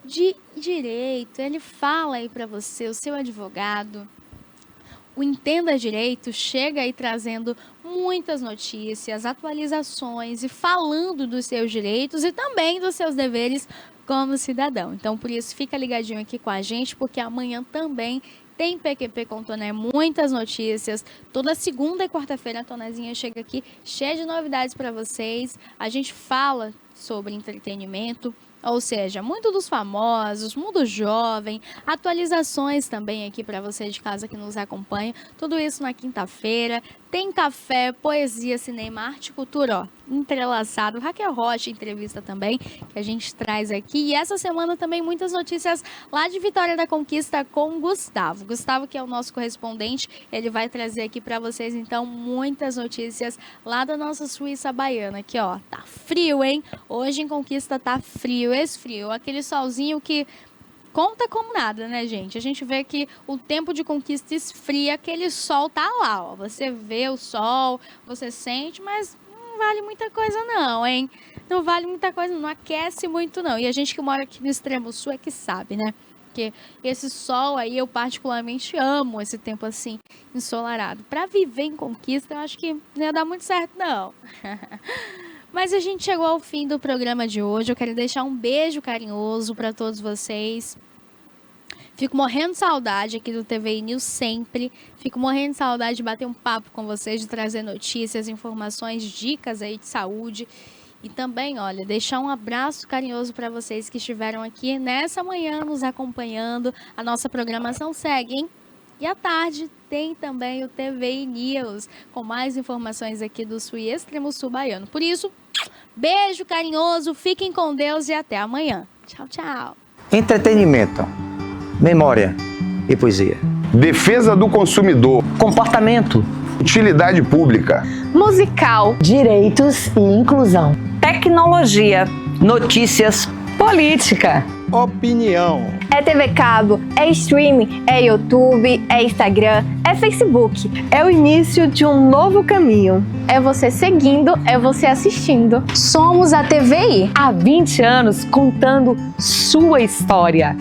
de direito. Ele fala aí para você, o seu advogado. O Entenda Direito chega aí trazendo muitas notícias, atualizações e falando dos seus direitos e também dos seus deveres como cidadão. Então, por isso, fica ligadinho aqui com a gente, porque amanhã também tem PQP com Toné, muitas notícias. Toda segunda e quarta-feira a Tonézinha chega aqui cheia de novidades para vocês. A gente fala sobre entretenimento, ou seja, muito dos famosos, mundo jovem, atualizações também aqui para você de casa que nos acompanha. Tudo isso na quinta-feira. Tem café, poesia, cinema, arte e cultura, ó, entrelaçado. Raquel Rocha, entrevista também, que a gente traz aqui. E essa semana também muitas notícias lá de Vitória da Conquista com o Gustavo. Gustavo, que é o nosso correspondente, ele vai trazer aqui para vocês, então, muitas notícias lá da nossa Suíça baiana. Aqui, ó, tá frio, hein? Hoje em Conquista tá frio, esfrio. Aquele solzinho que conta como nada, né, gente? A gente vê que o tempo de Conquista esfria, aquele sol tá lá, ó. Você vê o sol, você sente, mas não vale muita coisa não, hein? Não vale muita coisa, não aquece muito não. E a gente que mora aqui no extremo sul é que sabe, né? Porque esse sol aí, eu particularmente amo esse tempo assim, ensolarado. Para viver em Conquista, eu acho que não ia dar muito certo, não. Mas a gente chegou ao fim do programa de hoje. Eu quero deixar um beijo carinhoso para todos vocês. Fico morrendo de saudade aqui do TVI News sempre. Fico morrendo de saudade de bater um papo com vocês, de trazer notícias, informações, dicas aí de saúde. E também, olha, deixar um abraço carinhoso para vocês que estiveram aqui nessa manhã nos acompanhando. A nossa programação segue, hein? E à tarde tem também o TVI News, com mais informações aqui do Sul e Extremo Sul baiano. Por isso, beijo carinhoso, fiquem com Deus e até amanhã. Tchau, tchau. Entretenimento, memória e poesia. Defesa do consumidor. Comportamento. Utilidade pública. Musical. Direitos e inclusão. Tecnologia. Notícias. Política. Opinião. É TV Cabo, é streaming, é YouTube, é Instagram, é Facebook. É o início de um novo caminho. É você seguindo, é você assistindo. Somos a TVI. Há 20 anos contando sua história.